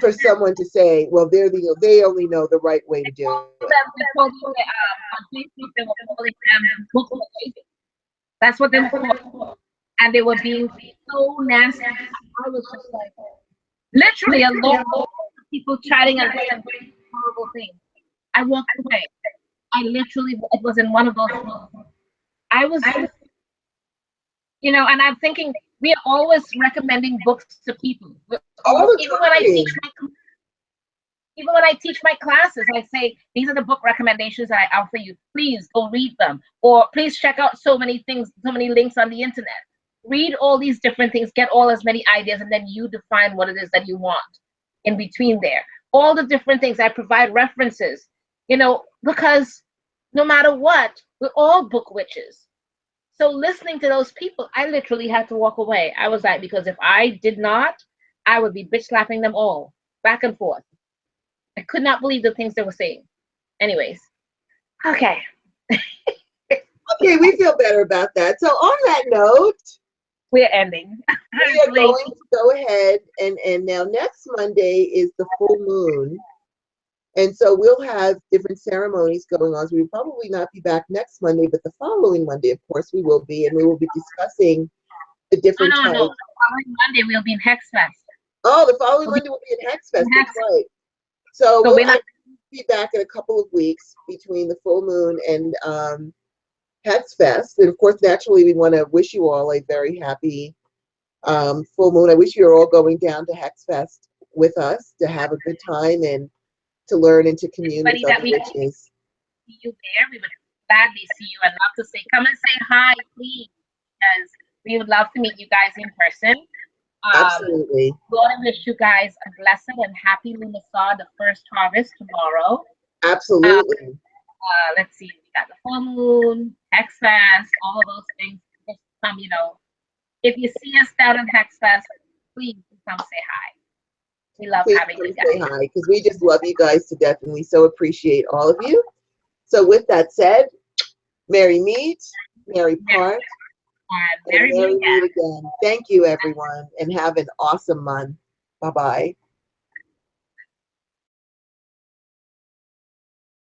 for someone to say, well, they only know the right way to do it. That's what they were called. And they were being so nasty. I was just like, literally a lot of people chatting and saying horrible things. I walked away. I literally, it was in one of those rooms. I was, you know, and I'm thinking, we are always recommending books to people. Even when I teach my classes, I say, these are the book recommendations that I offer you. Please go read them. Or please check out so many things, so many links on the internet. Read all these different things, get all as many ideas, and then you define what it is that you want in between there. All the different things, I provide references, you know, because no matter what, we're all book witches. So listening to those people, I literally had to walk away. I was like, because if I did not, I would be bitch slapping them all back and forth. I could not believe the things they were saying. Anyways, okay. Okay, we feel better about that. So on that note, we're ending. We are going to go ahead and now next Monday is the full moon. And so we'll have different ceremonies going on. So we'll probably not be back next Monday, but the following Monday, of course, we will be. And we will be discussing the different types. No. The following Monday, we'll be in Hex Fest. Oh, the following Monday will be in Hex Fest. That's right. So we'll be back in a couple of weeks between the full moon and Hex Fest. And of course, naturally, we want to wish you all a very happy full moon. I wish you were all going down to Hex Fest with us to have a good time and to learn and to commune with other witches. See you there. We would gladly see you and love to say, come and say hi, please, because we would love to meet you guys in person. Absolutely. We want to wish you guys a blessed and happy Lunasaw, the first harvest tomorrow. Absolutely. Let's see, we got the full moon, Hex Fest, all those things. Just come, you know, if you see us down in Hex Fest, please come say hi. We love having you guys. Say hi, because we just love you guys to death, and we so appreciate all of you. So with that said, Merry meet, Merry part, and Merry meet again. Thank you, everyone, and have an awesome month. Bye-bye.